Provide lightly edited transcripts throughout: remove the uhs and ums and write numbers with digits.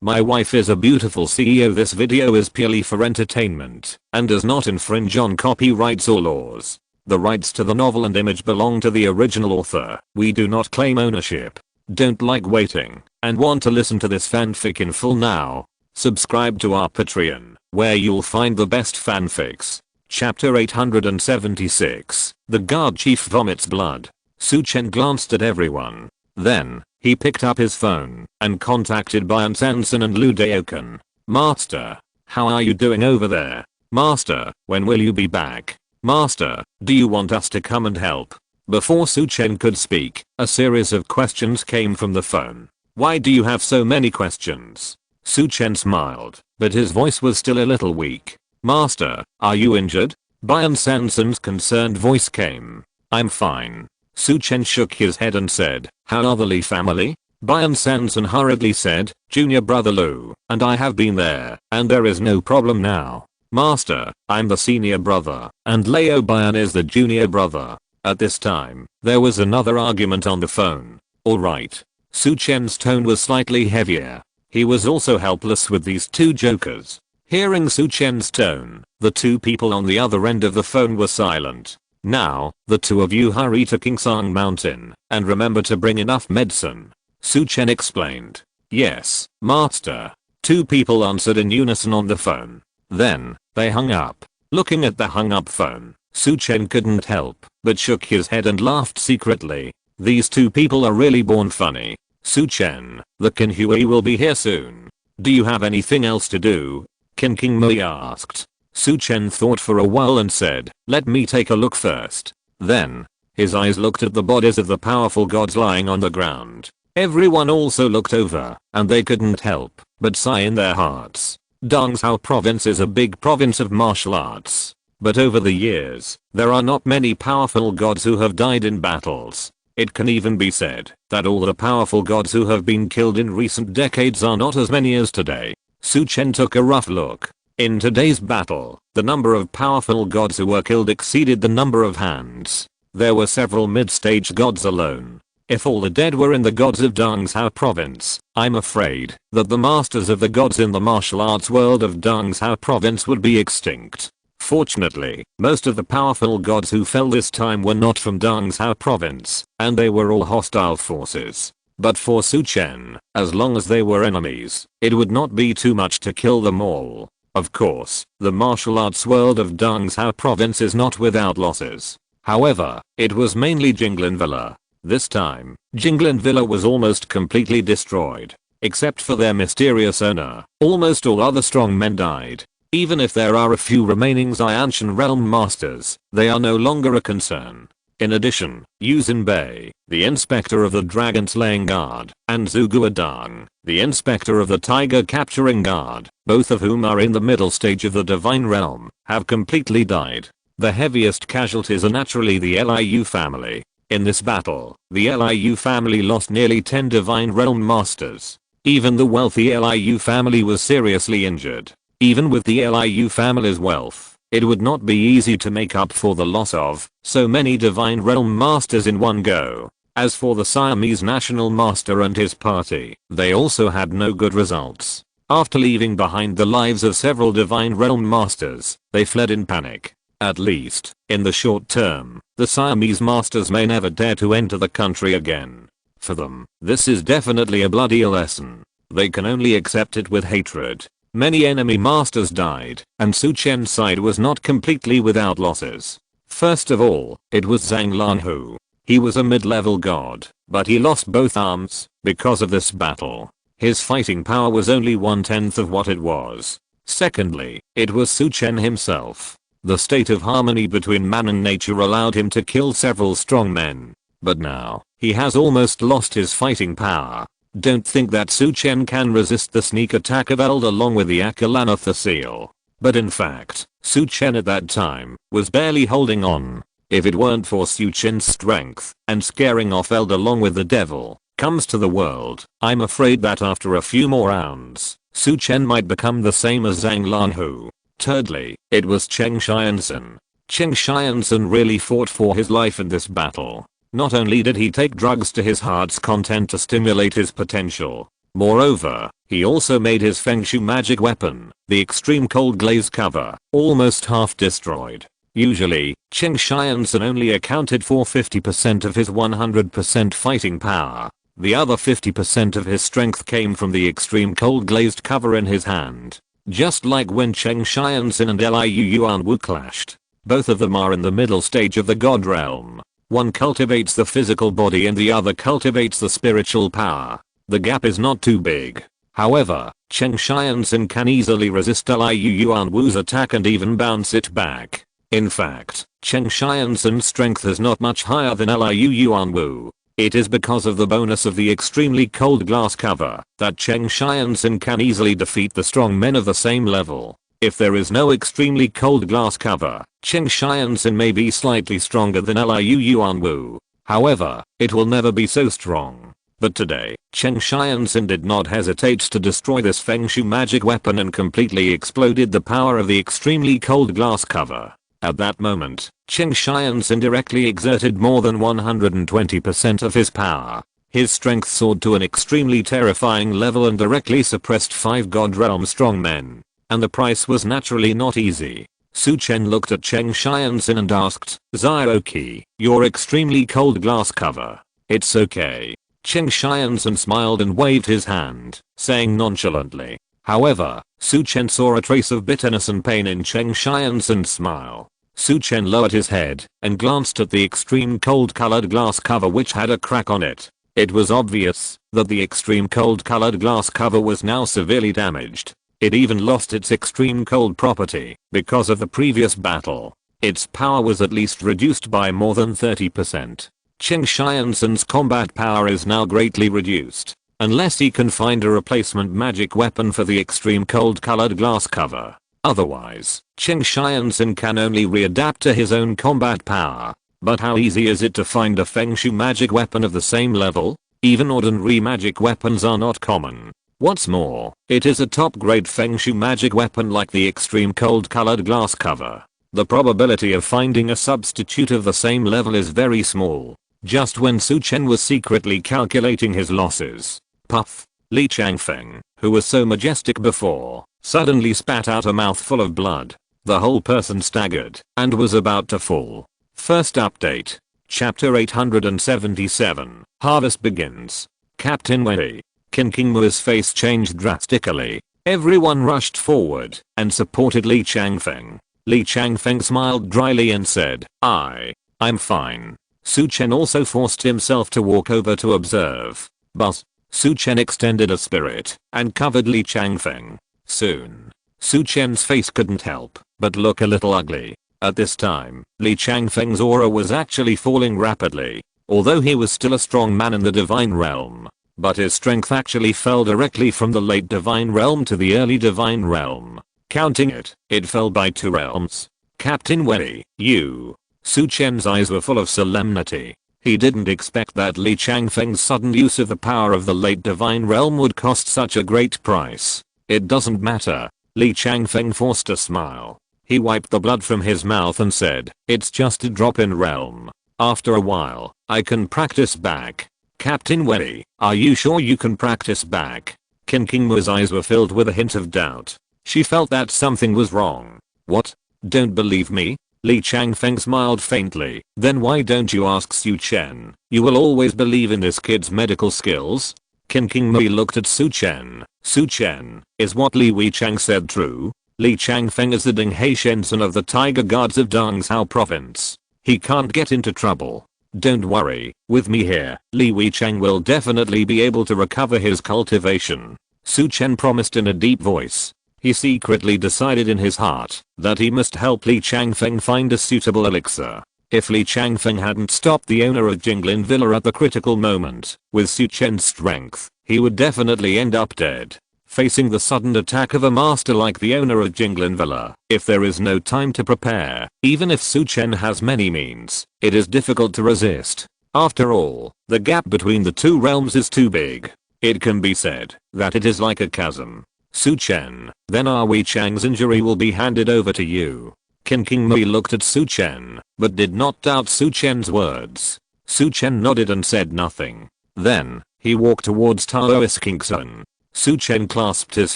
My wife is a beautiful CEO. This video is purely for entertainment and does not infringe on copyrights or laws. The rights to the novel and image belong to the original author. We do not claim ownership. Don't like waiting and want to listen to this fanfic in full now? Subscribe to our Patreon, where you'll find the best fanfics. Chapter 876. The guard chief vomits blood. Su Chen glanced at everyone. Then, he picked up his phone and contacted Bincheng and Lu Daoken. Master, how are you doing over there? Master, when will you be back? Master, do you want us to come and help? Before Su Chen could speak, a series of questions came from the phone. Why do you have so many questions? Su Chen smiled, but his voice was still a little weak. Master, are you injured? Bincheng's concerned voice came. I'm fine. Su Chen shook his head and said, how are the Li family? Bincheng hurriedly said, Junior brother Lu, and I have been there, and there is no problem now. Master, I'm the senior brother, and Leo Bian is the junior brother. At this time, there was another argument on the phone. Alright. Su Chen's tone was slightly heavier. He was also helpless with these two jokers. Hearing Su Chen's tone, the two people on the other end of the phone were silent. Now, the two of you hurry to Kingsang Mountain, and remember to bring enough medicine. Su Chen explained. Yes, master. Two people answered in unison on the phone. Then, they hung up. Looking at the hung up phone, Su Chen couldn't help but shook his head and laughed secretly. These two people are really born funny. Su Chen, the Qin Hui will be here soon. Do you have anything else to do? Qin King Mui asked. Su Chen thought for a while and said, let me take a look first. Then, his eyes looked at the bodies of the powerful gods lying on the ground. Everyone also looked over, and they couldn't help but sigh in their hearts. Dongzhou province is a big province of martial arts. But over the years, there are not many powerful gods who have died in battles. It can even be said that all the powerful gods who have been killed in recent decades are not as many as today. Su Chen took a rough look. In today's battle, the number of powerful gods who were killed exceeded the number of hands. There were several mid-stage gods alone. If all the dead were in the gods of Dongzhou province, I'm afraid that the masters of the gods in the martial arts world of Dongzhou province would be extinct. Fortunately, most of the powerful gods who fell this time were not from Dongzhou province, and they were all hostile forces. But for Su Chen, as long as they were enemies, it would not be too much to kill them all. Of course, the martial arts world of Dongzhou province is not without losses. However, it was mainly Jinglin Villa. This time, Jinglin Villa was almost completely destroyed. Except for their mysterious owner, almost all other strong men died. Even if there are a few remaining Xianshan realm masters, they are no longer a concern. In addition, Yuzin Bei, the inspector of the dragon slaying guard, and Zhu Guodong, the inspector of the tiger capturing guard, both of whom are in the middle stage of the divine realm, have completely died. The heaviest casualties are naturally the Liu family. In this battle, the Liu family lost nearly 10 divine realm masters. Even the wealthy Liu family was seriously injured. Even with the Liu family's wealth, it would not be easy to make up for the loss of so many divine realm masters in one go. As for the Siamese national master and his party, they also had no good results. After leaving behind the lives of several divine realm masters, they fled in panic. At least, in the short term, the Siamese masters may never dare to enter the country again. For them, this is definitely a bloody lesson. They can only accept it with hatred. Many enemy masters died, and Su Chen's side was not completely without losses. First of all, it was Zhang Lanhu. He was a mid-level god, but he lost both arms because of this battle. His fighting power was only 1/10 of what it was. Secondly, it was Su Chen himself. The state of harmony between man and nature allowed him to kill several strong men. But now, he has almost lost his fighting power. Don't think that Su Chen can resist the sneak attack of Eld along with the Akalanatha seal. But in fact, Su Chen at that time was barely holding on. If it weren't for Su Chen's strength and scaring off Eld along with the devil comes to the world, I'm afraid that after a few more rounds, Su Chen might become the same as Zhang Lanhu. Thirdly, it was Cheng Xianzhen. Cheng Xianzhen really fought for his life in this battle. Not only did he take drugs to his heart's content to stimulate his potential, Moreover, he also made his Feng Shui magic weapon, the extreme cold glaze cover, almost half destroyed. Usually, Cheng Xianxin only accounted for 50% of his 100% fighting power. The other 50% of his strength came from the extreme cold glazed cover in his hand. Just like when Cheng Xianxin and Liu Yuanwu clashed. Both of them are in the middle stage of the god realm. One cultivates the physical body and the other cultivates the spiritual power. The gap is not too big. However, Cheng Xianxin can easily resist Liu Yuanwu's attack and even bounce it back. In fact, Cheng Xianxin's strength is not much higher than Liu Yuanwu. It is because of the bonus of the extremely cold glass cover that Cheng Xianxin can easily defeat the strong men of the same level. If there is no extremely cold glass cover, Cheng Xianxin may be slightly stronger than Liu Yuanwu. However, it will never be so strong. But today, Cheng Xianxin did not hesitate to destroy this Feng Shui magic weapon and completely exploded the power of the extremely cold glass cover. At that moment, Cheng Xianxin directly exerted more than 120% of his power. His strength soared to an extremely terrifying level and directly suppressed 5 god realm strongmen. And the price was naturally not easy. Su Chen looked at Cheng Xianxin and asked, "Zhou, your extremely cold glass cover. It's okay." Cheng Xianxin smiled and waved his hand, saying nonchalantly. However, Su Chen saw a trace of bitterness and pain in Cheng Xianxin's smile. Su Chen lowered his head and glanced at the extreme cold colored glass cover which had a crack on it. It was obvious that the extreme cold colored glass cover was now severely damaged. It even lost its extreme cold property because of the previous battle. Its power was at least reduced by more than 30%. Cheng Xianxin's combat power is now greatly reduced. Unless he can find a replacement magic weapon for the extreme cold colored glass cover. Otherwise, Cheng Xianxin can only readapt to his own combat power. But how easy is it to find a Feng Shui magic weapon of the same level? Even ordinary magic weapons are not common. What's more, it is a top grade Feng Shui magic weapon like the extreme cold colored glass cover. The probability of finding a substitute of the same level is very small. Just when Su Chen was secretly calculating his losses, puff, Li Changfeng, who was so majestic before, suddenly spat out a mouthful of blood. The whole person staggered and was about to fall. First update. Chapter 877. Harvest begins. Captain Wei. Qin Kingmu's face changed drastically. Everyone rushed forward and supported Li Changfeng. Li Changfeng smiled dryly and said, I'm fine. Su Chen also forced himself to walk over to observe. But Su Chen extended a spirit and covered Li Changfeng. Soon, Su Chen's face couldn't help but look a little ugly. At this time, Li Changfeng's aura was actually falling rapidly. Although he was still a strong man in the divine realm. But his strength actually fell directly from the late divine realm to the early divine realm. Counting it, it fell by 2 realms. Captain Wei, you. Su Chen's eyes were full of solemnity. He didn't expect that Li Changfeng's sudden use of the power of the late divine realm would cost such a great price. It doesn't matter. Li Changfeng forced a smile. He wiped the blood from his mouth and said, it's just a drop in realm. After a while, I can practice back. Captain Wei, are you sure you can practice back? Qin Kingmu's eyes were filled with a hint of doubt. She felt that something was wrong. What? Don't believe me? Li Changfeng smiled faintly. Then why don't you ask Su Chen? You will always believe in this kid's medical skills. Qin Kingmu looked at Su Chen. Su Chen, is what Li Weichang said true? Li Changfeng is the Dinghai Shenzhen of the Tiger Guards of Dongzhou province. He can't get into trouble. Don't worry, with me here, Li Weichang will definitely be able to recover his cultivation. Su Chen promised in a deep voice. He secretly decided in his heart that he must help Li Changfeng find a suitable elixir. If Li Changfeng hadn't stopped the owner of Jinglin Villa at the critical moment, with Su Chen's strength, he would definitely end up dead. Facing the sudden attack of a master like the owner of Jinglin Villa, if there is no time to prepare, even if Su Chen has many means, it is difficult to resist. After all, the gap between the 2 realms is too big. It can be said that it is like a chasm. Su Chen, then our Weichang's injury will be handed over to you. Qin Kingmu looked at Su Chen, but did not doubt Su Chen's words. Su Chen nodded and said nothing. Then, He walked towards Taoist King Sun. Su Chen clasped his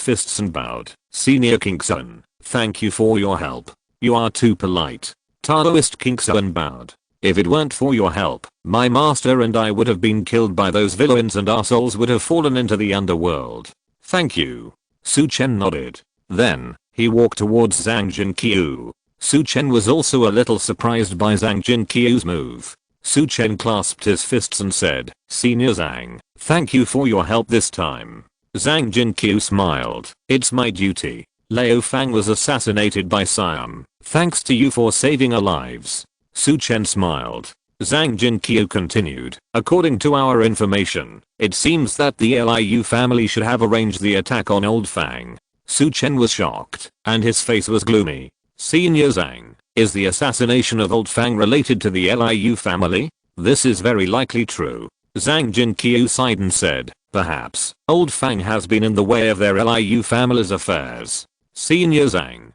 fists and bowed. Senior King Sun, thank you for your help. You are too polite. Taoist King Sun bowed. If it weren't for your help, my master and I would have been killed by those villains and our souls would have fallen into the underworld. Thank you. Su Chen nodded. Then, he walked towards Zhang Jinqiu. Su Chen was also a little surprised by Zhang Jinqiu's move. Su Chen clasped his fists and said, Senior Zhang, thank you for your help this time. Zhang Jinqiu smiled. It's my duty. Liu Fang was assassinated by Siam. Thanks to you for saving our lives. Su Chen smiled. Zhang Jinqiu continued. According to our information, it seems that the Liu family should have arranged the attack on Old Fang. Su Chen was shocked, and his face was gloomy. Senior Zhang, is the assassination of Old Fang related to the Liu family? This is very likely true. Zhang Jinqiu sighed and said, perhaps, Old Fang has been in the way of their Liu family's affairs. Senior Zhang,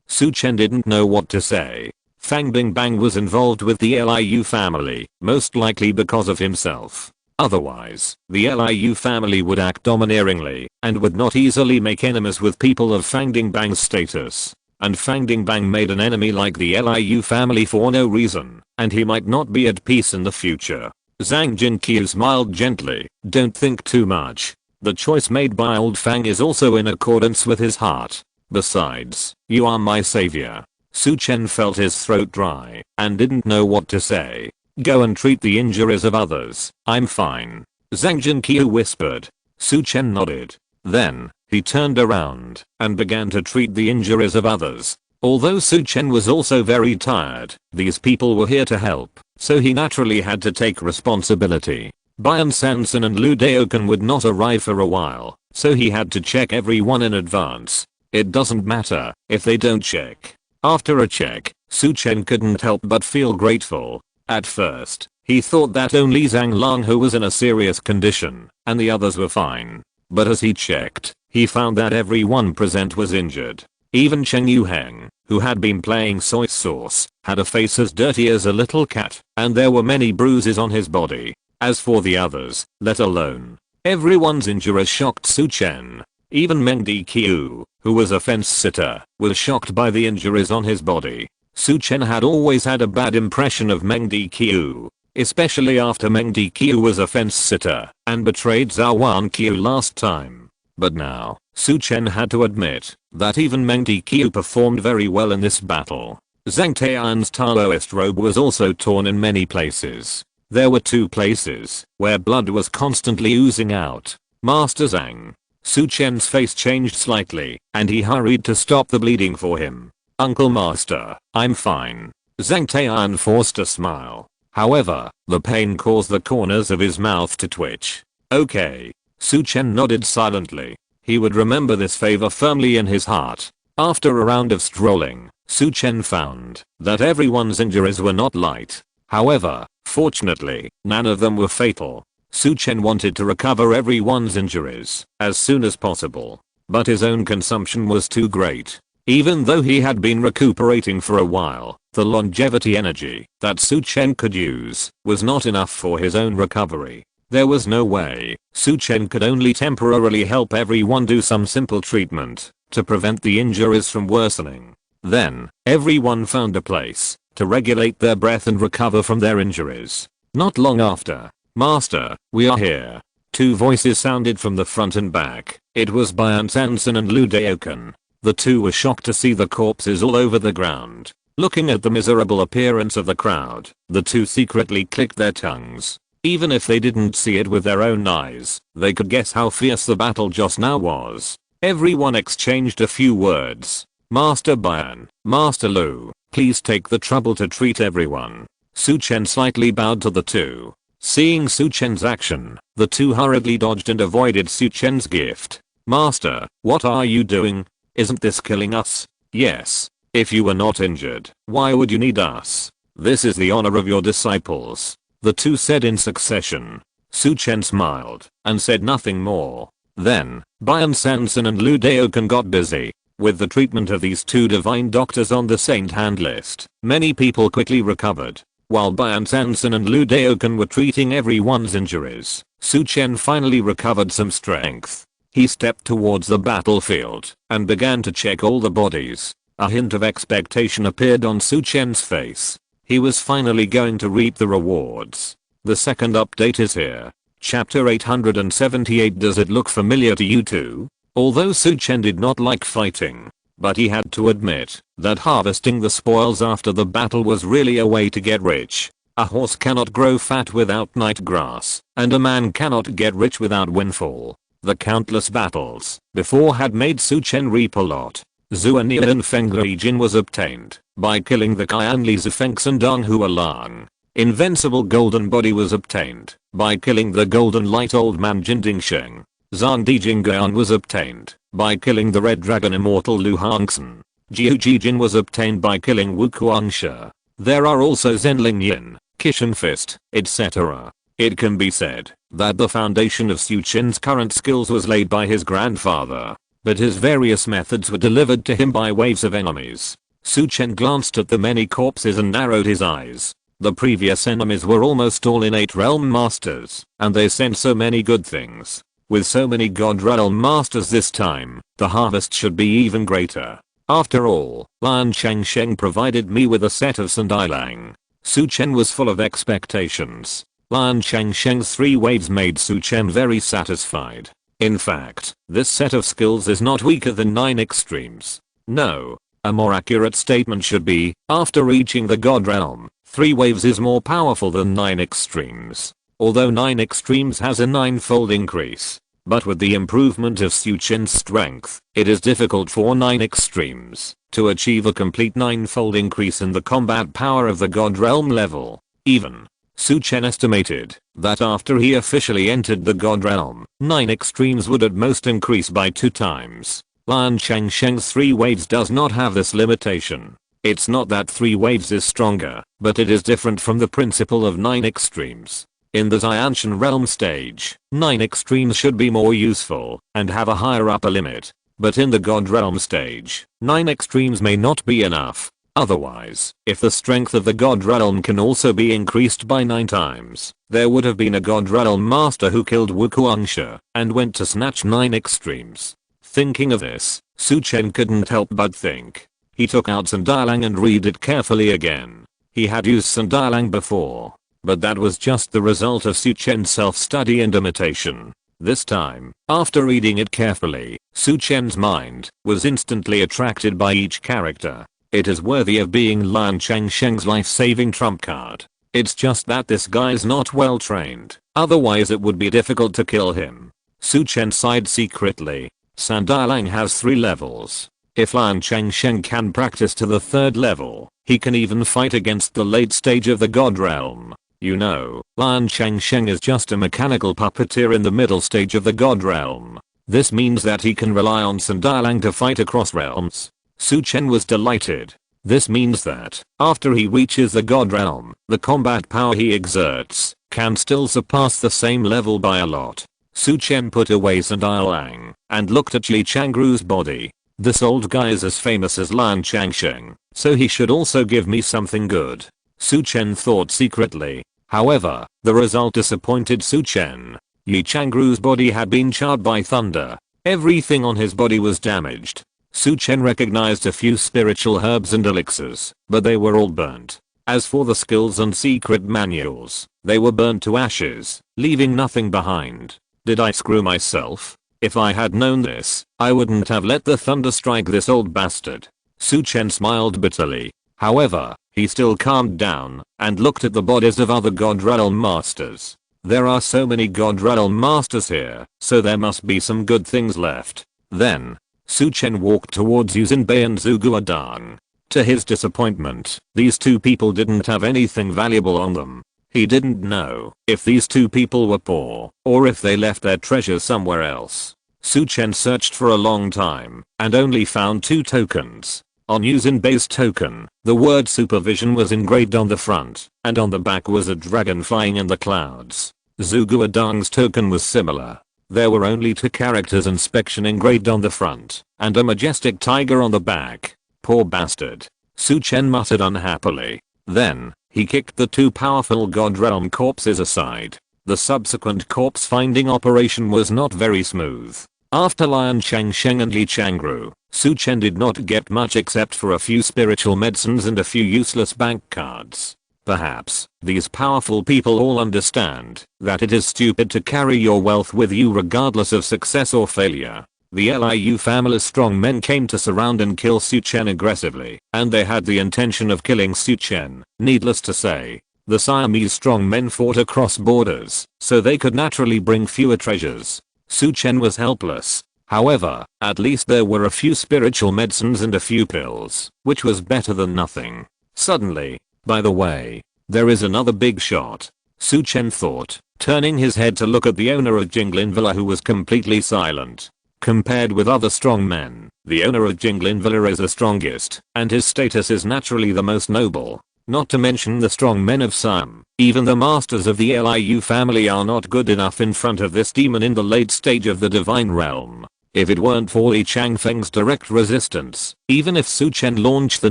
Su Chen didn't know what to say. Fang Bingbang was involved with the Liu family, most likely because of himself. Otherwise, the Liu family would act domineeringly, and would not easily make enemies with people of Fang Bingbang's status. And Fang Bingbang made an enemy like the Liu family for no reason, and he might not be at peace in the future. Zhang Jinqiu smiled gently, don't think too much. The choice made by Old Fang is also in accordance with his heart. Besides, you are my savior. Su Chen felt his throat dry, and didn't know what to say. Go and treat the injuries of others, I'm fine. Zhang Jinqiu whispered. Su Chen nodded. Then, he turned around, and began to treat the injuries of others. Although Su Chen was also very tired, these people were here to help, so he naturally had to take responsibility. Bian Sanson and Lu Daokan would not arrive for a while, so he had to check everyone in advance. It doesn't matter if they don't check. After a check, Su Chen couldn't help but feel grateful. At first, he thought that only Zhang Langhu was in a serious condition, and the others were fine. But as he checked, he found that everyone present was injured. Even Cheng Yuheng, who had been playing soy sauce, had a face as dirty as a little cat, and there were many bruises on his body. As for the others, let alone everyone's injuries shocked Su Chen. Even Meng Diqiu, who was a fence sitter, was shocked by the injuries on his body. Su Chen had always had a bad impression of Meng Diqiu, especially after Meng Diqiu was a fence sitter and betrayed Zhou Wanqiu last time. But now, Su Chen had to admit that even Meng Diqiu performed very well in this battle. Zhang Tian's Taoist robe was also torn in many places. There were 2 places where blood was constantly oozing out. Master Zhang. Su Chen's face changed slightly, and he hurried to stop the bleeding for him. Uncle Master, I'm fine. Zhang Tian forced a smile. However, the pain caused the corners of his mouth to twitch. Okay. Su Chen nodded silently. He would remember this favor firmly in his heart. After a round of strolling, Su Chen found that everyone's injuries were not light. However, fortunately, none of them were fatal. Su Chen wanted to recover everyone's injuries as soon as possible. But his own consumption was too great. Even though he had been recuperating for a while, the longevity energy that Su Chen could use was not enough for his own recovery. There was no way. Su Chen could only temporarily help everyone do some simple treatment to prevent the injuries from worsening. Then, everyone found a place to regulate their breath and recover from their injuries. Not long after, Master, we are here. 2 voices sounded from the front and back. It was Bian Sanson and Lu Daokan. The 2 were shocked to see the corpses all over the ground. Looking at the miserable appearance of the crowd, the 2 secretly clicked their tongues. Even if they didn't see it with their own eyes, they could guess how fierce the battle just now was. Everyone exchanged a few words. Master Bian, Master Lu, please take the trouble to treat everyone. Su Chen slightly bowed to the 2. Seeing Su Chen's action, the 2 hurriedly dodged and avoided Su Chen's gift. Master, what are you doing? Isn't this killing us? Yes. If you were not injured, why would you need us? This is the honor of your disciples. The 2 said in succession. Su Chen smiled and said nothing more. Then, Bian Sanson and Lu Daokan got busy with the treatment of these 2 divine doctors on the saint hand list. Many people quickly recovered. While Bian Sanson and Lu Daokan were treating everyone's injuries, Su Chen finally recovered some strength. He stepped towards the battlefield and began to check all the bodies. A hint of expectation appeared on Su Chen's face. He was finally going to reap the rewards. The second update is here. Chapter 878. Does it look familiar to you too? Although Su Chen did not like fighting, but he had to admit that harvesting the spoils after the battle was really a way to get rich. A horse cannot grow fat without night grass, and a man cannot get rich without windfall. The countless battles before had made Su Chen reap a lot. Zuanian Feng Jin was obtained by killing the Qianli Zufeng Sendong Hua Lang. Invincible golden body was obtained by killing the golden light old man Jin Dingsheng. Zhang Dijingguan was obtained by killing the red dragon immortal Lu Hongxin. Jiu Jijin was obtained by killing Wu Kuangshe. There are also Zenling Yin, Kishan Fist, etc. It can be said that the foundation of Su Chen's current skills was laid by his grandfather, but his various methods were delivered to him by waves of enemies. Su Chen glanced at the many corpses and narrowed his eyes. The previous enemies were almost all innate realm masters, and they sent so many good things. With so many god realm masters this time, the harvest should be even greater. After all, Lan Changsheng provided me with a set of Sandailang. Su Chen was full of expectations. Lan Changsheng's 3 waves made Su Chen very satisfied. In fact, this set of skills is not weaker than 9 extremes. No. A more accurate statement should be, after reaching the god realm, 3 waves is more powerful than 9 extremes. Although 9 extremes has a 9-fold increase. But with the improvement of Su Chen's strength, it is difficult for 9 extremes to achieve a complete 9-fold increase in the combat power of the god realm level. Even Su Chen estimated that after he officially entered the god realm, 9 extremes would at most increase by 2 times. Lan Changsheng's 3 waves does not have this limitation. It's not that 3 waves is stronger, but it is different from the principle of 9 extremes. In the Xianshan realm stage, 9 extremes should be more useful and have a higher upper limit. But in the god realm stage, 9 extremes may not be enough. Otherwise, if the strength of the god realm can also be increased by 9 times, there would have been a god realm master who killed Wu Kuangshe and went to snatch 9 extremes. Thinking of this, Su Chen couldn't help but think. He took out Sandailang and read it carefully again. He had used Sandailang before, but that was just the result of Su Chen's self-study and imitation. This time, after reading it carefully, Su Chen's mind was instantly attracted by each character. It is worthy of being Lan Changsheng's life-saving trump card. It's just that this guy's not well trained, otherwise it would be difficult to kill him. Su Chen sighed secretly. Sandailang has 3 levels. If Lan Changsheng can practice to the 3rd level, he can even fight against the late stage of the god realm. You know, Lan Changsheng is just a mechanical puppeteer in the middle stage of the god realm. This means that he can rely on Sandailang to fight across realms. Su Chen was delighted. This means that, after he reaches the god realm, the combat power he exerts can still surpass the same level by a lot. Su Chen put away Sandailang and looked at Li Changru's body. This old guy is as famous as Lan Changsheng, so he should also give me something good. Su Chen thought secretly. However, the result disappointed Su Chen. Li Changru's body had been charred by thunder. Everything on his body was damaged. Su Chen recognized a few spiritual herbs and elixirs, but they were all burnt. As for the skills and secret manuals, they were burnt to ashes, leaving nothing behind. Did I screw myself? If I had known this, I wouldn't have let the thunder strike this old bastard. Su Chen smiled bitterly. However, he still calmed down and looked at the bodies of other god realm masters. There are so many god realm masters here, so there must be some good things left. Then, Su Chen walked towards Yuzhenbei and Zhuguodang. To his disappointment, these 2 people didn't have anything valuable on them. He didn't know if these 2 people were poor or if they left their treasure somewhere else. Su Chen searched for a long time and only found 2 tokens. On Yuzhenbei's token, the word supervision was engraved on the front, and on the back was a dragon flying in the clouds. Zhuguodang's token was similar. There were only 2 characters inspection engraved on the front, and a majestic tiger on the back. Poor bastard. Su Chen muttered unhappily. Then, He kicked the two powerful God Realm corpses aside. The subsequent corpse finding operation was not very smooth. After Lian Changsheng and Li Changru, Su Chen did not get much except for a few spiritual medicines and a few useless bank cards. Perhaps these powerful people all understand that it is stupid to carry your wealth with you regardless of success or failure. The Liu family's strong men came to surround and kill Su Chen aggressively, and they had the intention of killing Su Chen. Needless to say, the Siamese strong men fought across borders, so they could naturally bring fewer treasures. Su Chen was helpless. However, at least there were a few spiritual medicines and a few pills, which was better than nothing. Suddenly, by the way, there is another big shot, Su Chen thought, turning his head to look at the owner of Jinglin Villa, who was completely silent. Compared with other strong men, the owner of Jinglin Villa is the strongest, and his status is naturally the most noble. Not to mention the strong men of Siam. Even the masters of the Liu family are not good enough in front of this demon in the late stage of the divine realm. If it weren't for Li Changfeng's direct resistance, even if Su Chen launched the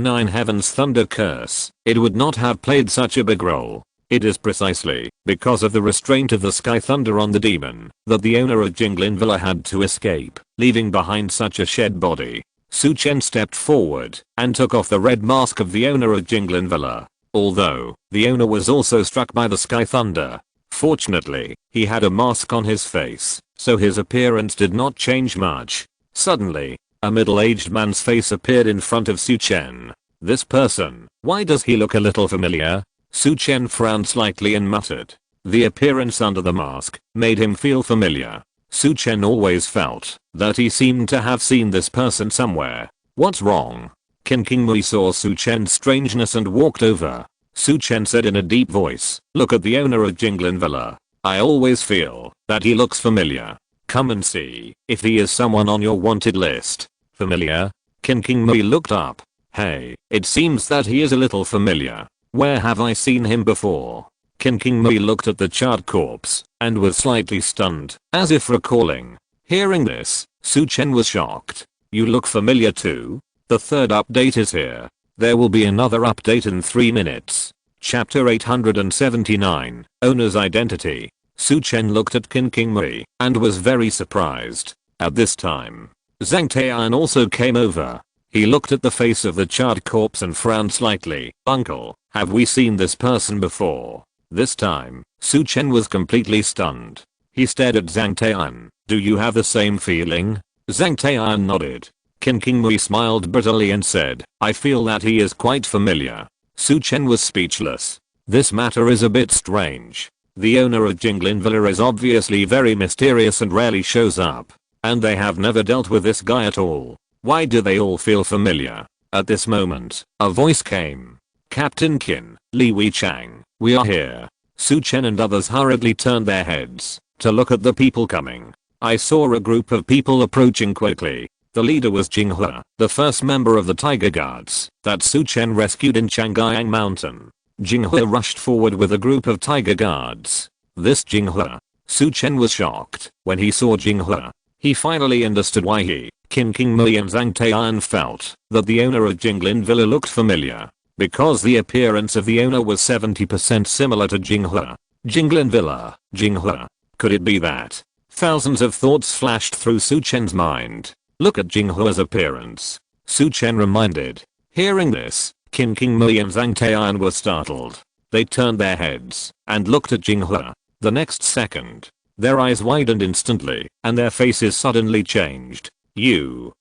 Nine Heavens Thunder Curse, it would not have played such a big role. It is precisely because of the restraint of the Sky Thunder on the demon that the owner of Jinglin Villa had to escape, leaving behind such a shed body. Su Chen stepped forward and took off the red mask of the owner of Jinglin Villa. Although, the owner was also struck by the Sky Thunder. Fortunately, he had a mask on his face, so his appearance did not change much. Suddenly, a middle-aged man's face appeared in front of Su Chen. This person, why does he look a little familiar? Su Chen frowned slightly and muttered. The appearance under the mask made him feel familiar. Su Chen always felt that he seemed to have seen this person somewhere. What's wrong? King Mui saw Su Chen's strangeness and walked over. Su Chen said in a deep voice, "Look at the owner of Jinglin Villa. I always feel that he looks familiar. Come and see if he is someone on your wanted list." Familiar? King Mui looked up. Hey, it seems that he is a little familiar. Where have I seen him before? King Mui looked at the charred corpse and was slightly stunned, as if recalling. Hearing this, Su Chen was shocked. You look familiar too? The third update is here. There will be another update in 3 minutes. Chapter 879, Owner's Identity. Su Chen looked at King Mui and was very surprised. At this time, Zhang Taiyan also came over. He looked at the face of the charred corpse and frowned slightly. Uncle, have we seen this person before? This time, Su Chen was completely stunned. He stared at Zhang Taiyan. Do you have the same feeling? Zhang Taiyan nodded. King Mui smiled bitterly and said, I feel that he is quite familiar. Su Chen was speechless. This matter is a bit strange. The owner of Jinglin Villa is obviously very mysterious and rarely shows up. And they have never dealt with this guy at all. Why do they all feel familiar? At this moment, a voice came. Captain Qin, Li Weichang, we are here. Su Chen and others hurriedly turned their heads to look at the people coming. I saw a group of people approaching quickly. The leader was Jinghua, the first member of the Tiger Guards that Su Chen rescued in Changyang Mountain. Jinghua rushed forward with a group of Tiger Guards. This Jinghua. Su Chen was shocked when he saw Jinghua. He finally understood why he, King Mui and Zhang Taiyan felt that the owner of Jinglin Villa looked familiar. Because the appearance of the owner was 70% similar to Jinghua. Jinglin Villa, Jinghua. Could it be that? Thousands of thoughts flashed through Su Chen's mind. Look at Jinghua's appearance. Su Chen reminded. Hearing this, King Mui and Zhang Taiyan were startled. They turned their heads and looked at Jinghua. The next second, their eyes widened instantly and their faces suddenly changed.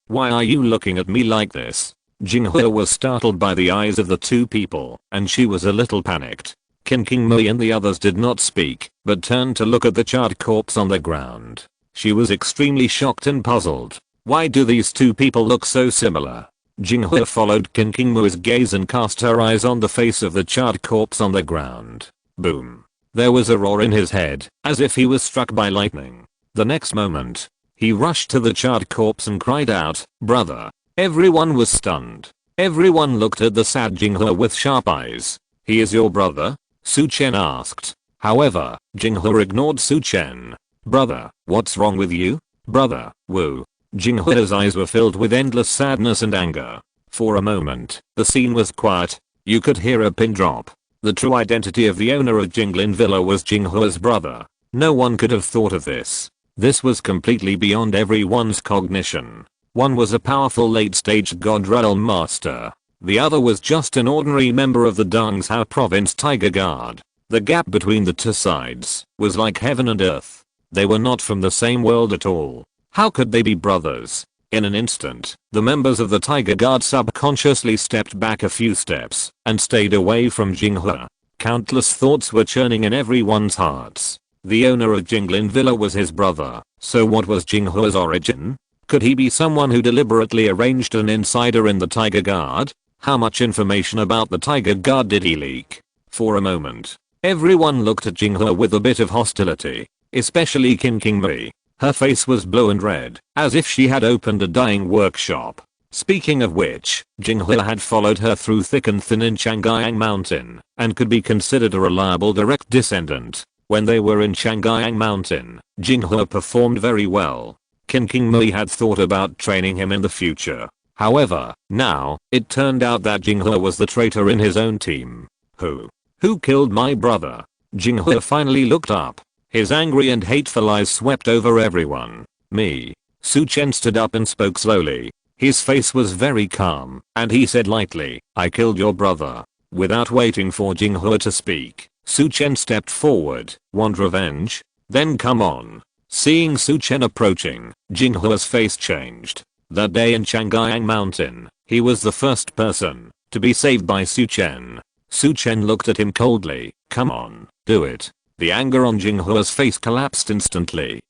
Why are you looking at me like this? Jinghua was startled by the eyes of the two people and she was a little panicked. King Mui and the others did not speak but turned to look at the charred corpse on the ground. She was extremely shocked and puzzled. Why do these two people look so similar? Jinghua followed King Mui's gaze and cast her eyes on the face of the charred corpse on the ground. Boom. There was a roar in his head, as if he was struck by lightning. The next moment, he rushed to the charred corpse and cried out, "Brother!" Everyone was stunned. Everyone looked at the sad Jinghua with sharp eyes. "He is your brother?" Su Chen asked. However, Jinghua ignored Su Chen. "Brother, what's wrong with you? Brother, woo." Jinghua's eyes were filled with endless sadness and anger. For a moment, the scene was quiet. You could hear a pin drop. The true identity of the owner of Jinglin Villa was Jinghe's brother. No one could have thought of this. This was completely beyond everyone's cognition. One was a powerful late-stage god realm master. The other was just an ordinary member of the Dongzhou province Tiger Guard. The gap between the two sides was like heaven and earth. They were not from the same world at all. How could they be brothers? In an instant, the members of the Tiger Guard subconsciously stepped back a few steps and stayed away from Jinghe. Countless thoughts were churning in everyone's hearts. The owner of Jinglin Villa was his brother, so what was Jinghe's origin? Could he be someone who deliberately arranged an insider in the Tiger Guard? How much information about the Tiger Guard did he leak? For a moment, everyone looked at Jinghe with a bit of hostility, especially Qin Qingmei. Her face was blue and red, as if she had opened a dyeing workshop. Speaking of which, Jinghe had followed her through thick and thin in Chang'an Mountain, and could be considered a reliable direct descendant. When they were in Chang'an Mountain, Jinghe performed very well. Qin Qingmei had thought about training him in the future. However, now, it turned out that Jinghe was the traitor in his own team. Who killed my brother? Jinghe finally looked up. His angry and hateful eyes swept over everyone. Me. Su Chen stood up and spoke slowly. His face was very calm, and he said lightly, I killed your brother. Without waiting for Jinghe to speak, Su Chen stepped forward. Want revenge? Then come on. Seeing Su Chen approaching, Jinghe's face changed. That day in Chang'an Mountain, he was the first person to be saved by Su Chen. Su Chen looked at him coldly. Come on, do it. The anger on Jinghe's face collapsed instantly.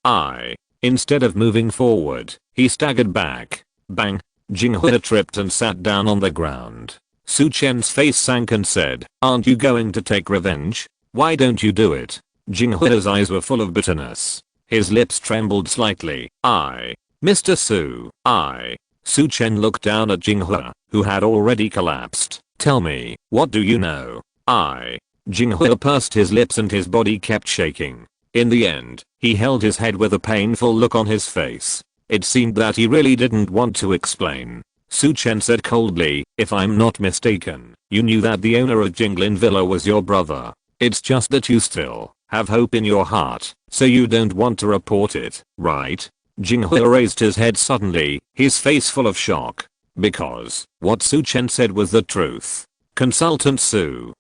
Instead of moving forward, he staggered back. Bang! Jinghe tripped and sat down on the ground. Su Chen's face sank and said, aren't you going to take revenge? Why don't you do it? Jinghe's eyes were full of bitterness. His lips trembled slightly. Mr. Su. Su Chen looked down at Jinghe, who had already collapsed. Tell me, what do you know? Jinghe pursed his lips and his body kept shaking. In the end, he held his head with a painful look on his face. It seemed that he really didn't want to explain. Su Chen said coldly, if I'm not mistaken, you knew that the owner of Jinglin Villa was your brother. It's just that you still have hope in your heart, so you don't want to report it, right? Jinghe raised his head suddenly, his face full of shock. Because what Su Chen said was the truth. Consultant Su.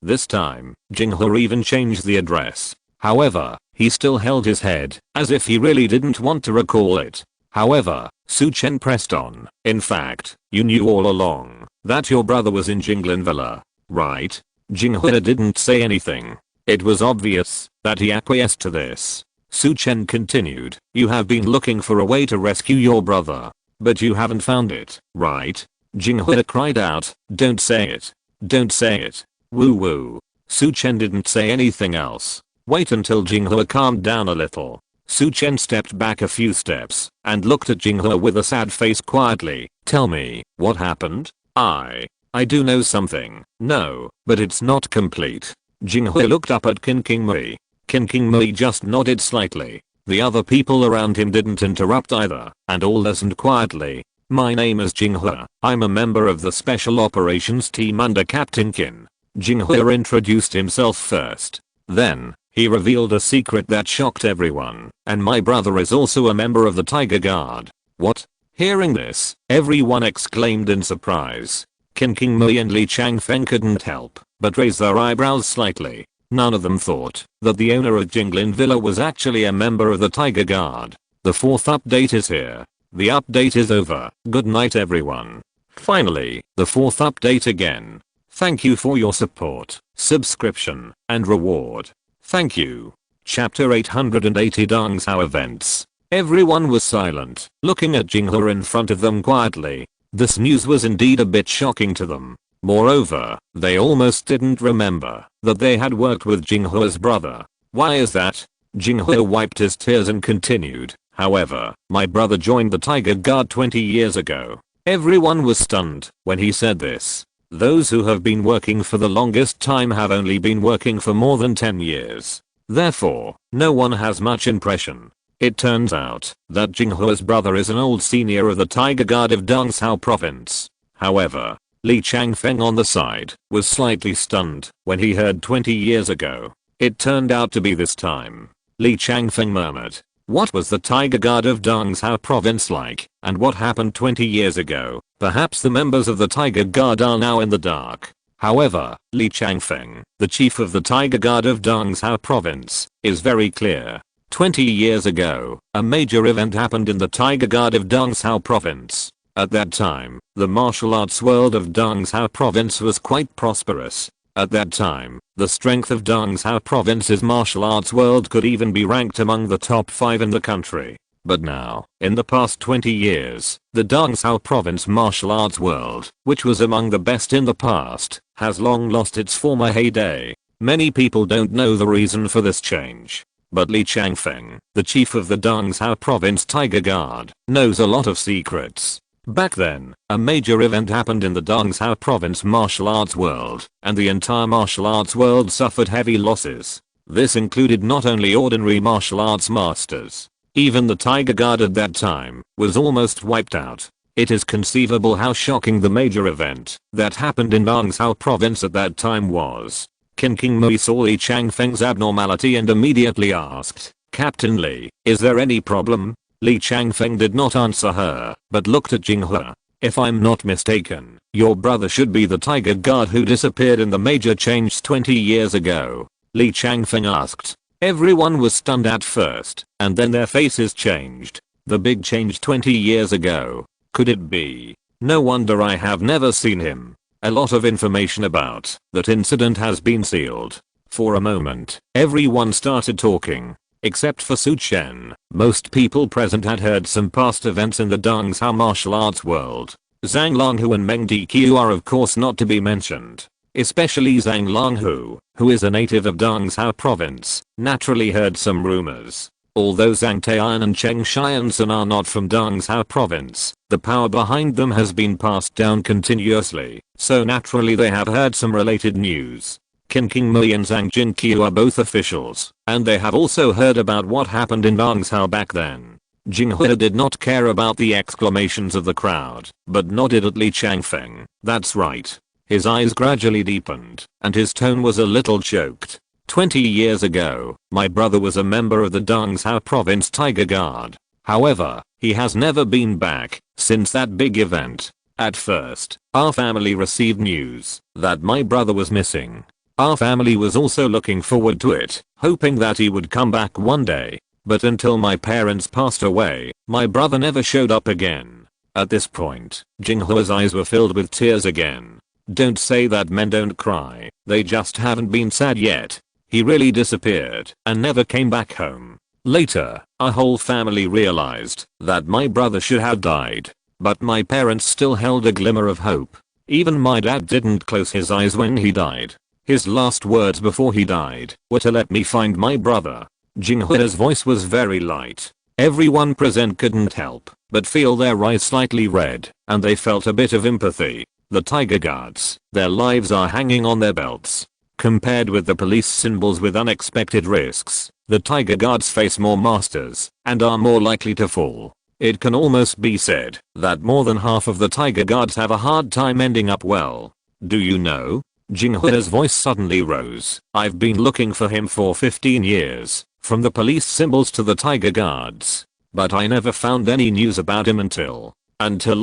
This time, Jinghe even changed the address. However, he still held his head, as if he really didn't want to recall it. However, Su Chen pressed on. In fact, you knew all along that your brother was in Jinglin Villa, right? Jinghe didn't say anything. It was obvious that he acquiesced to this. Su Chen continued, you have been looking for a way to rescue your brother. But you haven't found it, right? Jinghe cried out, don't say it. Don't say it. Woo woo. Su Chen didn't say anything else. Wait until Jinghe calmed down a little. Su Chen stepped back a few steps and looked at Jinghe with a sad face quietly. Tell me, what happened? I do know something. No, but it's not complete. Jinghe looked up at Qin Qingmei. Qin Qingmei just nodded slightly. The other people around him didn't interrupt either, and all listened quietly. My name is Jinghe. I'm a member of the Special Operations Team under Captain Qin. Jinghe introduced himself first. Then, he revealed a secret that shocked everyone. And my brother is also a member of the Tiger Guard. What? Hearing this, everyone exclaimed in surprise. Qin Qingmei and Li Changfeng couldn't help but raise their eyebrows slightly. None of them thought that the owner of Jinglin Villa was actually a member of the Tiger Guard. The fourth update is here. The update is over. Good night everyone. Finally, the fourth update again. Thank you for your support, subscription, and reward. Thank you. Chapter 880 Dongzhou Events. Everyone was silent, looking at Jinghe in front of them quietly. This news was indeed a bit shocking to them. Moreover, they almost didn't remember that they had worked with Jinghe's brother. Why is that? Jinghe wiped his tears and continued. However, my brother joined the Tiger Guard 20 years ago. Everyone was stunned when he said this. Those who have been working for the longest time have only been working for more than 10 years. Therefore, no one has much impression. It turns out that Jinghe's brother is an old senior of the Tiger Guard of Dongzhou province. However, Li Changfeng on the side was slightly stunned when he heard 20 years ago. It turned out to be this time. Li Changfeng murmured. What was the Tiger Guard of Dongzhou province like, and what happened 20 years ago? Perhaps the members of the Tiger Guard are now in the dark. However, Li Changfeng, the chief of the Tiger Guard of Dongzhou province, is very clear. 20 years ago, a major event happened in the Tiger Guard of Dongzhou province. At that time, the martial arts world of Dongzhou province was quite prosperous. At that time, the strength of Dongzhou province's martial arts world could even be ranked among the top 5 in the country. But now, in the past 20 years, the Dongzhou province martial arts world, which was among the best in the past, has long lost its former heyday. Many people don't know the reason for this change. But Li Changfeng, the chief of the Dongzhou province Tiger Guard, knows a lot of secrets. Back then, a major event happened in the Dongzhou province martial arts world, and the entire martial arts world suffered heavy losses. This included not only ordinary martial arts masters. Even the Tiger Guard at that time was almost wiped out. It is conceivable how shocking the major event that happened in Dongzhou province at that time was. King Mui saw Li Changfeng's abnormality and immediately asked, Captain Li, is there any problem? Li Changfeng did not answer her, but looked at Jinghua. If I'm not mistaken, your brother should be the Tiger Guard who disappeared in the major change 20 years ago. Li Changfeng asked. Everyone was stunned at first, and then their faces changed. The big change 20 years ago. Could it be? No wonder I have never seen him. A lot of information about that incident has been sealed. For a moment, everyone started talking. Except for Su Chen, most people present had heard some past events in the Dongzhou martial arts world. Zhang Longhu and Meng Diqiu are of course not to be mentioned. Especially Zhang Longhu, who is a native of Dongzhou province, naturally heard some rumors. Although Zhang Taiyan and Cheng Xiansun are not from Dongzhou province, the power behind them has been passed down continuously, so naturally they have heard some related news. King Mui and Zhang Jinqiu are both officials, and they have also heard about what happened in Dongzhou back then. Jinghua did not care about the exclamations of the crowd, but nodded at Li Changfeng. That's right. His eyes gradually deepened, and his tone was a little choked. 20 years ago, my brother was a member of the Dongzhou province Tiger Guard. However, he has never been back since that big event. At first, our family received news that my brother was missing. Our family was also looking forward to it, hoping that he would come back one day. But until my parents passed away, my brother never showed up again. At this point, Jinghua's eyes were filled with tears again. Don't say that men don't cry, they just haven't been sad yet. He really disappeared and never came back home. Later, our whole family realized that my brother should have died. But my parents still held a glimmer of hope. Even my dad didn't close his eyes when he died. His last words before he died were to let me find my brother. Jinghua's voice was very light. Everyone present couldn't help but feel their eyes slightly red, and they felt a bit of empathy. The Tiger Guards, their lives are hanging on their belts. Compared with the police symbols with unexpected risks, the Tiger Guards face more masters and are more likely to fall. It can almost be said that more than half of the Tiger Guards have a hard time ending up well. Do you know? Jinghua's voice suddenly rose. I've been looking for him for 15 years, from the police symbols to the Tiger Guards. But I never found any news about him until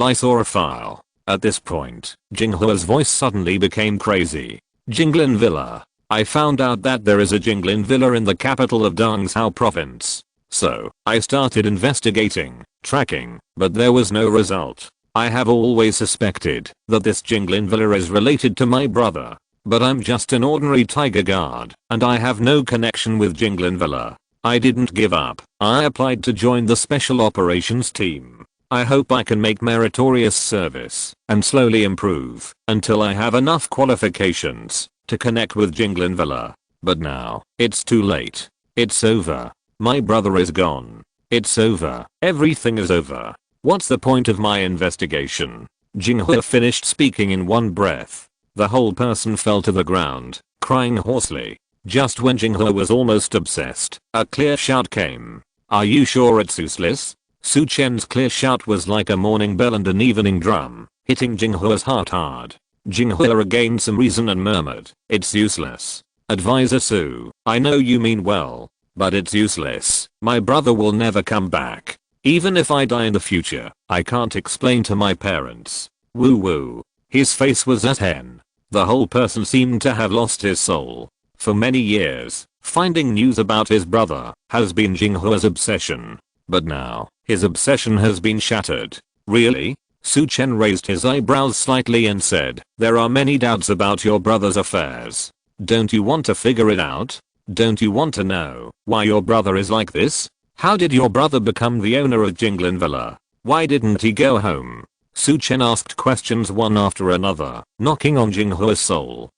I saw a file. At this point, Jinghua's voice suddenly became crazy. Jinglin Villa. I found out that there is a Jinglin Villa in the capital of Dongzhou province. So, I started investigating, tracking, but there was no result. I have always suspected that this Jinglin Villa is related to my brother. But I'm just an ordinary Tiger Guard, and I have no connection with Jinglin Villa. I didn't give up. I applied to join the special operations team. I hope I can make meritorious service and slowly improve until I have enough qualifications to connect with Jinglin Villa. But now, it's too late. It's over. My brother is gone. It's over. Everything is over. What's the point of my investigation? Jinghua finished speaking in one breath. The whole person fell to the ground, crying hoarsely. Just when Jinghua was almost obsessed, a clear shout came. Are you sure it's useless? Su Chen's clear shout was like a morning bell and an evening drum, hitting Jinghua's heart hard. Jinghua regained some reason and murmured, "It's useless. Advisor Su, I know you mean well, but it's useless. My brother will never come back. Even if I die in the future, I can't explain to my parents." Woo woo. His face was a 10. The whole person seemed to have lost his soul. For many years, finding news about his brother has been Jinghua's obsession. But now, his obsession has been shattered. Really? Su Chen raised his eyebrows slightly and said, "There are many doubts about your brother's affairs. Don't you want to figure it out? Don't you want to know why your brother is like this? How did your brother become the owner of Jinglin Villa? Why didn't he go home?" Su Chen asked questions one after another, knocking on Jinghua's soul.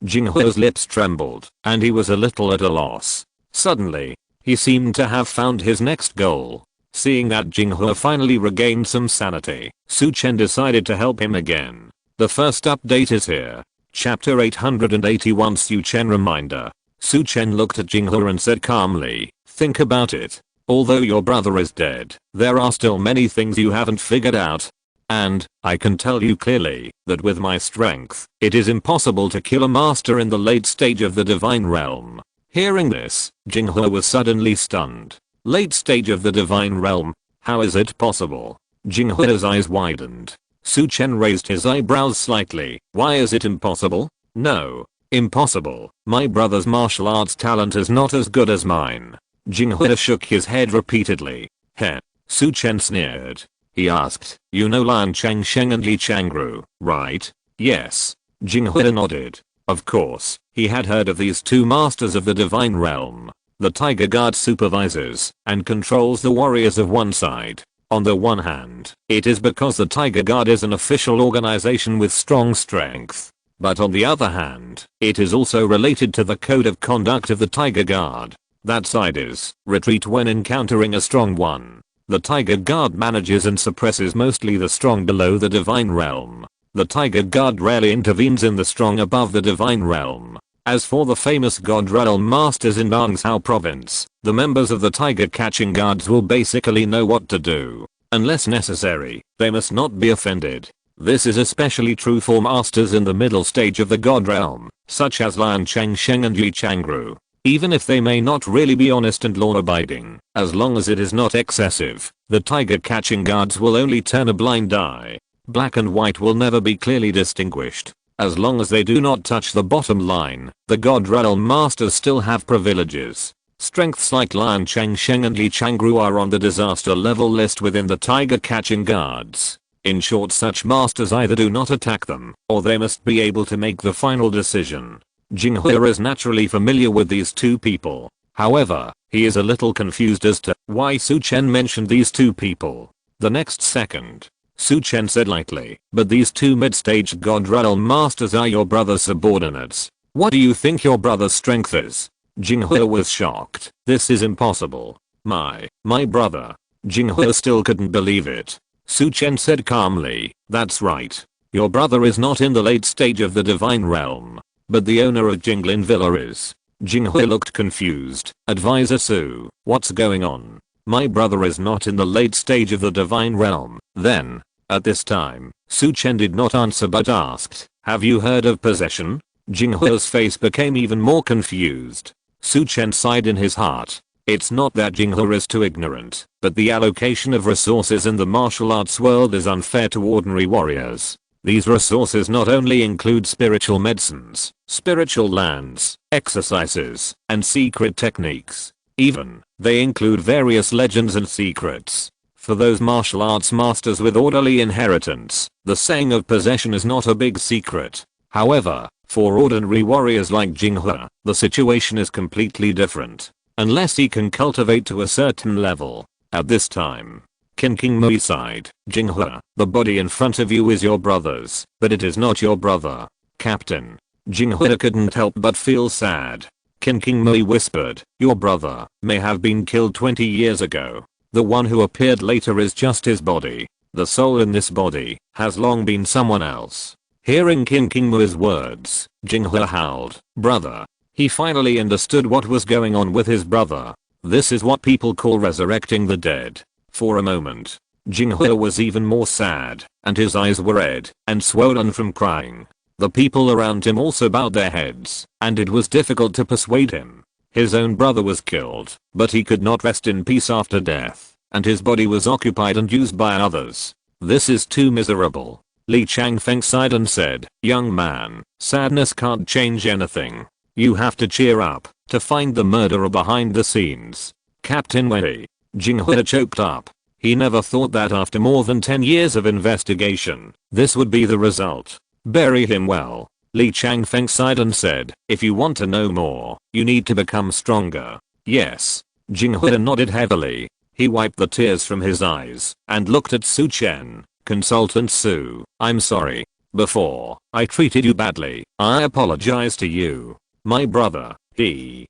Jinghua's lips trembled, and he was a little at a loss. Suddenly, he seemed to have found his next goal. Seeing that Jinghua finally regained some sanity, Su Chen decided to help him again. The first update is here. Chapter 881 Su Chen Reminder. Su Chen looked at Jinghua and said calmly, "Think about it. Although your brother is dead, there are still many things you haven't figured out. And, I can tell you clearly, that with my strength, it is impossible to kill a master in the late stage of the divine realm." Hearing this, Jinghua was suddenly stunned. Late stage of the divine realm? How is it possible? Jinghua's eyes widened. Su Chen raised his eyebrows slightly. Why is it impossible? No. Impossible. My brother's martial arts talent is not as good as mine. Jinghua shook his head repeatedly. Heh. Su Chen sneered. He asked, "You know Lan Changsheng and Li Changru, right?" "Yes." Jinghua nodded. Of course, he had heard of these two masters of the divine realm. The Tiger Guard supervises and controls the warriors of one side. On the one hand, it is because the Tiger Guard is an official organization with strong strength. But on the other hand, it is also related to the code of conduct of the Tiger Guard. That side is, retreat when encountering a strong one. The Tiger Guard manages and suppresses mostly the strong below the divine realm. The Tiger Guard rarely intervenes in the strong above the divine realm. As for the famous God Realm Masters in Nangzhou province, the members of the Tiger Catching Guards will basically know what to do. Unless necessary, they must not be offended. This is especially true for masters in the middle stage of the God Realm, such as Lan Changsheng and Li Changru. Even if they may not really be honest and law-abiding, as long as it is not excessive, the Tiger Catching Guards will only turn a blind eye. Black and white will never be clearly distinguished. As long as they do not touch the bottom line, the God Realm Masters still have privileges. Strengths like Lan Changsheng and Li Changru are on the disaster level list within the Tiger Catching Guards. In short, such masters either do not attack them, or they must be able to make the final decision. Jinghua is naturally familiar with these two people. However, he is a little confused as to why Su Chen mentioned these two people. The next second, Su Chen said lightly, "But these two mid-stage God Realm Masters are your brother's subordinates. What do you think your brother's strength is?" Jinghua was shocked. "This is impossible. My brother." Jinghua still couldn't believe it. Su Chen said calmly, "That's right. Your brother is not in the late stage of the divine realm. But the owner of Jinglin Villa is." Jinghua looked confused. "Advisor Su, what's going on? My brother is not in the late stage of the divine realm." Then, at this time, Su Chen did not answer but asked, "Have you heard of possession?" Jinghua's face became even more confused. Su Chen sighed in his heart. It's not that Jinghua is too ignorant, but the allocation of resources in the martial arts world is unfair to ordinary warriors. These resources not only include spiritual medicines, spiritual lands, exercises, and secret techniques. Even, they include various legends and secrets. For those martial arts masters with orderly inheritance, the saying of possession is not a big secret. However, for ordinary warriors like Jinghua, the situation is completely different. Unless he can cultivate to a certain level. At this time, Qin King Mui sighed. "Jinghua, the body in front of you is your brother's, but it is not your brother, Captain." Jinghua couldn't help but feel sad. Qin King Mui whispered, "Your brother may have been killed 20 years ago. The one who appeared later is just his body. The soul in this body has long been someone else." Hearing Qin King Mui's words, Jinghua howled. "Brother." He finally understood what was going on with his brother. This is what people call resurrecting the dead. For a moment, Jinghua was even more sad, and his eyes were red and swollen from crying. The people around him also bowed their heads, and it was difficult to persuade him. His own brother was killed, but he could not rest in peace after death, and his body was occupied and used by others. This is too miserable. Li Changfeng sighed and said, "Young man, sadness can't change anything. You have to cheer up to find the murderer behind the scenes." Captain Wei. Jinghua choked up. He never thought that after more than 10 years of investigation, this would be the result. Bury him well. Li Changfeng sighed and said, "If you want to know more, you need to become stronger." Yes. Jinghua nodded heavily. He wiped the tears from his eyes and looked at Su Chen. "Consultant Su, I'm sorry. Before, I treated you badly. I apologize to you. My brother, he.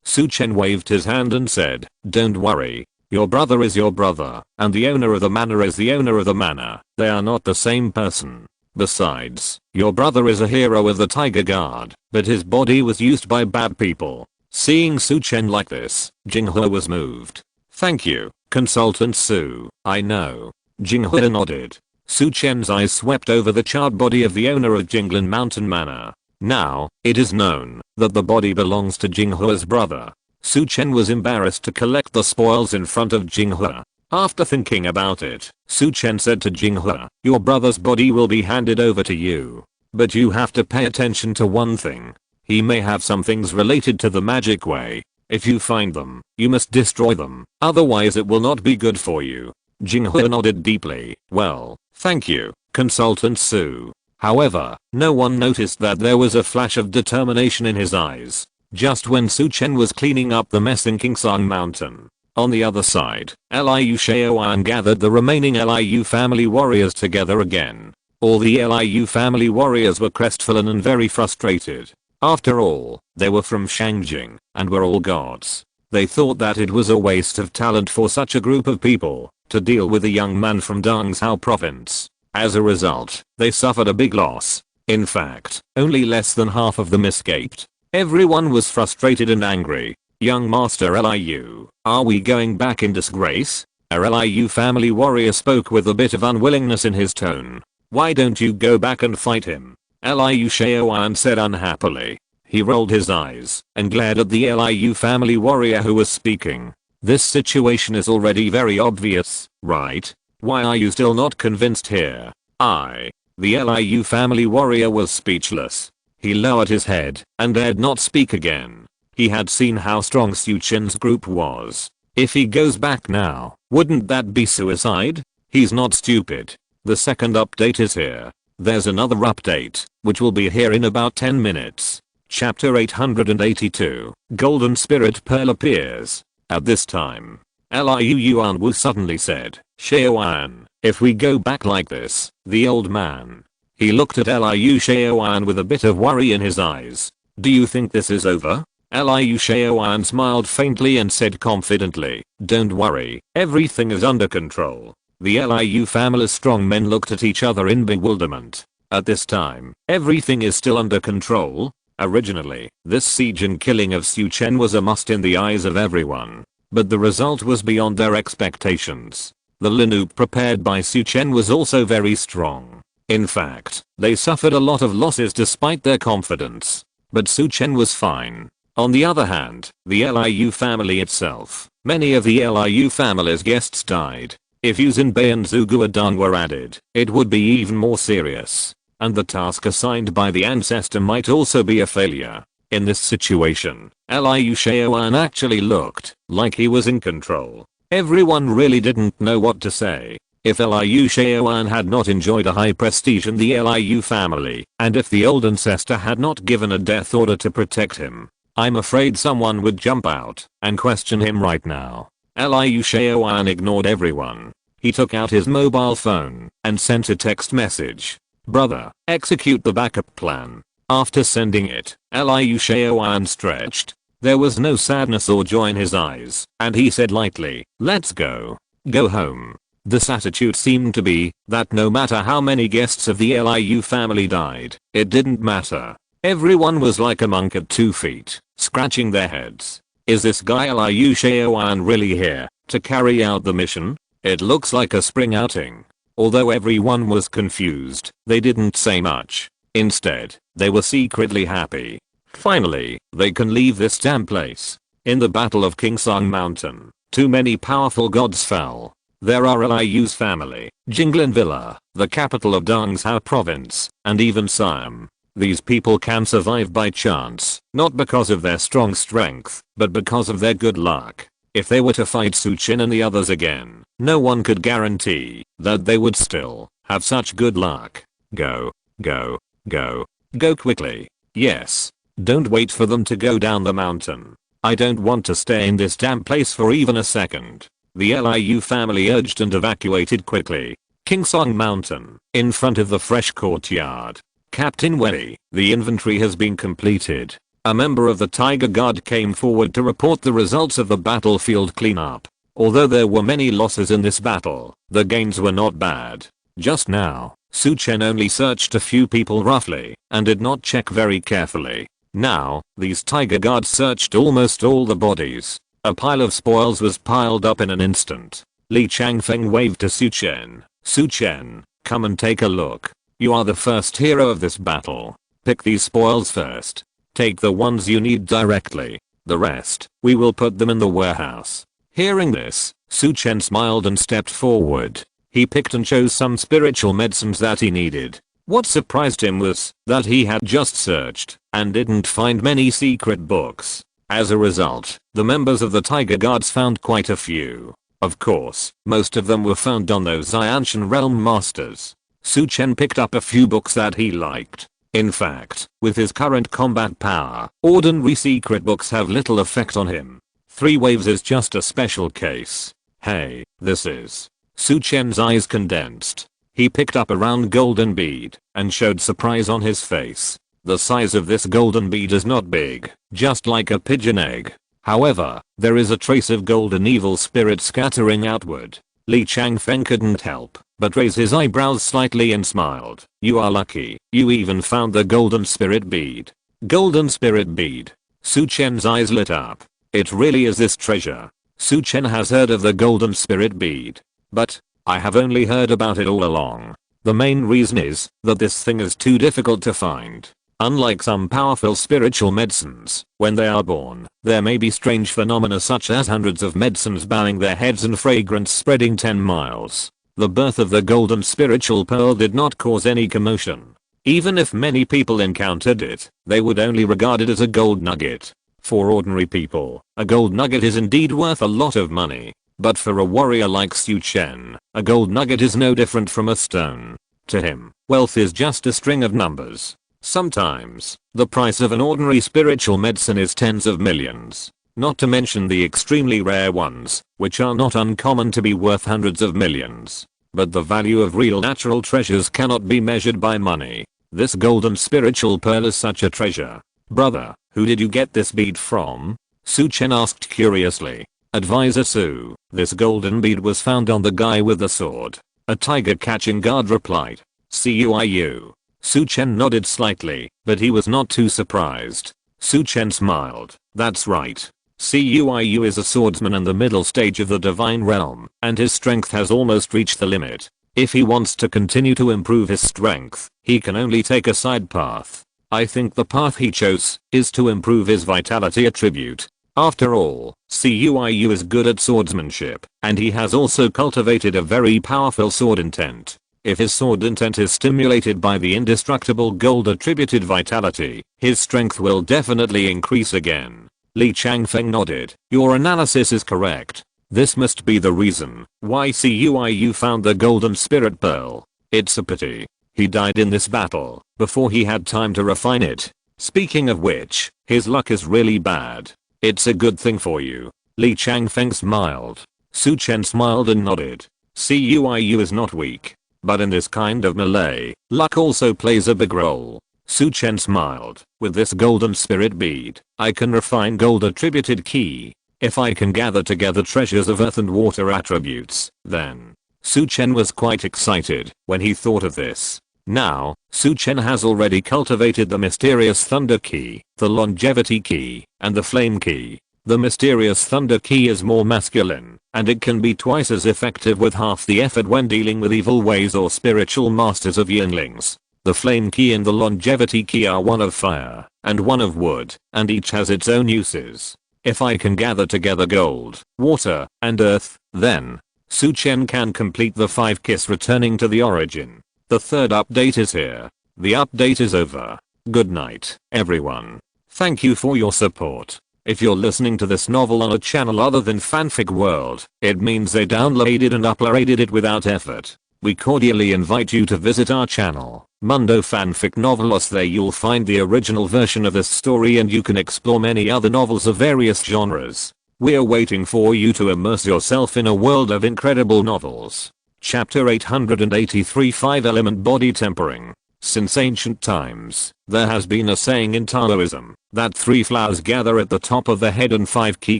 Su Chen waved his hand and said, "Don't worry. Your brother is your brother, and the owner of the manor is the owner of the manor. They are not the same person. Besides, your brother is a hero of the Tiger Guard, but his body was used by bad people." Seeing Su Chen like this, Jinghua was moved. "Thank you, Consultant Su, I know." Jinghua nodded. Su Chen's eyes swept over the charred body of the owner of Jinglan Mountain Manor. Now, it is known that the body belongs to Jinghua's brother. Su Chen was embarrassed to collect the spoils in front of Jinghua. After thinking about it, Su Chen said to Jinghua, "Your brother's body will be handed over to you. But you have to pay attention to one thing. He may have some things related to the magic way. If you find them, you must destroy them, otherwise it will not be good for you." Jinghua nodded deeply. "Well, thank you, Consultant Su." However, no one noticed that there was a flash of determination in his eyes. Just when Su Chen was cleaning up the mess in Kingsang Mountain. On the other side, Liu Shaoan gathered the remaining Liu family warriors together again. All the Liu family warriors were crestfallen and very frustrated. After all, they were from Shangjing, and were all gods. They thought that it was a waste of talent for such a group of people to deal with a young man from Dongzhou province. As a result, they suffered a big loss. In fact, only less than half of them escaped. Everyone was frustrated and angry. "Young Master Liu, are we going back in disgrace?" A Liu family warrior spoke with a bit of unwillingness in his tone. "Why don't you go back and fight him?" Liu Shaoan said unhappily. He rolled his eyes and glared at the Liu family warrior who was speaking. "This situation is already very obvious, right? Why are you still not convinced here?" The Liu family warrior was speechless. He lowered his head and dared not speak again. He had seen how strong Su Chen's group was. If he goes back now, wouldn't that be suicide? He's not stupid. The second update is here. There's another update, which will be here in about 10 minutes. Chapter 882, Golden Spirit Pearl appears. At this time, Liu Yuanwu suddenly said, "Shaoan, if we go back like this, the old man." He looked at Liu Shaoan with a bit of worry in his eyes. "Do you think this is over?" Liu Shaoan smiled faintly and said confidently, "Don't worry, everything is under control." The Liu family's strong men looked at each other in bewilderment. At this time, everything is still under control? Originally, this siege and killing of Su Chen was a must in the eyes of everyone. But the result was beyond their expectations. The lineup prepared by Su Chen was also very strong. In fact, they suffered a lot of losses despite their confidence. But Su Chen was fine. On the other hand, the Liu family itself, many of the Liu family's guests died. If Yu Xinbei and Zhu Guodong were added, it would be even more serious. And the task assigned by the ancestor might also be a failure. In this situation, Liu Shaoan actually looked like he was in control. Everyone really didn't know what to say. If Liu Shaoan had not enjoyed a high prestige in the Liu family, and if the old ancestor had not given a death order to protect him, I'm afraid someone would jump out and question him right now. Liu Shaoan ignored everyone. He took out his mobile phone and sent a text message. "Brother, execute the backup plan." After sending it, Liu Shaoan stretched. There was no sadness or joy in his eyes, and he said lightly, "Let's go. Go home." This attitude seemed to be that no matter how many guests of the Liu family died, it didn't matter. Everyone was like a monk at 2 feet, scratching their heads. Is this guy Liu Shaoan really here to carry out the mission? It looks like a spring outing. Although everyone was confused, they didn't say much. Instead, they were secretly happy. Finally, they can leave this damn place. In the Battle of Kingsong Mountain, too many powerful gods fell. There are Liu's family, Jinglin Villa, the capital of Dongzhou province, and even Siam. These people can survive by chance, not because of their strong strength, but because of their good luck. If they were to fight Su Chen and the others again, no one could guarantee that they would still have such good luck. Go, go, go, go quickly. Yes. Don't wait for them to go down the mountain. I don't want to stay in this damn place for even a second. The Liu family urged and evacuated quickly. Kingsong Mountain, in front of the fresh courtyard. Captain Wei, the inventory has been completed. A member of the Tiger Guard came forward to report the results of the battlefield cleanup. Although there were many losses in this battle, the gains were not bad. Just now, Su Chen only searched a few people roughly, and did not check very carefully. Now, these Tiger Guards searched almost all the bodies. A pile of spoils was piled up in an instant. Li Changfeng waved to Su Chen. Su Chen, come and take a look. You are the first hero of this battle. Pick these spoils first. Take the ones you need directly. The rest, we will put them in the warehouse. Hearing this, Su Chen smiled and stepped forward. He picked and chose some spiritual medicines that he needed. What surprised him was that he had just searched and didn't find many secret books. As a result, the members of the Tiger Guards found quite a few. Of course, most of them were found on those ancient realm masters. Su Chen picked up a few books that he liked. In fact, with his current combat power, ordinary secret books have little effect on him. 3 waves is just a special case. Hey, this is... Su Chen's eyes condensed. He picked up a round golden bead and showed surprise on his face. The size of this golden bead is not big, just like a pigeon egg. However, there is a trace of golden evil spirit scattering outward. Li Changfeng couldn't help but raise his eyebrows slightly and smiled. You are lucky, you even found the golden spirit bead. Golden spirit bead. Su Chen's eyes lit up. It really is this treasure. Su Chen has heard of the golden spirit bead. But, I have only heard about it all along. The main reason is that this thing is too difficult to find. Unlike some powerful spiritual medicines, when they are born, there may be strange phenomena such as hundreds of medicines bowing their heads and fragrance spreading 10 miles. The birth of the golden spiritual pearl did not cause any commotion. Even if many people encountered it, they would only regard it as a gold nugget. For ordinary people, a gold nugget is indeed worth a lot of money. But for a warrior like Su Chen, a gold nugget is no different from a stone. To him, wealth is just a string of numbers. Sometimes, the price of an ordinary spiritual medicine is tens of millions. Not to mention the extremely rare ones, which are not uncommon to be worth hundreds of millions. But the value of real natural treasures cannot be measured by money. This golden spiritual pearl is such a treasure. Brother, who did you get this bead from? Su Chen asked curiously. Advisor Su, this golden bead was found on the guy with the sword. A tiger catching guard replied. Cuiu. Su Chen nodded slightly, but he was not too surprised. Su Chen smiled. That's right. Cuiu is a swordsman in the middle stage of the divine realm, and his strength has almost reached the limit. If he wants to continue to improve his strength, he can only take a side path. I think the path he chose is to improve his vitality attribute. After all, Cuiu is good at swordsmanship, and he has also cultivated a very powerful sword intent. If his sword intent is stimulated by the indestructible gold attributed vitality, his strength will definitely increase again. Li Changfeng nodded. Your analysis is correct. This must be the reason why Cuiu found the golden spirit pearl. It's a pity he died in this battle before he had time to refine it. Speaking of which, his luck is really bad. It's a good thing for you. Li Changfeng smiled. Su Chen smiled and nodded. Cuiu is not weak. But in this kind of melee, luck also plays a big role. Su Chen smiled. With this golden spirit bead, I can refine gold attributed ki. If I can gather together treasures of earth and water attributes, then... Su Chen was quite excited when he thought of this. Now, Su Chen has already cultivated the mysterious thunder ki, the longevity ki, and the flame ki. The mysterious thunder key is more masculine, and it can be twice as effective with half the effort when dealing with evil ways or spiritual masters of yinlings. The flame key and the longevity key are one of fire and one of wood, and each has its own uses. If I can gather together gold, water, and earth, then Su Chen can complete the 5 keys returning to the origin. The third update is here. The update is over. Good night, everyone. Thank you for your support. If you're listening to this novel on a channel other than Fanfic World, it means they downloaded and uploaded it without effort. We cordially invite you to visit our channel, Mundo Fanfic Novelos. There you'll find the original version of this story and you can explore many other novels of various genres. We're waiting for you to immerse yourself in a world of incredible novels. Chapter 883 5-Element Body Tempering. Since ancient times, there has been a saying in Taoism that 3 flowers gather at the top of the head and 5 key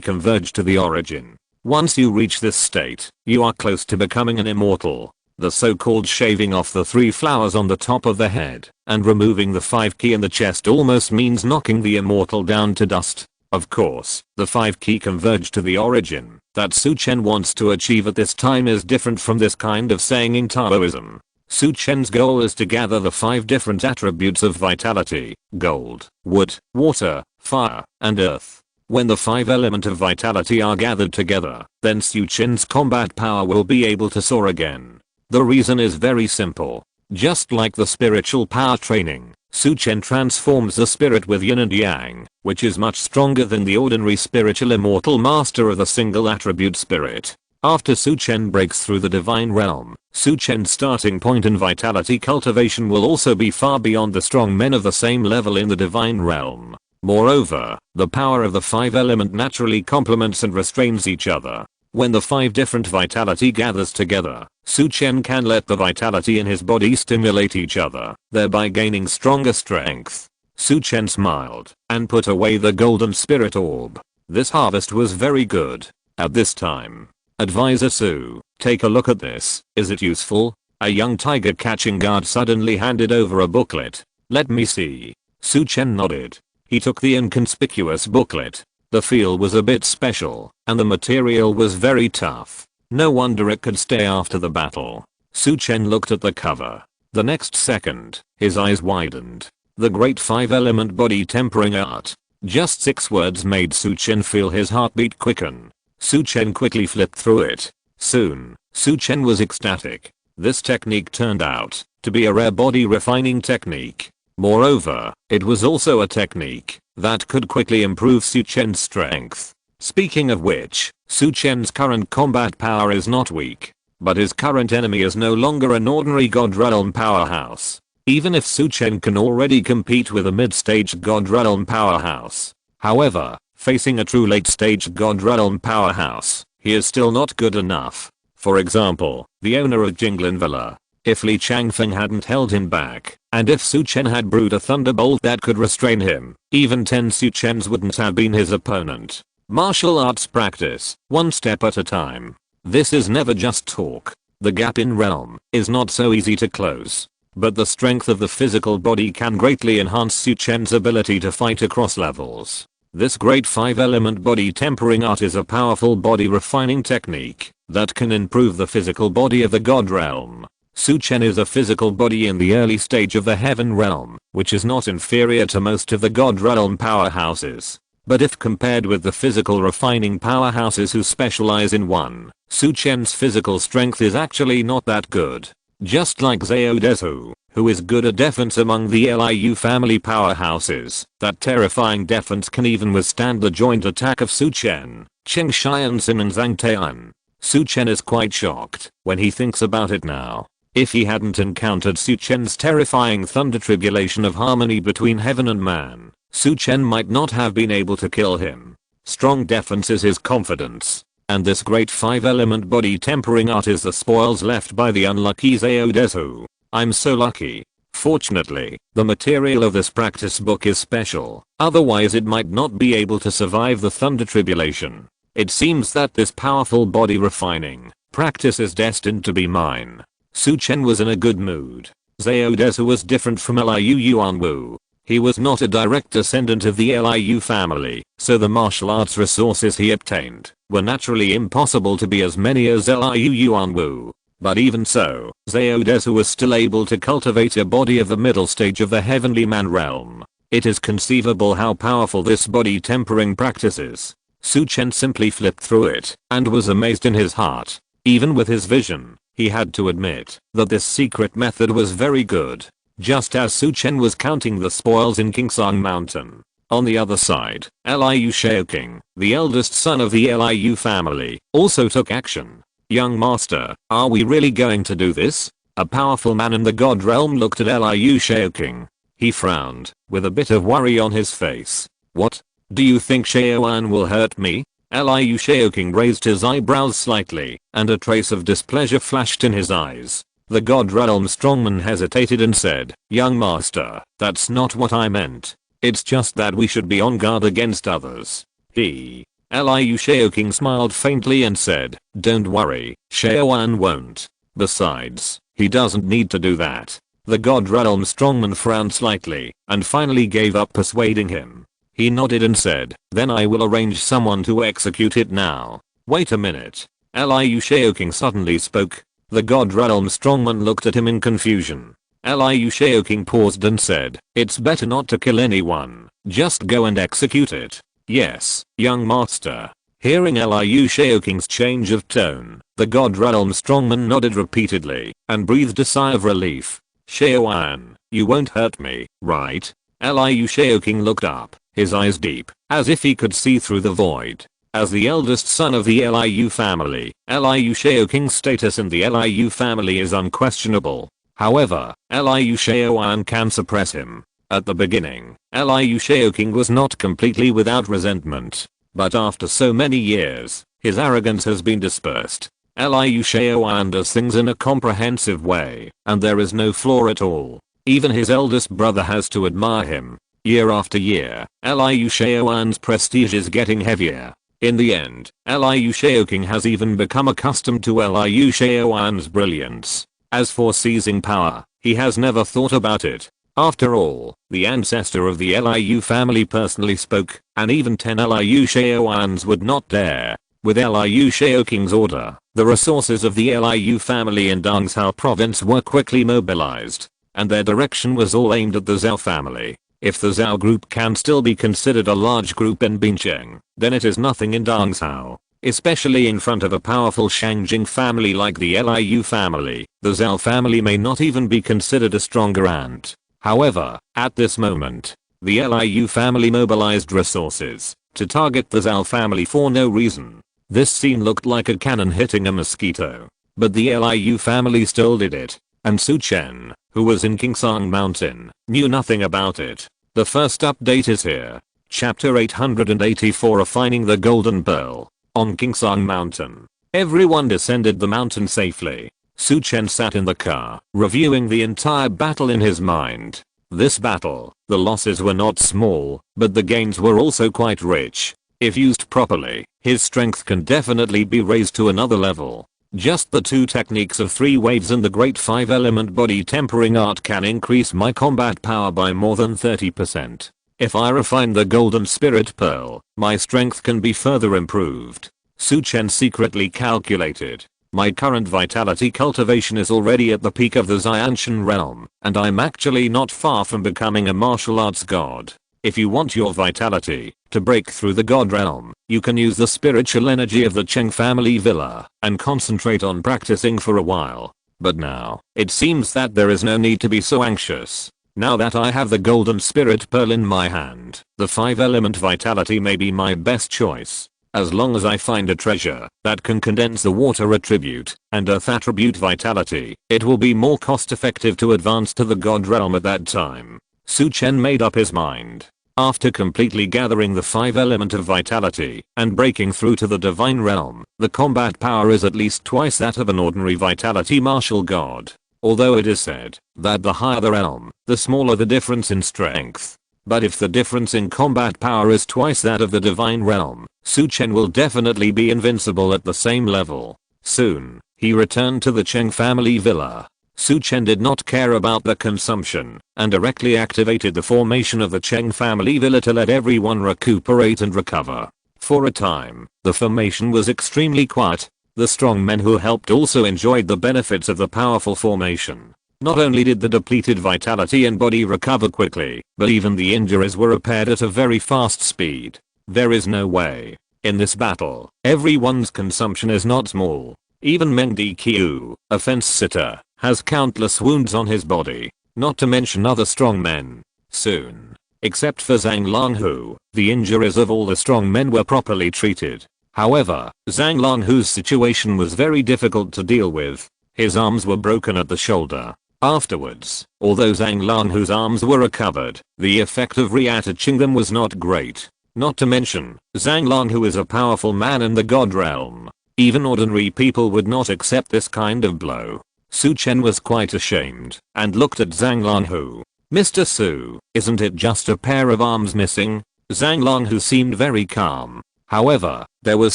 converge to the origin. Once you reach this state, you are close to becoming an immortal. The so-called shaving off the 3 flowers on the top of the head and removing the 5 key in the chest almost means knocking the immortal down to dust. Of course, the 5 key converge to the origin that Su Chen wants to achieve at this time is different from this kind of saying in Taoism. Su Chen's goal is to gather the 5 different attributes of vitality: gold, wood, water, fire, and earth. When the 5 elements of vitality are gathered together, then Su Chen's combat power will be able to soar again. The reason is very simple. Just like the spiritual power training, Su Chen transforms the spirit with yin and yang, which is much stronger than the ordinary spiritual immortal master of the single attribute spirit. After Su Chen breaks through the divine realm, Su Chen's starting point in vitality cultivation will also be far beyond the strong men of the same level in the divine realm. Moreover, the power of the 5 element naturally complements and restrains each other. When the 5 different vitality gathers together, Su Chen can let the vitality in his body stimulate each other, thereby gaining stronger strength. Su Chen smiled and put away the golden spirit orb. This harvest was very good. At this time, Advisor Su, take a look at this. Is it useful? A young tiger catching guard suddenly handed over a booklet. Let me see. Su Chen nodded. He took the inconspicuous booklet. The feel was a bit special, and the material was very tough. No wonder it could stay after the battle. Su Chen looked at the cover. The next second, his eyes widened. The great 5-element body tempering art. Just 6 words made Su Chen feel his heartbeat quicken. Su Chen quickly flipped through it. Soon, Su Chen was ecstatic. This technique turned out to be a rare body refining technique. Moreover, it was also a technique that could quickly improve Su Chen's strength. Speaking of which, Su Chen's current combat power is not weak, but his current enemy is no longer an ordinary God Realm powerhouse. Even if Su Chen can already compete with a mid-stage God Realm powerhouse. However, facing a true late-stage God Realm powerhouse, he is still not good enough. For example, the owner of Jinglin Villa. If Li Changfeng hadn't held him back, and if Su Chen had brewed a thunderbolt that could restrain him, even 10 Su Chens wouldn't have been his opponent. Martial arts practice, one step at a time. This is never just talk. The gap in realm is not so easy to close. But the strength of the physical body can greatly enhance Su Chen's ability to fight across levels. This great 5-element body tempering art is a powerful body refining technique that can improve the physical body of the God realm. Su Chen is a physical body in the early stage of the heaven realm, which is not inferior to most of the God realm powerhouses. But if compared with the physical refining powerhouses who specialize in one, Su Chen's physical strength is actually not that good. Just like Zhou Wanqiu, who is good at defense among the Liu family powerhouses, that terrifying defense can even withstand the joint attack of Su Chen, Cheng Xianxin and Zhang Tian. Su Chen is quite shocked when he thinks about it now. If he hadn't encountered Su Chen's terrifying thunder tribulation of harmony between heaven and man, Su Chen might not have been able to kill him. Strong defense is his confidence. And this great 5-element body tempering art is the spoils left by the unlucky Zhou Wanqiu. I'm so lucky. Fortunately, the material of this practice book is special, otherwise it might not be able to survive the thunder tribulation. It seems that this powerful body refining practice is destined to be mine. Su Chen was in a good mood. Zhou Wanqiu was different from Liu Yuanwu. He was not a direct descendant of the Liu family, so the martial arts resources he obtained were naturally impossible to be as many as Liu Yuanwu. But even so, Zhao Desu was still able to cultivate a body of the middle stage of the heavenly man realm. It is conceivable how powerful this body tempering practice is. Su Chen simply flipped through it and was amazed in his heart. Even with his vision, he had to admit that this secret method was very good. Just as Su Chen was counting the spoils in Kingsang Mountain. On the other side, Liu Shaoqing, the eldest son of the Liu family, also took action. Young master, are we really going to do this? A powerful man in the god realm looked at Liu Shaoqing. He frowned, with a bit of worry on his face. What? Do you think Shaoan will hurt me? Liu Shaoqing raised his eyebrows slightly, and a trace of displeasure flashed in his eyes. The god realm strongman hesitated and said, young master, that's not what I meant. It's just that we should be on guard against others. Liu Shaoqing smiled faintly and said, don't worry, Shaoan won't. Besides, he doesn't need to do that. The god realm strongman frowned slightly, and finally gave up persuading him. He nodded and said, then I will arrange someone to execute it now. Wait a minute. Liu Shaoqing suddenly spoke. The god realm strongman looked at him in confusion. Liu Shaoqing paused and said, it's better not to kill anyone, just go and execute it. Yes, young master. Hearing Liu Shaoqing's change of tone, the god realm strongman nodded repeatedly and breathed a sigh of relief. Shaoan, you won't hurt me, right? Liu Shaoqing looked up, his eyes deep, as if he could see through the void. As the eldest son of the Liu family, Liu Shaoqing's status in the Liu family is unquestionable. However, Liu Shaoan can suppress him. At the beginning, Liu Shaoqing was not completely without resentment. But after so many years, his arrogance has been dispersed. Liu Shaoan does things in a comprehensive way, and there is no flaw at all. Even his eldest brother has to admire him. Year after year, Liu Shaoan's prestige is getting heavier. In the end, Liu Shaoqing has even become accustomed to Liu Shaoan's brilliance. As for seizing power, he has never thought about it. After all, the ancestor of the Liu family personally spoke, and even 10 Liu Shaoans would not dare. With Liu Shaoqing's order, the resources of the Liu family in Dongzhou province were quickly mobilized, and their direction was all aimed at the Zhou family. If the Zhou group can still be considered a large group in Bincheng, then it is nothing in Dongzhou. Especially in front of a powerful Shangjing family like the Liu family, the Zhou family may not even be considered a stronger ant. However, at this moment, the Liu family mobilized resources to target the Zhou family for no reason. This scene looked like a cannon hitting a mosquito. But the Liu family still did it. And Su Chen, who was in Kingsang Mountain, knew nothing about it. The first update is here. Chapter 884 Refining the Golden Pearl. On Kingsang Mountain, everyone descended the mountain safely. Su Chen sat in the car, reviewing the entire battle in his mind. This battle, the losses were not small, but the gains were also quite rich. If used properly, his strength can definitely be raised to another level. Just the two techniques of 3 waves and the great 5-element body tempering art can increase my combat power by more than 30%. If I refine the golden spirit pearl, my strength can be further improved. Su Chen secretly calculated. My current vitality cultivation is already at the peak of the Xianshan realm, and I'm actually not far from becoming a martial arts god. If you want your vitality to break through the god realm, you can use the spiritual energy of the Cheng family villa and concentrate on practicing for a while. But now, it seems that there is no need to be so anxious. Now that I have the golden spirit pearl in my hand, the 5-element vitality may be my best choice. As long as I find a treasure that can condense the water attribute and earth attribute vitality, it will be more cost effective to advance to the god realm at that time. Su Chen made up his mind. After completely gathering the 5-element of vitality and breaking through to the divine realm, the combat power is at least twice that of an ordinary vitality martial god. Although it is said that the higher the realm, the smaller the difference in strength. But if the difference in combat power is twice that of the divine realm, Su Chen will definitely be invincible at the same level. Soon, he returned to the Cheng family villa. Su Chen did not care about the consumption and directly activated the formation of the Cheng family villa to let everyone recuperate and recover. For a time, the formation was extremely quiet. The strong men who helped also enjoyed the benefits of the powerful formation. Not only did the depleted vitality and body recover quickly, but even the injuries were repaired at a very fast speed. There is no way. In this battle, everyone's consumption is not small. Even Meng Diqiu, a fence sitter, has countless wounds on his body, not to mention other strong men. Soon, except for Zhang Longhu, the injuries of all the strong men were properly treated. However, Zhang Longhu's situation was very difficult to deal with. His arms were broken at the shoulder. Afterwards, although Zhang Longhu's arms were recovered, the effect of reattaching them was not great. Not to mention, Zhang Longhu is a powerful man in the god realm. Even ordinary people would not accept this kind of blow. Su Chen was quite ashamed and looked at Zhang Longhu. Mr. Su, isn't it just a pair of arms missing? Zhang Longhu seemed very calm. However, there was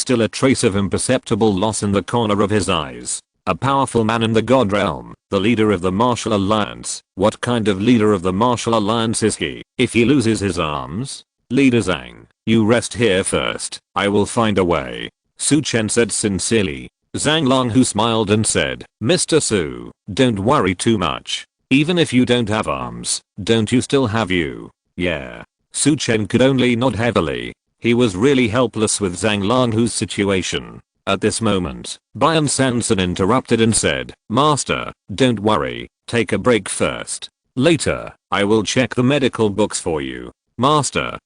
still a trace of imperceptible loss in the corner of his eyes. A powerful man in the god realm, the leader of the martial alliance. What kind of leader of the martial alliance is he, if he loses his arms? Leader Zhang, you rest here first. I will find a way. Su Chen said sincerely. Zhang Longhu smiled and said, Mr. Su, don't worry too much. Even if you don't have arms, don't you still have you? Yeah. Su Chen could only nod heavily. He was really helpless with Zhang Longhu's situation. At this moment, Bian Sanson interrupted and said, Master, don't worry, take a break first. Later, I will check the medical books for you. Master,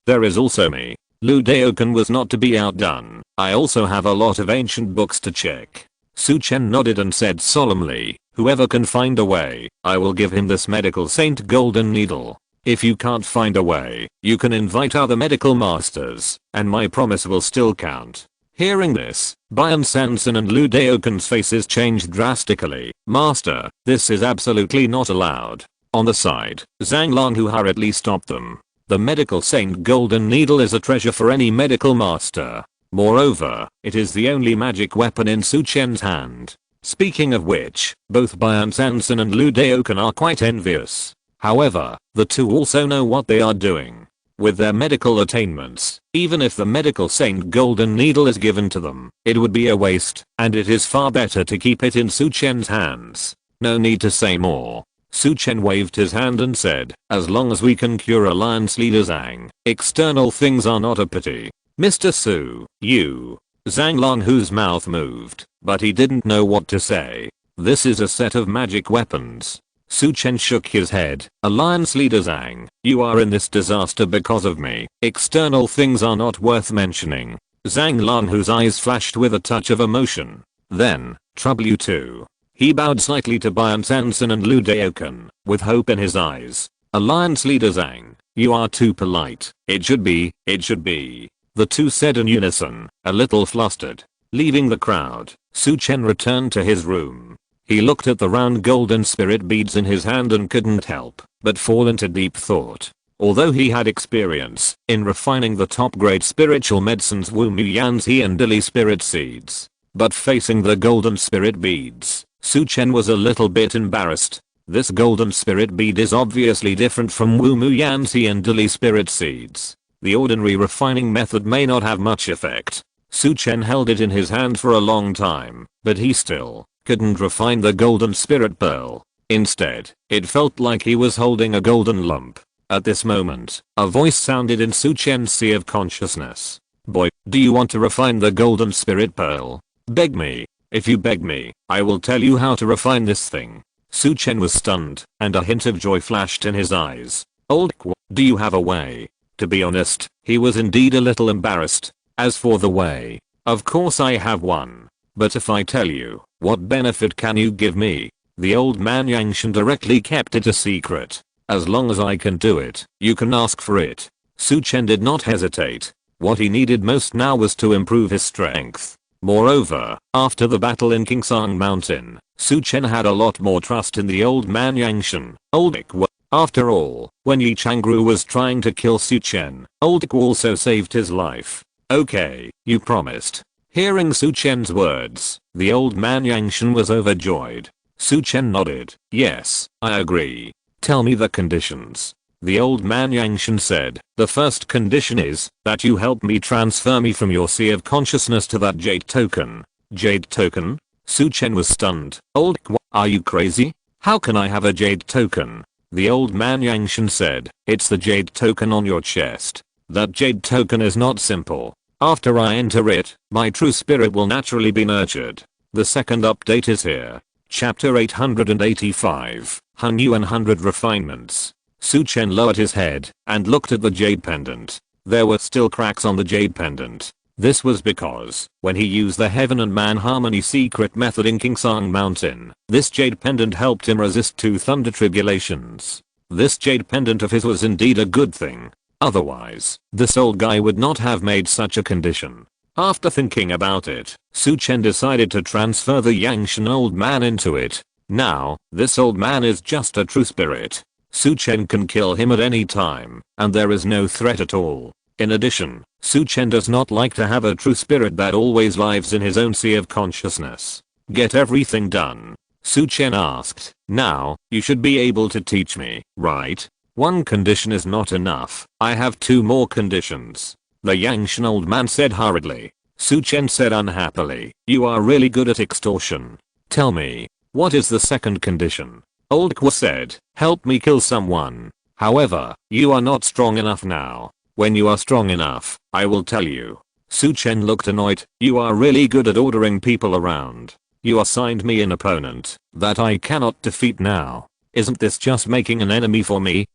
there is also me. Lu Daokan was not to be outdone. I also have a lot of ancient books to check. Su Chen nodded and said solemnly, whoever can find a way, I will give him this medical saint golden needle. If you can't find a way, you can invite other medical masters, and my promise will still count. Hearing this, Bian Sanson and Lu Daokan's faces changed drastically. Master, this is absolutely not allowed. On the side, Zhang Longhu hurriedly stopped them. The medical saint golden needle is a treasure for any medical master. Moreover, it is the only magic weapon in Su Chen's hand. Speaking of which, both Bian Sanson and Lu Daokan are quite envious. However, the two also know what they are doing. With their medical attainments, even if the medical saint golden needle is given to them, it would be a waste, and it is far better to keep it in Su Chen's hands. No need to say more. Su Chen waved his hand and said, as long as we can cure Alliance leader Zhang, external things are not a pity. Mr. Su, you. Zhang Longhu's mouth moved, but he didn't know what to say. This is a set of magic weapons. Su Chen shook his head. Alliance leader Zhang, you are in this disaster because of me. External things are not worth mentioning. Zhang Longhu's eyes flashed with a touch of emotion. Then, trouble you too. He bowed slightly to Bian Sanson and Lu Daokan, with hope in his eyes. Alliance leader Zhang, you are too polite. It should be. The two said in unison, a little flustered. Leaving the crowd, Su Chen returned to his room. He looked at the round golden spirit beads in his hand and couldn't help but fall into deep thought. Although he had experience in refining the top grade spiritual medicines Wu Mu Yanzi and Dilly spirit seeds, but facing the golden spirit beads, Su Chen was a little bit embarrassed. This golden spirit bead is obviously different from Wu Mu Yanzi and Dilly spirit seeds. The ordinary refining method may not have much effect. Su Chen held it in his hand for a long time, but he still couldn't refine the golden spirit pearl. Instead, it felt like he was holding a golden lump. At this moment, a voice sounded in Su Chen's sea of consciousness. Boy, do you want to refine the golden spirit pearl? Beg me. If you beg me, I will tell you how to refine this thing. Su Chen was stunned, and a hint of joy flashed in his eyes. Old Qu, do you have a way? To be honest, he was indeed a little embarrassed. As for the way, of course I have one. But if I tell you, what benefit can you give me? The old man Yangshan directly kept it a secret. As long as I can do it, you can ask for it. Su Chen did not hesitate. What he needed most now was to improve his strength. Moreover, after the battle in Kingsang Mountain, Su Chen had a lot more trust in the old man Yangshan. Old Iq. After all, when Yi Changru was trying to kill Su Chen, Old Iq also saved his life. Okay, you promised. Hearing Su Chen's words, the old man Yangshan was overjoyed. Su Chen nodded. Yes, I agree. Tell me the conditions. The old man Yangshan said. The first condition is that you help me transfer me from your sea of consciousness to that jade token. Jade token? Su Chen was stunned. Old Kwa, are you crazy? How can I have a jade token? The old man Yangshan said. It's the jade token on your chest. That jade token is not simple. After I enter it, my true spirit will naturally be nurtured. The second update is here. Chapter 885. Hanyu and 100 Refinements. Su Chen lowered his head and looked at the jade pendant. There were still cracks on the jade pendant. This was because, when he used the Heaven and Man Harmony secret method in Kingsang Mountain, this jade pendant helped him resist 2 thunder tribulations. This jade pendant of his was indeed a good thing. Otherwise, this old guy would not have made such a condition. After thinking about it, Su Chen decided to transfer the Yangshan old man into it. Now, this old man is just a true spirit. Su Chen can kill him at any time, and there is no threat at all. In addition, Su Chen does not like to have a true spirit that always lives in his own sea of consciousness. Get everything done? Su Chen asked. Now, you should be able to teach me, right? One condition is not enough. I have 2 more conditions. The Yangshan old man said hurriedly. Su Chen said unhappily. You are really good at extortion. Tell me, what is the second condition? Old Kwa said, help me kill someone. However, you are not strong enough now. When you are strong enough, I will tell you. Su Chen looked annoyed. You are really good at ordering people around. You assigned me an opponent that I cannot defeat now. Isn't this just making an enemy for me?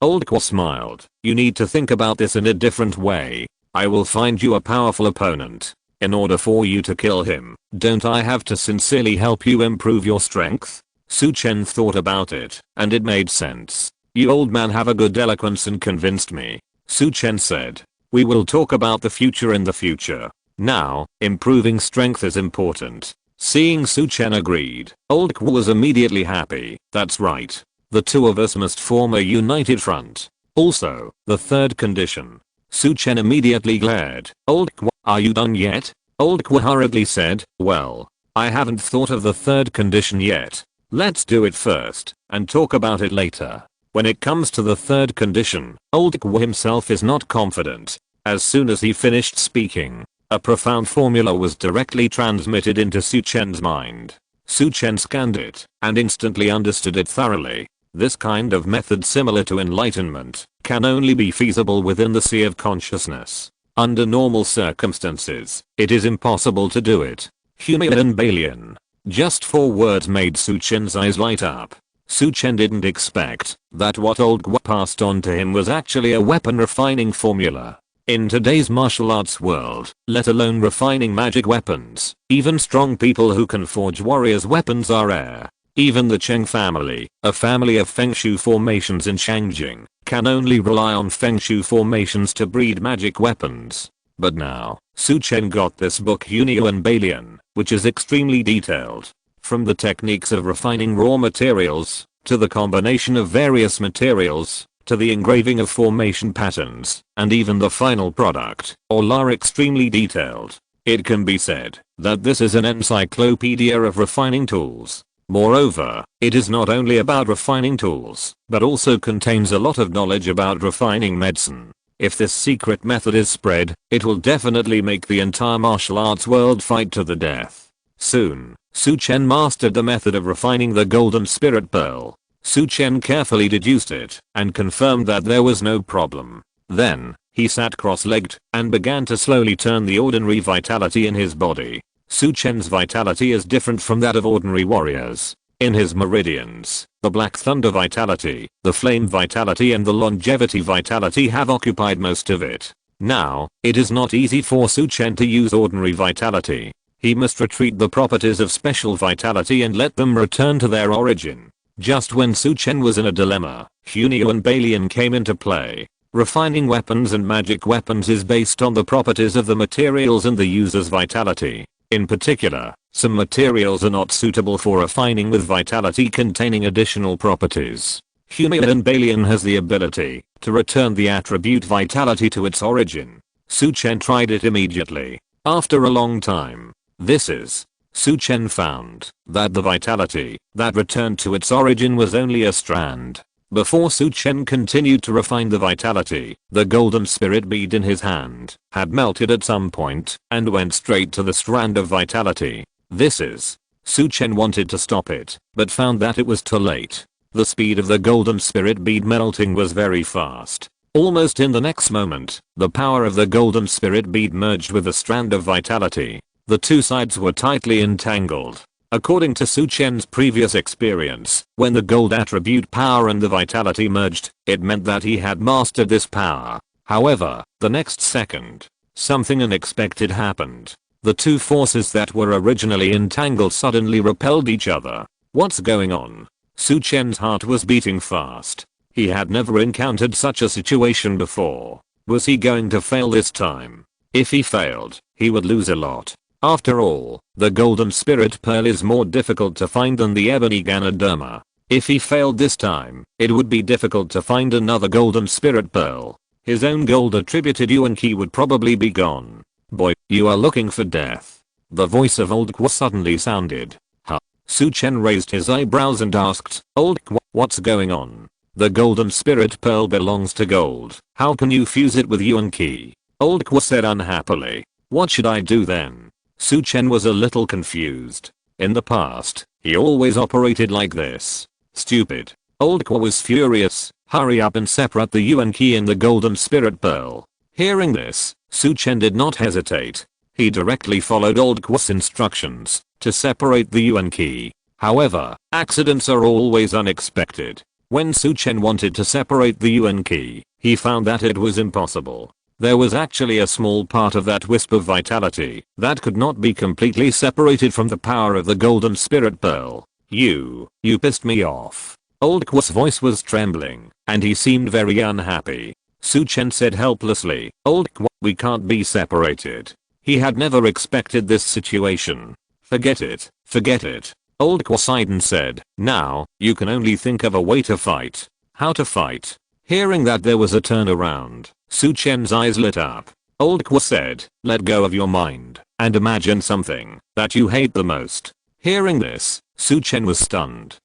Old Kwa smiled. You need to think about this in a different way. I will find you a powerful opponent. In order for you to kill him, don't I have to sincerely help you improve your strength? Su Chen thought about it, and it made sense. You old man have a good eloquence and convinced me. Su Chen said. We will talk about the future in the future. Now, improving strength is important. Seeing Su Chen agreed, Old Kwa was immediately happy. That's right. The 2 of us must form a united front. Also, the third condition. Su Chen immediately glared. Old Kwa, are you done yet? Old Kwa hurriedly said, well, I haven't thought of the third condition yet. Let's do it first, and talk about it later. When it comes to the third condition, Old Kwa himself is not confident. As soon as he finished speaking, a profound formula was directly transmitted into Su Chen's mind. Su Chen scanned it, and instantly understood it thoroughly. This kind of method, similar to enlightenment, can only be feasible within the sea of consciousness. Under normal circumstances, it is impossible to do it. Humilian Balian. Just 4 words made Su Chen's eyes light up. Su Chen didn't expect that what Old Kwa passed on to him was actually a weapon refining formula. In today's martial arts world, let alone refining magic weapons, even strong people who can forge warriors' weapons are rare. Even the Cheng family, a family of Feng Shui formations in Shangjing, can only rely on Feng Shui formations to breed magic weapons. But now, Su Chen got this book Hunyuan Balian, which is extremely detailed. From the techniques of refining raw materials, to the combination of various materials, to the engraving of formation patterns, and even the final product, all are extremely detailed. It can be said that this is an encyclopedia of refining tools. Moreover, it is not only about refining tools, but also contains a lot of knowledge about refining medicine. If this secret method is spread, it will definitely make the entire martial arts world fight to the death. Soon, Su Chen mastered the method of refining the golden spirit pearl. Su Chen carefully deduced it, and confirmed that there was no problem. Then, he sat cross-legged, and began to slowly turn the ordinary vitality in his body. Su Chen's vitality is different from that of ordinary warriors. In his meridians, the Black Thunder vitality, the Flame vitality and the Longevity vitality have occupied most of it. Now, it is not easy for Su Chen to use ordinary vitality. He must retreat the properties of special vitality and let them return to their origin. Just when Su Chen was in a dilemma, Hunyuan Balian came into play. Refining weapons and magic weapons is based on the properties of the materials and the user's vitality. In particular, some materials are not suitable for refining with vitality containing additional properties. Hunyuan Balian has the ability to return the attribute vitality to its origin. Su Chen tried it immediately. After a long time. This is Su Chen found that the vitality that returned to its origin was only a strand. Before Su Chen continued to refine the vitality, the golden spirit bead in his hand had melted at some point and went straight to the strand of vitality. Su Chen wanted to stop it, but found that it was too late. The speed of the golden spirit bead melting was very fast. Almost in the next moment, the power of the golden spirit bead merged with the strand of vitality. The two sides were tightly entangled. According to Su Chen's previous experience, when the gold attribute power and the vitality merged, it meant that he had mastered this power. However, the next second, something unexpected happened. The two forces that were originally entangled suddenly repelled each other. What's going on? Su Chen's heart was beating fast. He had never encountered such a situation before. Was he going to fail this time? If he failed, he would lose a lot. After all, the golden spirit pearl is more difficult to find than the ebony Ganoderma. If he failed this time, it would be difficult to find another golden spirit pearl. His own gold attributed yuan qi would probably be gone. Boy, you are looking for death. The voice of Old Kwa suddenly sounded. Huh? Su Chen raised his eyebrows and asked, Old Kwa, what's going on? The golden spirit pearl belongs to gold. How can you fuse it with yuan qi? Old Kwa said unhappily. What should I do then? Su Chen was a little confused. In the past, he always operated like this. Stupid. Old Kwa was furious. Hurry up and separate the yuan qi and the golden spirit pearl. Hearing this, Su Chen did not hesitate. He directly followed Old Kwa's instructions to separate the yuan qi. However, accidents are always unexpected. When Su Chen wanted to separate the yuan qi, he found that it was impossible. There was actually a small part of that wisp of vitality that could not be completely separated from the power of the golden spirit pearl. You pissed me off. Old Kwa's voice was trembling, and he seemed very unhappy. Su Chen said helplessly, Old Kwa, we can't be separated. He had never expected this situation. Forget it. Old Kwa sighed and said, now, you can only think of a way to fight. How to fight? Hearing that there was a turnaround, Su Chen's eyes lit up. Old Kwa said, let go of your mind and imagine something that you hate the most. Hearing this, Su Chen was stunned.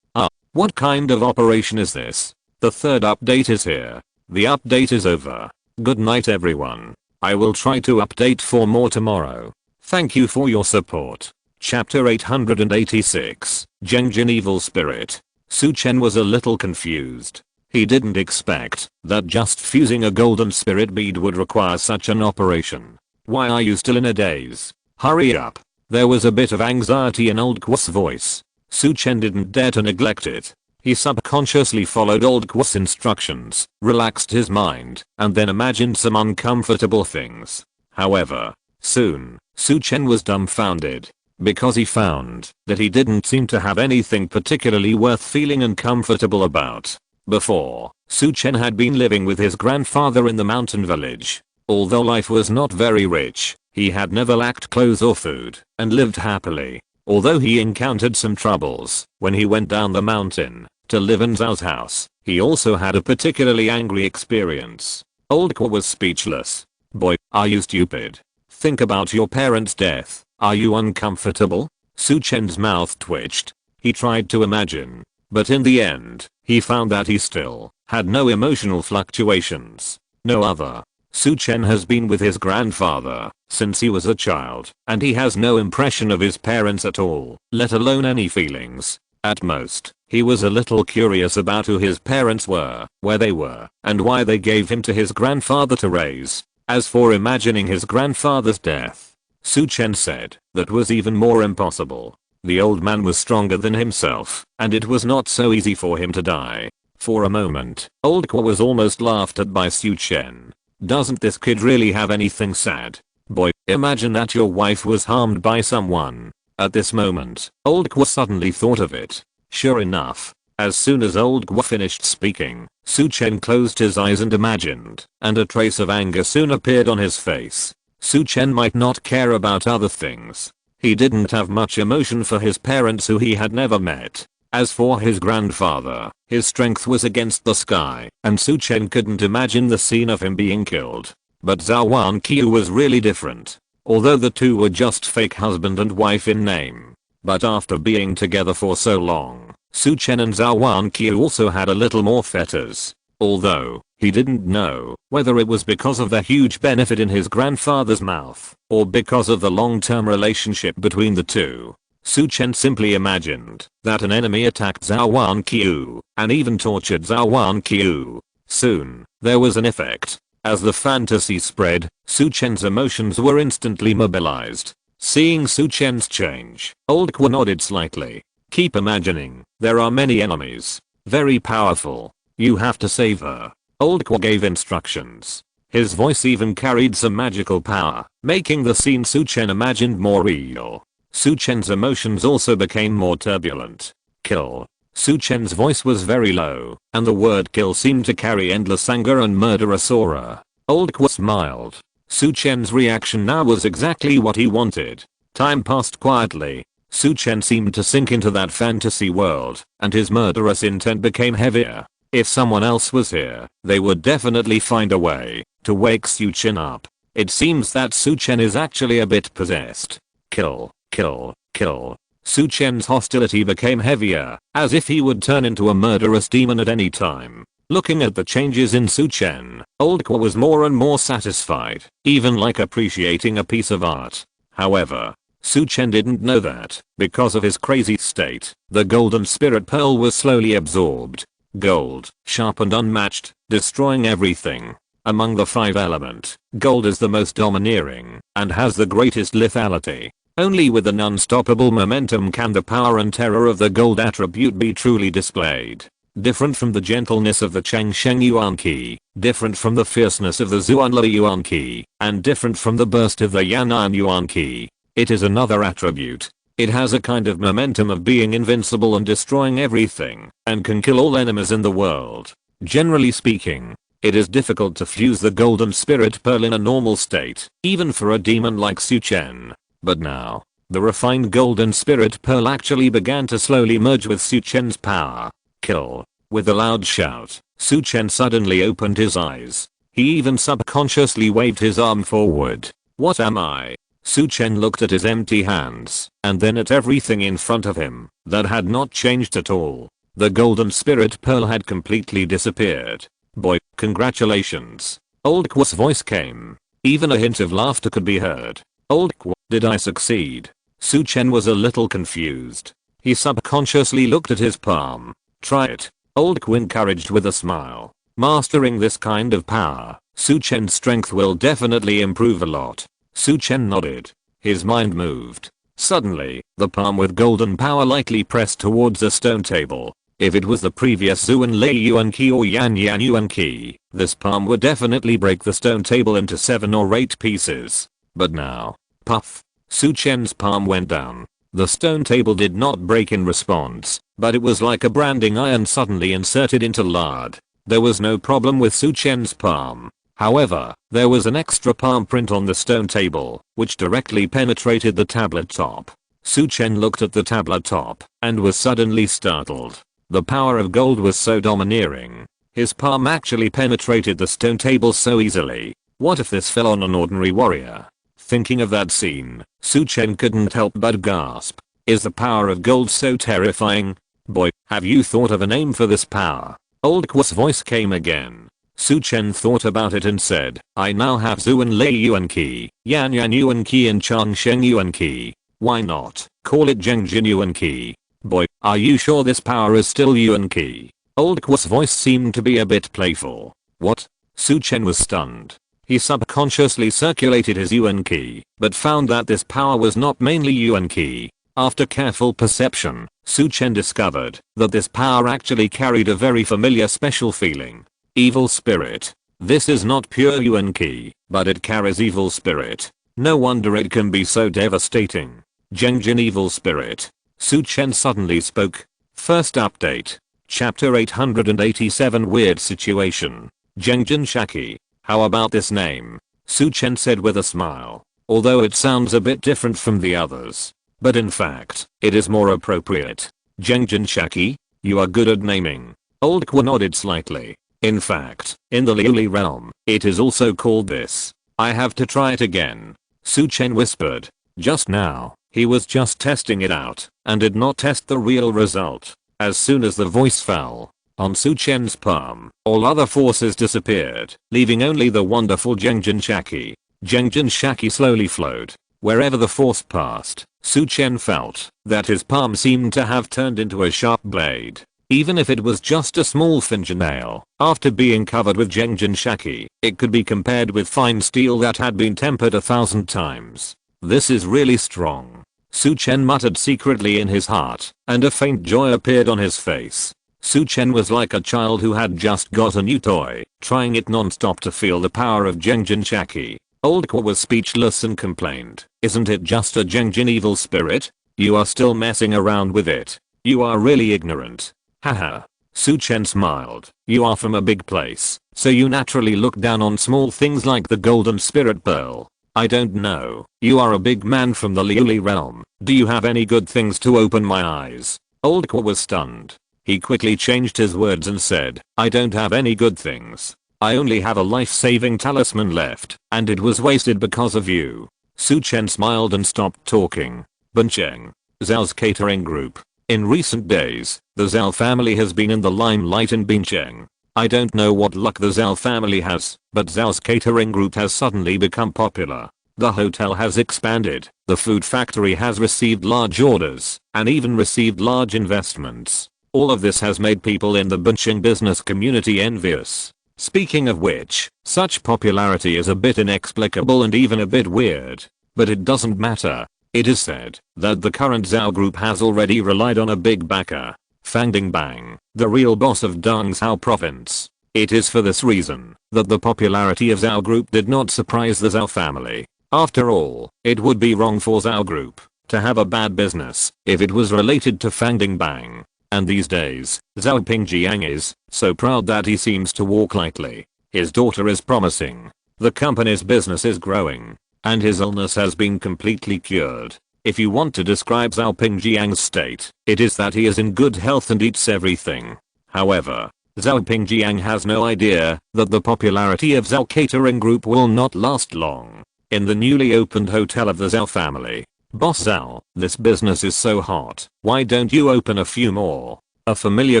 What kind of operation is this? The third update is here. The update is over. Good night everyone. I will try to update for more tomorrow. Thank you for your support. Chapter 886, Zhengjin Evil Spirit. Su Chen was a little confused. He didn't expect that just fusing a golden spirit bead would require such an operation. Why are you still in a daze? Hurry up. There was a bit of anxiety in Old Kwa's voice. Su Chen didn't dare to neglect it. He subconsciously followed Old Kwa's instructions, relaxed his mind, and then imagined some uncomfortable things. However, soon, Su Chen was dumbfounded, because he found that he didn't seem to have anything particularly worth feeling uncomfortable about. Before, Su Chen had been living with his grandfather in the mountain village. Although life was not very rich, he had never lacked clothes or food, and lived happily. Although he encountered some troubles when he went down the mountain to live in Zhao's house, he also had a particularly angry experience. Old Kwa was speechless. Boy, are you stupid? Think about your parents' death. Are you uncomfortable? Su Chen's mouth twitched. He tried to imagine, but in the end, he found that he still had no emotional fluctuations. No other. Su Chen has been with his grandfather since he was a child, and he has no impression of his parents at all, let alone any feelings. At most, he was a little curious about who his parents were, where they were, and why they gave him to his grandfather to raise. As for imagining his grandfather's death, Su Chen said that was even more impossible. The old man was stronger than himself, and it was not so easy for him to die. For a moment, Old Kwa was almost laughed at by Su Chen. Doesn't this kid really have anything sad? Boy, imagine that your wife was harmed by someone. At this moment, Old Kwa suddenly thought of it. Sure enough, as soon as Old Kwa finished speaking, Su Chen closed his eyes and imagined, and a trace of anger soon appeared on his face. Su Chen might not care about other things. He didn't have much emotion for his parents who he had never met. As for his grandfather, his strength was against the sky, and Su Chen couldn't imagine the scene of him being killed. But Zhou Wanqiu was really different. although the two were just fake husband and wife in name. But after being together for so long, Su Chen and Zhou Wanqiu also had a little more fetters. Although, he didn't know whether it was because of the huge benefit in his grandfather's mouth, or because of the long-term relationship between the two. Su Chen simply imagined that an enemy attacked Zhou Wanqiu, and even tortured Zhou Wanqiu. Soon, there was an effect. As the fantasy spread, Su Chen's emotions were instantly mobilized. Seeing Su Chen's change, Old Kwa nodded slightly. Keep imagining, there are many enemies. Very powerful. You have to save her. Old Kwa gave instructions. His voice even carried some magical power, making the scene Su Chen imagined more real. Su Chen's emotions also became more turbulent. Kill. Su Chen's voice was very low, and the word kill seemed to carry endless anger and murderous aura. Old Kwa smiled. Su Chen's reaction now was exactly what he wanted. Time passed quietly. Su Chen seemed to sink into that fantasy world, and his murderous intent became heavier. If someone else was here, they would definitely find a way to wake Su Chen up. It seems that Su Chen is actually a bit possessed. Kill, kill, kill. Su Chen's hostility became heavier, as if he would turn into a murderous demon at any time. Looking at the changes in Su Chen, Old Kwa was more and more satisfied, even like appreciating a piece of art. However, Su Chen didn't know that, because of his crazy state, the golden spirit pearl was slowly absorbed. Gold, sharp and unmatched, destroying everything. Among the 5 elements, gold is the most domineering, and has the greatest lethality. Only with an unstoppable momentum can the power and terror of the gold attribute be truly displayed. Different from the gentleness of the Changsheng Yuan Qi, different from the fierceness of the Zuanli Yuan Qi, and different from the burst of the Yan'an Yuan Qi. It is another attribute. It has a kind of momentum of being invincible and destroying everything, and can kill all enemies in the world. Generally speaking, it is difficult to fuse the golden spirit pearl in a normal state, even for a demon like Su Chen. But now, the refined golden spirit pearl actually began to slowly merge with Su Chen's power. Kill. With a loud shout, Su Chen suddenly opened his eyes. He even subconsciously waved his arm forward. What am I? Su Chen looked at his empty hands, and then at everything in front of him. That had not changed at all. The golden spirit pearl had completely disappeared. Boy, congratulations. Old Kwa's voice came. Even a hint of laughter could be heard. Old Kwa, did I succeed? Su Chen was a little confused. He subconsciously looked at his palm. Try it. Old Kwa encouraged with a smile. Mastering this kind of power, Su Chen's strength will definitely improve a lot. Su Chen nodded. His mind moved. Suddenly, the palm with golden power lightly pressed towards the stone table. If it was the previous Zuan Lei Yuan Qi or Yan Yan Yuan Qi, this palm would definitely break the stone table into 7 or 8 pieces. But now, puff, Su Chen's palm went down. The stone table did not break in response, but it was like a branding iron suddenly inserted into lard. There was no problem with Su Chen's palm. However, there was an extra palm print on the stone table, which directly penetrated the tablet top. Su Chen looked at the tablet top, and was suddenly startled. The power of gold was so domineering. His palm actually penetrated the stone table so easily. What if this fell on an ordinary warrior? Thinking of that scene, Su Chen couldn't help but gasp. Is the power of gold so terrifying? Boy, have you thought of a name for this power? Old Kwa's voice came again. Su Chen thought about it and said, I now have Zuan Lei Yuan Qi, Yan Yan Yuan Qi and Changsheng Yuan Qi. Why not call it Zhengjin Yuan Qi? Boy, are you sure this power is still Yuan Qi? Old Kwa's voice seemed to be a bit playful. What? Su Chen was stunned. He subconsciously circulated his Yuan Qi, but found that this power was not mainly Yuan Qi. After careful perception, Su Chen discovered that this power actually carried a very familiar special feeling. Evil spirit. This is not pure Yuan Qi, but it carries evil spirit. No wonder it can be so devastating. Zhengjin evil spirit. Su Chen suddenly spoke. First update. Chapter 887 Weird situation. Zhengjin Shaki. How about this name? Su Chen said with a smile. Although it sounds a bit different from the others. But in fact, it is more appropriate. Zhengjin Shaki? You are good at naming. Old Kwa nodded slightly. In fact, in the Liuli realm, it is also called this. I have to try it again. Su Chen whispered. Just now, he was just testing it out and did not test the real result. As soon as the voice fell on Su Chen's palm, all other forces disappeared, leaving only the wonderful Zhengjin Shaki. Zhengjin Shaki slowly flowed. Wherever the force passed, Su Chen felt that his palm seemed to have turned into a sharp blade. Even if it was just a small fingernail, after being covered with Zhengjin Shaki, it could be compared with fine steel that had been tempered 1,000 times. This is really strong. Su Chen muttered secretly in his heart, and a faint joy appeared on his face. Su Chen was like a child who had just got a new toy, trying it non-stop to feel the power of Zhengjin Shaki. Old Kwa was speechless and complained, "Isn't it just a Zhengjin evil spirit? You are still messing around with it. You are really ignorant." Haha. Su Chen smiled. "You are from a big place, so you naturally look down on small things like the golden spirit pearl. I don't know. You are a big man from the Liuli realm. Do you have any good things to open my eyes?" Old Kwa was stunned. He quickly changed his words and said, "I don't have any good things. I only have a life-saving talisman left, and it was wasted because of you." Su Chen smiled and stopped talking. Bincheng, Zhao's catering group. In recent days, the Zhao family has been in the limelight in Bincheng. I don't know what luck the Zhao family has, but Zhao's catering group has suddenly become popular. The hotel has expanded, the food factory has received large orders, and even received large investments. All of this has made people in the Bincheng business community envious. Speaking of which, such popularity is a bit inexplicable and even a bit weird. But it doesn't matter. It is said that the current Zhao group has already relied on a big backer, Fangding Bang, the real boss of Dongzhou province. It is for this reason that the popularity of Zhao group did not surprise the Zhao family. After all, it would be wrong for Zhao group to have a bad business if it was related to Fangding Bang. And these days, Zhao Pingjiang is so proud that he seems to walk lightly. His daughter is promising. The company's business is growing. And his illness has been completely cured. If you want to describe Zhao Pingjiang's state, it is that he is in good health and eats everything. However, Zhao Pingjiang has no idea that the popularity of Zhao Catering Group will not last long. In the newly opened hotel of the Zhao family, "Boss Zhao, this business is so hot, why don't you open a few more?" A familiar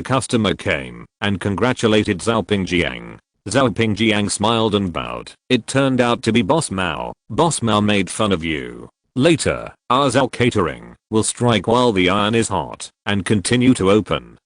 customer came and congratulated Zhao Pingjiang. Zhao Pingjiang smiled and bowed. It turned out to be Boss Mao. "Boss Mao made fun of you. Later, our Zhao Catering will strike while the iron is hot and continue to open."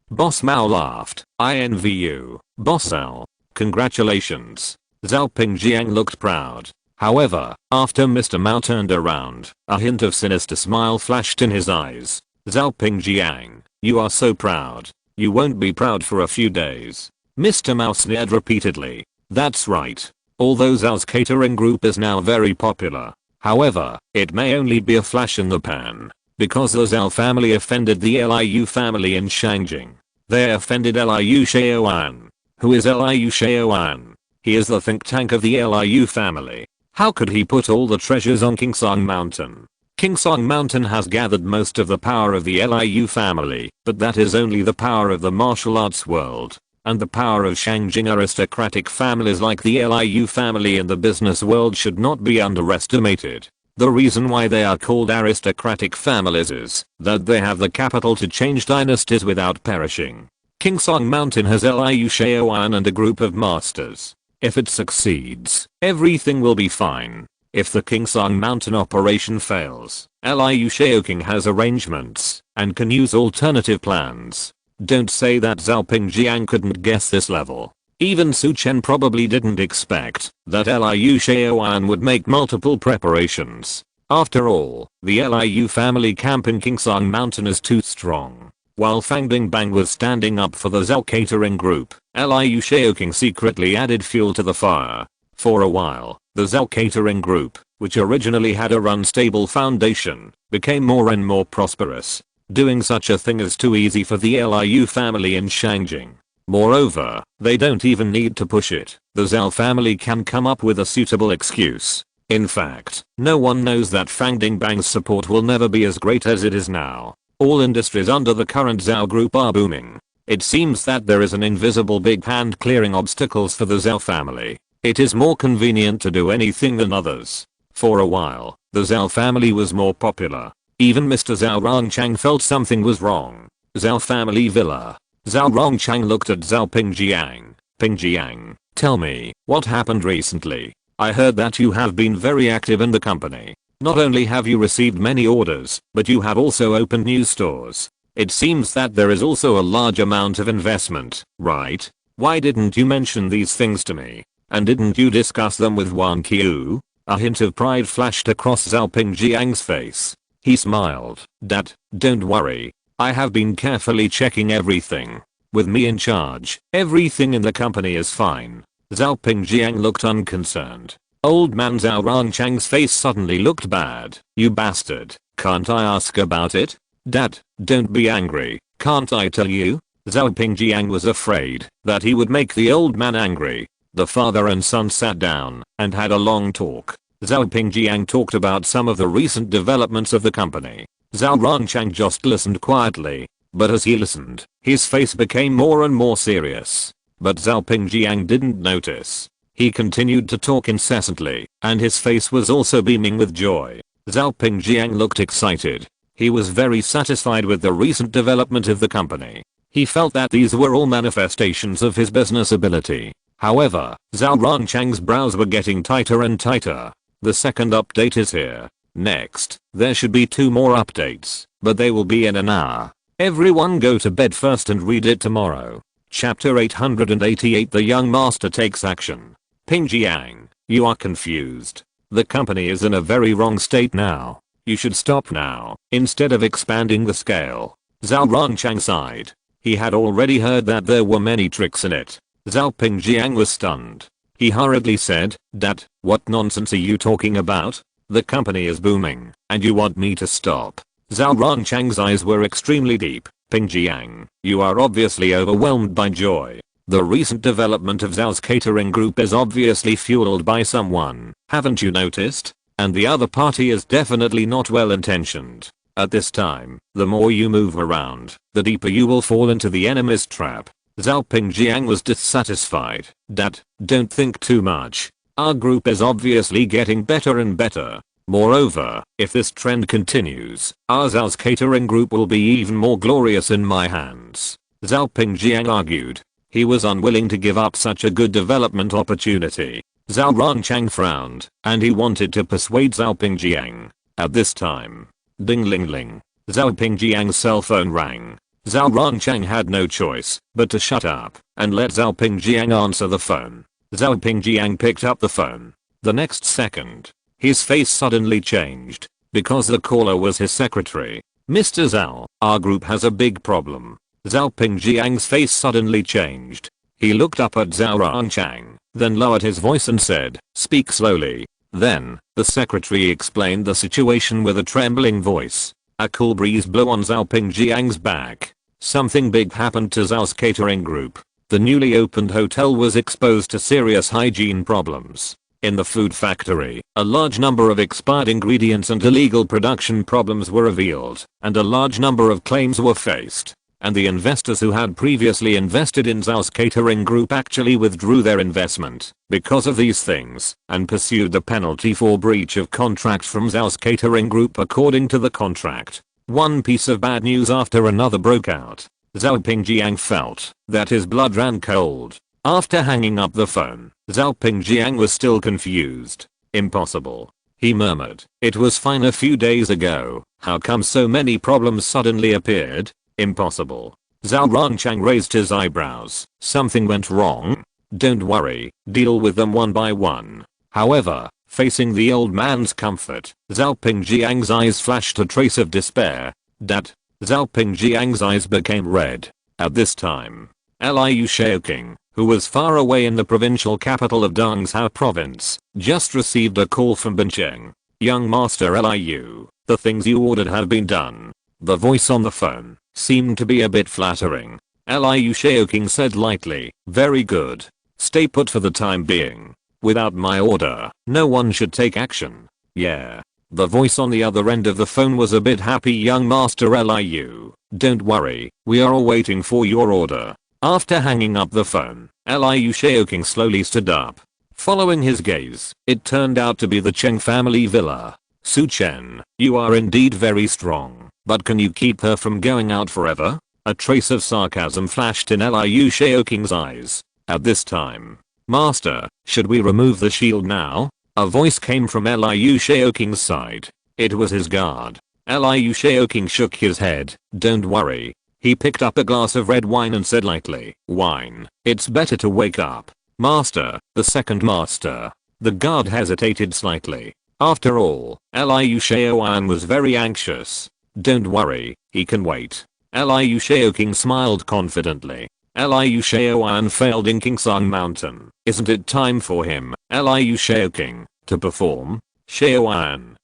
Boss Mao laughed. "I envy you, Boss Zhao. Congratulations." Zhao Pingjiang looked proud. However, after Mr. Mao turned around, a hint of sinister smile flashed in his eyes. "Zhao Pingjiang, you are so proud. You won't be proud for a few days." Mr. Mao sneered repeatedly. "That's right. Although Zhao's catering group is now very popular, however, it may only be a flash in the pan. Because the Zhao family offended the Liu family in Shangjing. They offended Liu Shaoan. Who is Liu Shaoan? He is the think tank of the Liu family. How could he put all the treasures on Kingsong Mountain? Kingsong Mountain has gathered most of the power of the Liu family, but that is only the power of the martial arts world. And the power of Shangjing aristocratic families like the Liu family in the business world should not be underestimated. The reason why they are called aristocratic families is that they have the capital to change dynasties without perishing. Kingsong Mountain has Liu Shaoan and a group of masters. If it succeeds, everything will be fine. If the Kingsong Mountain operation fails, Liu Shaoking has arrangements and can use alternative plans. Don't say that Zhao Pingjiang couldn't guess this level. Even Su Chen probably didn't expect that Liu Shaoan would make multiple preparations. After all, the Liu family camp in Kingsong Mountain is too strong. While Fangding Bang was standing up for the Zhao catering group, Liu Shaoking secretly added fuel to the fire. For a while, the Zhao catering group, which originally had a unstable foundation, became more and more prosperous. Doing such a thing is too easy for the Liu family in Shangjing. Moreover, they don't even need to push it. The Zhao family can come up with a suitable excuse. In fact, no one knows that Fangding Bang's support will never be as great as it is now. All industries under the current Zhao group are booming. It seems that there is an invisible big hand clearing obstacles for the Zhao family. It is more convenient to do anything than others. For a while, the Zhao family was more popular. Even Mr. Zhou Wanqiu felt something was wrong. Zhao family villa. Zhou Wanqiu looked at Zhao Pingjiang. Pingjiang, tell me, what happened recently? I heard that you have been very active in the company. Not only have you received many orders, but you have also opened new stores. It seems that there is also a large amount of investment, right? Why didn't you mention these things to me? And didn't you discuss them with Wanqiu? A hint of pride flashed across Zhao Pingjiang's face. He smiled. Dad, don't worry. I have been carefully checking everything. With me in charge, everything in the company is fine. Zhao Pingjiang looked unconcerned. Old man Zhou Wanqiu's face suddenly looked bad. You bastard, can't I ask about it? Dad, don't be angry, can't I tell you? Zhao Pingjiang was afraid that he would make the old man angry. The father and son sat down and had a long talk. Zhao Pingjiang talked about some of the recent developments of the company. Zhou Wanqiu just listened quietly, but as he listened, his face became more and more serious. But Zhao Pingjiang didn't notice. He continued to talk incessantly, and his face was also beaming with joy. Zhao Pingjiang looked excited. He was very satisfied with the recent development of the company. He felt that these were all manifestations of his business ability. However, Zhou Wanqiu's brows were getting tighter and tighter. The second update is here. Next, there should be 2 more updates, but they will be in an hour. Everyone go to bed first and read it tomorrow. Chapter 888 The Young Master Takes Action. Pingjiang, you are confused. The company is in a very wrong state now. You should stop now, instead of expanding the scale. Zhou Wanqiu sighed. He had already heard that there were many tricks in it. Zhao Pingjiang was stunned. He hurriedly said, Dad, what nonsense are you talking about? The company is booming, and you want me to stop? Zhou Wanqiu's eyes were extremely deep. Pingjiang, you are obviously overwhelmed by joy. The recent development of Zhao's catering group is obviously fueled by someone, haven't you noticed? And the other party is definitely not well intentioned. At this time, the more you move around, the deeper you will fall into the enemy's trap. Zhao Pingjiang was dissatisfied. Dad, don't think too much. Our group is obviously getting better and better. Moreover, if this trend continues, our Zhao's catering group will be even more glorious in my hands. Zhao Pingjiang argued. He was unwilling to give up such a good development opportunity. Zhou Wanqiu frowned, and he wanted to persuade Zhao Pingjiang. At this time, ding ling ling, Zhao Pingjiang's cell phone rang. Zhou Wanqiu had no choice but to shut up and let Zhao Pingjiang answer the phone. Zhao Pingjiang picked up the phone. The next second, his face suddenly changed, because the caller was his secretary. Mr. Zhao, our group has a big problem. Zhao Pingjiang's face suddenly changed. He looked up at Zhou Wanqiu, then lowered his voice and said, speak slowly. Then, the secretary explained the situation with a trembling voice. A cool breeze blew on Zhao Pingjiang's back. Something big happened to Zhao's catering group. The newly opened hotel was exposed to serious hygiene problems. In the food factory, a large number of expired ingredients and illegal production problems were revealed, and a large number of claims were faced. And the investors who had previously invested in Zhao's catering group actually withdrew their investment because of these things and pursued the penalty for breach of contract from Zhao's catering group according to the contract. One piece of bad news after another broke out. Zhao Pingjiang felt that his blood ran cold. After hanging up the phone, Zhao Pingjiang was still confused. Impossible. He murmured. It was fine a few days ago. How come so many problems suddenly appeared? Impossible. Zhou Wanqiu raised his eyebrows. Something went wrong? Don't worry, deal with them one by one. However, facing the old man's comfort, Zhao Pingjiang's eyes flashed a trace of despair. Dad. Zhao Pingjiang's eyes became red. At this time, Liu Shaoqing, who was far away in the provincial capital of Dongzhou province, just received a call from Bincheng. Young Master Liu, the things you ordered have been done. The voice on the phone seemed to be a bit flattering. Liu Shaoqing said lightly, very good. Stay put for the time being. Without my order, no one should take action. Yeah. The voice on the other end of the phone was a bit happy. Young Master Liu, don't worry, we are all waiting for your order. After hanging up the phone, Liu Shaoqing slowly stood up. Following his gaze, it turned out to be the Cheng family villa. Su Chen, you are indeed very strong, but can you keep her from going out forever? A trace of sarcasm flashed in Liu Shaoking's eyes. At this time, Master, should we remove the shield now? A voice came from Liu Shaoking's side. It was his guard. Liu Shaoking shook his head. Don't worry. He picked up a glass of red wine and said lightly, wine, it's better to wake up. Master, the second master. The guard hesitated slightly. After all, Liu Shaoan was very anxious. Don't worry, he can wait. Liu Shaoking smiled confidently. Liu Shaoan failed in Kingsang Mountain. Isn't it time for him, Liu Shaoking, to perform? Shaoan,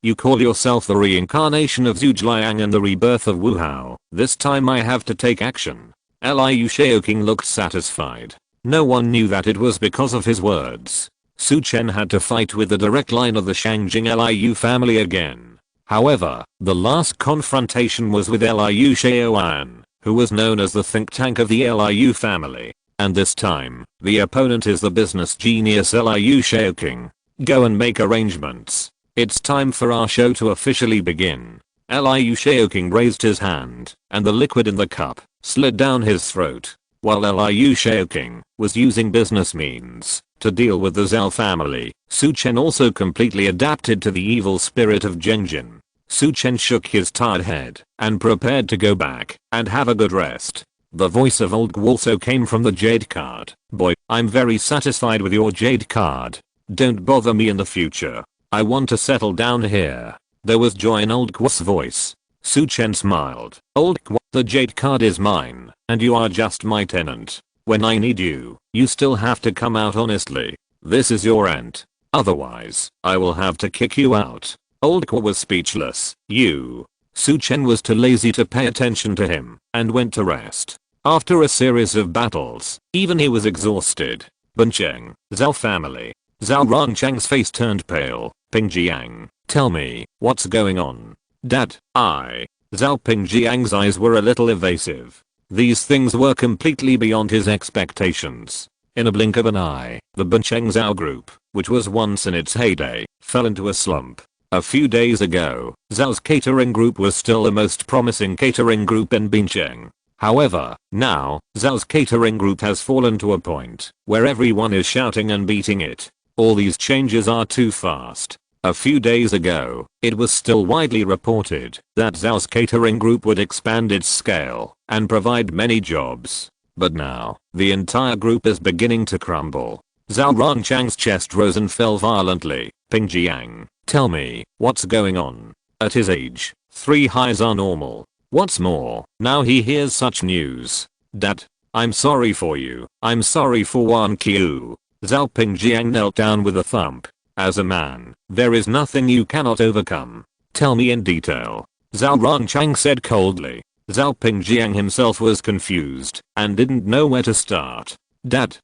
you call yourself the reincarnation of Zhu Jiang and the rebirth of Wu Hao. This time I have to take action. Liu Shaoking looked satisfied. No one knew that it was because of his words. Su Chen had to fight with the direct line of the Shangjing Liu family again. However, the last confrontation was with Liu Shaoan, who was known as the think tank of the Liu family. And this time, the opponent is the business genius Liu Shaoking. Go and make arrangements. It's time for our show to officially begin. Liu Shaoking raised his hand, and the liquid in the cup slid down his throat. While Liu Shaoking was using business means to deal with the Zhao family, Su Chen also completely adapted to the evil spirit of Zhengjin. Su Chen shook his tired head and prepared to go back and have a good rest. The voice of old Gu also came from the jade card. Boy, I'm very satisfied with your jade card. Don't bother me in the future. I want to settle down here. There was joy in old Gu's voice. Su Chen smiled. Old Gu, the jade card is mine, and you are just my tenant. When I need you, you still have to come out honestly. This is your end. Otherwise, I will have to kick you out. Old Gu was speechless. Su Chen was too lazy to pay attention to him and went to rest. After a series of battles, even he was exhausted. Bincheng, Zhao family. Zhou Wanqiu's face turned pale. Pingjiang, tell me, what's going on? Dad, Zhao Pingjiang's eyes were a little evasive. These things were completely beyond his expectations. In a blink of an eye, the Bincheng Zhao group, which was once in its heyday, fell into a slump. A few days ago, Zhao's catering group was still the most promising catering group in Bincheng. However, now, Zhao's catering group has fallen to a point where everyone is shouting and beating it. All these changes are too fast. A few days ago, it was still widely reported that Zhao's catering group would expand its scale and provide many jobs. But now, the entire group is beginning to crumble. Zhou Wanqiu's chest rose and fell violently. Pingjiang, tell me, what's going on? At his age, 3 highs are normal. What's more, now he hears such news. Dad, I'm sorry for you. I'm sorry for Wanqiu. Zhao Pingjiang knelt down with a thump. As a man, there is nothing you cannot overcome. Tell me in detail. Zhou Wanqiu said coldly. Zhao Pingjiang himself was confused and didn't know where to start. Dad,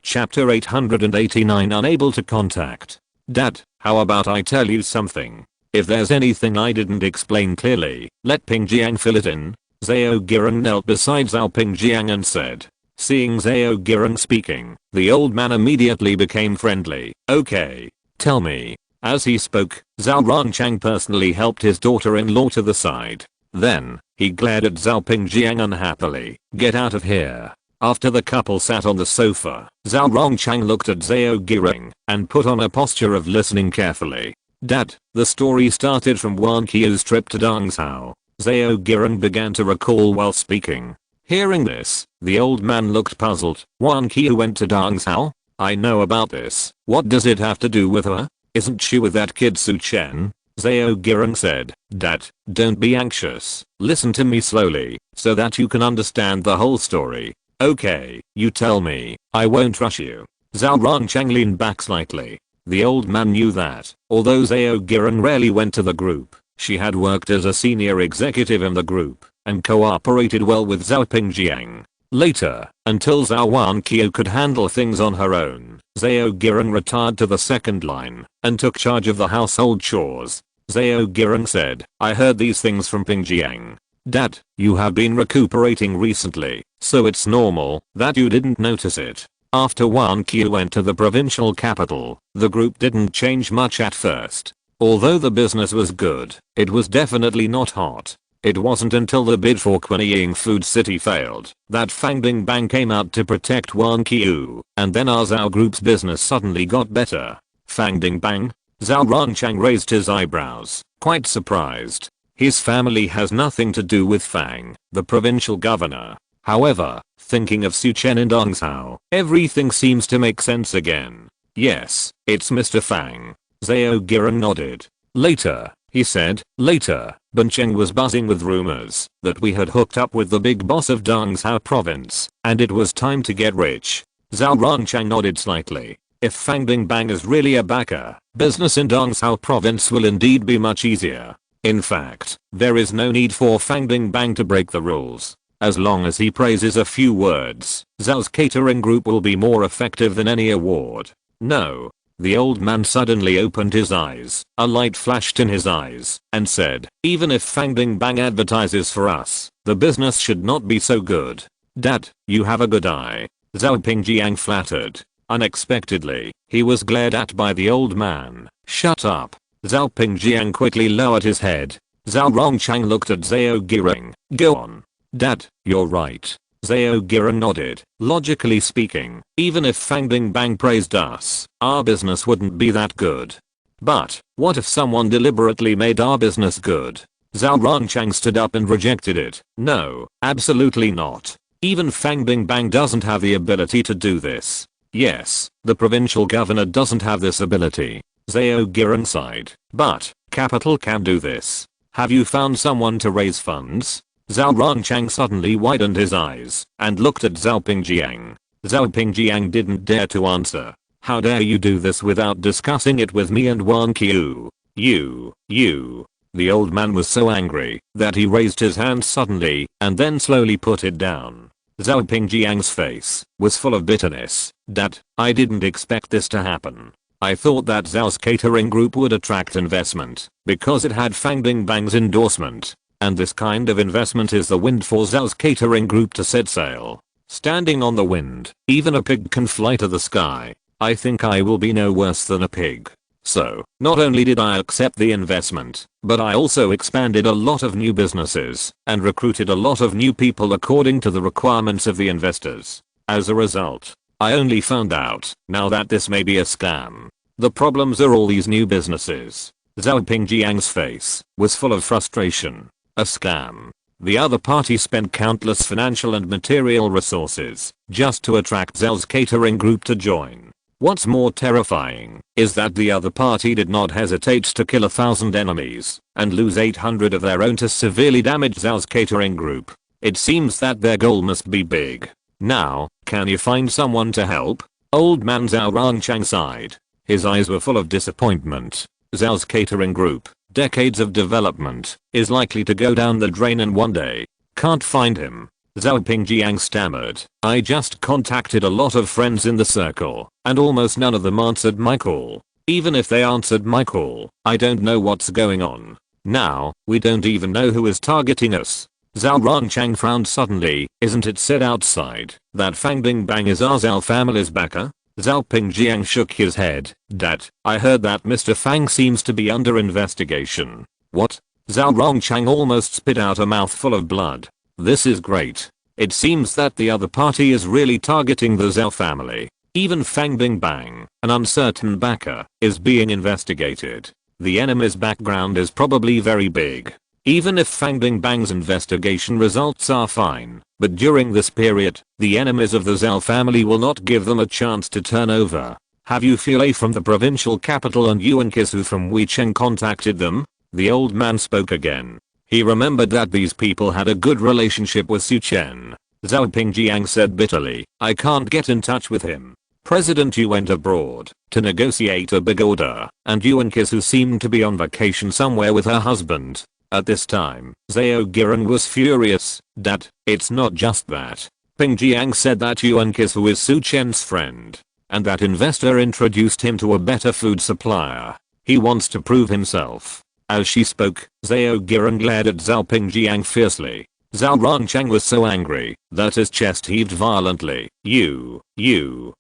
Chapter 889 Unable to contact. Dad, how about I tell you something? If there's anything I didn't explain clearly, let Pingjiang fill it in. Zhao Girang knelt beside Zhao Pingjiang and said. Seeing Zhao Girang speaking, the old man immediately became friendly. Okay, tell me. As he spoke, Zhou Wanqiu personally helped his daughter-in-law to the side. Then, he glared at Zhao Pingjiang unhappily. Get out of here. After the couple sat on the sofa, Zhou Wanqiu looked at Zhao Girang and put on a posture of listening carefully. Dad, the story started from Wanqiu's trip to Dongzhou. Zhao Girang began to recall while speaking. Hearing this, the old man looked puzzled. Wanqiu went to Dongzhou? I know about this. What does it have to do with her? Isn't she with that kid Su Chen? Zhao Girang said. Dad, don't be anxious. Listen to me slowly, so that you can understand the whole story. Okay, you tell me. I won't rush you. Zhou Wanqiu leaned back slightly. The old man knew that, although Zhao Girang rarely went to the group, she had worked as a senior executive in the group and cooperated well with Zhao Pingjiang. Later, until Zhou Wanqiu could handle things on her own, Zhao Girang retired to the second line and took charge of the household chores. Zhao Girang said, I heard these things from Pingjiang. Dad, you have been recuperating recently, so it's normal that you didn't notice it. After Wanqiu went to the provincial capital, the group didn't change much at first. Although the business was good, it was definitely not hot. It wasn't until the bid for Quanying Food City failed that Fang Bingbang came out to protect Wanqiu, and then our Zhao group's business suddenly got better. Fang Bingbang? Zhou Wanqiu raised his eyebrows, quite surprised. His family has nothing to do with Fang, the provincial governor. However, thinking of Su Chen and Dongzhao, everything seems to make sense again. Yes, it's Mr. Fang. Zhao Giran nodded. Later, he said, later, Bincheng was buzzing with rumors that we had hooked up with the big boss of Dongzhao province, and it was time to get rich. Zhou Wanqiu nodded slightly. If Fang Bingbang is really a backer, business in Dongzhao province will indeed be much easier. In fact, there is no need for Fang Bingbang to break the rules. As long as he praises a few words, Zhao's catering group will be more effective than any award. No. The old man suddenly opened his eyes, a light flashed in his eyes, and said, even if Fang Bingbang advertises for us, the business should not be so good. Dad, you have a good eye. Zhao Pingjiang flattered. Unexpectedly, he was glared at by the old man. Shut up. Zhao Pingjiang quickly lowered his head. Zhou Rongchang looked at Zhao Giran. Go on. Dad, you're right. Zhao Giran nodded. Logically speaking, even if Fang Bingbang praised us, our business wouldn't be that good. But, what if someone deliberately made our business good? Zhou Rongchang stood up and rejected it. No, absolutely not. Even Fang Bingbang doesn't have the ability to do this. Yes, the provincial governor doesn't have this ability. Zhao Giran sighed. But, capital can do this. Have you found someone to raise funds? Zhou Rongchang suddenly widened his eyes and looked at Zhao Pingjiang. Zhao Pingjiang didn't dare to answer. How dare you do this without discussing it with me and Wanqiu? You. The old man was so angry that he raised his hand suddenly and then slowly put it down. Zhao Pingjiang's face was full of bitterness. Dad, I didn't expect this to happen. I thought that Zhao's catering group would attract investment because it had Fang Bingbang's endorsement. And this kind of investment is the wind for Zhao's catering group to set sail. Standing on the wind, even a pig can fly to the sky. I think I will be no worse than a pig. So, not only did I accept the investment, but I also expanded a lot of new businesses and recruited a lot of new people according to the requirements of the investors. As a result, I only found out now that this may be a scam. The problems are all these new businesses. Zhao Pingjiang's face was full of frustration. A scam. The other party spent countless financial and material resources just to attract Zhao's catering group to join. What's more terrifying is that the other party did not hesitate to kill 1,000 enemies and lose 800 of their own to severely damage Zhao's catering group. It seems that their goal must be big. Now, can you find someone to help? Old man Zhou Rongchang sighed. His eyes were full of disappointment. Zhao's catering group, decades of development, is likely to go down the drain in one day. Can't find him. Zhao Pingjiang stammered. I just contacted a lot of friends in the circle, and almost none of them answered my call. Even if they answered my call, I don't know what's going on. Now, we don't even know who is targeting us. Zhou Rongchang frowned suddenly. Isn't it said outside that Fang Bingbang is our Zhao family's backer? Zhao Pingjiang shook his head. Dad, I heard that Mr. Fang seems to be under investigation. What? Zhou Rongchang almost spit out a mouthful of blood. This is great. It seems that the other party is really targeting the Zhao family. Even Fang Bingbang, an uncertain backer, is being investigated. The enemy's background is probably very big. Even if Fang Bingbang's investigation results are fine, but during this period, the enemies of the Zhao family will not give them a chance to turn over. Have you Fili from the provincial capital and Yuan Kisu from Weicheng contacted them? The old man spoke again. He remembered that these people had a good relationship with Su Chen. Zhao Pingjiang said bitterly, I can't get in touch with him. President Yu went abroad to negotiate a big order, and Yuan Kisu seemed to be on vacation somewhere with her husband. At this time, Zhao Giran was furious. Dad, it's not just that. Pingjiang said that Yuan Kisu is Su Chen's friend, and that investor introduced him to a better food supplier. He wants to prove himself. As she spoke, Zhao Giran glared at Zhao Pingjiang fiercely. Zhou Wanqiu was so angry that his chest heaved violently. You. Zhao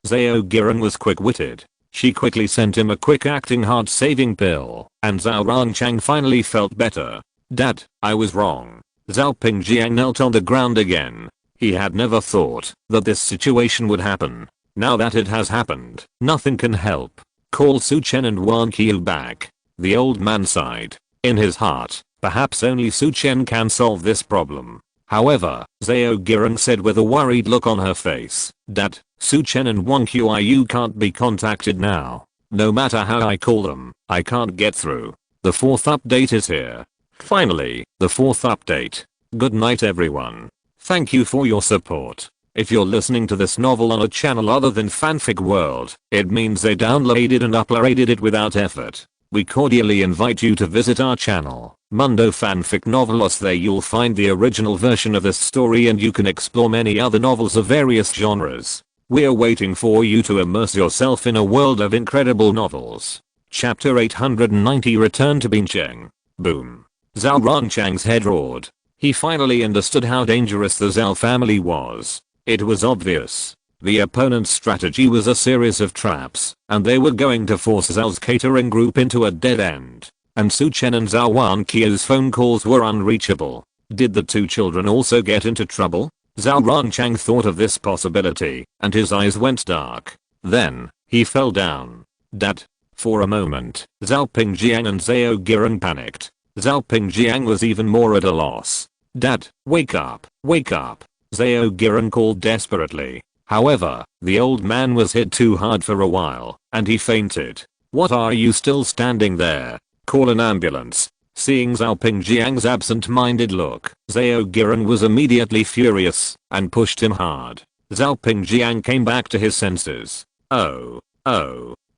Giran was quick-witted. She quickly sent him a quick-acting heart-saving pill, and Zhou Wanqiu finally felt better. Dad, I was wrong. Zhao Pingjiang knelt on the ground again. He had never thought that this situation would happen. Now that it has happened, nothing can help. Call Su Chen and Wanqiu back. The old man sighed. In his heart, perhaps only Su Chen can solve this problem. However, Zhao Giran said with a worried look on her face, Dad, Su Chen and Wanqiu can't be contacted now. No matter how I call them, I can't get through. The fourth update is here. Finally, the fourth update. Good night everyone. Thank you for your support. If you're listening to this novel on a channel other than Fanfic World, it means they downloaded and uploaded it without effort. We cordially invite you to visit our channel, Mundo Fanfic Novelos. There you'll find the original version of this story and you can explore many other novels of various genres. We're waiting for you to immerse yourself in a world of incredible novels. Chapter 890 Return to Bincheng. Boom. Zhou Wanqiu's head roared. He finally understood how dangerous the Zhou family was. It was obvious. The opponent's strategy was a series of traps, and they were going to force Zhao's catering group into a dead end. And Su Chen and Zhou Wanqiu's phone calls were unreachable. Did the two children also get into trouble? Zhou Wanqiu thought of this possibility, and his eyes went dark. Then, he fell down. Dad. For a moment, Zhao Pingjiang and Zhao Giran panicked. Zhao Pingjiang was even more at a loss. Dad, wake up, wake up. Zhao Giran called desperately. However, the old man was hit too hard for a while, and he fainted. What are you still standing there? Call an ambulance. Seeing Zhao Pingjiang's absent-minded look, Zhao Giran was immediately furious, and pushed him hard. Zhao Pingjiang came back to his senses. Oh.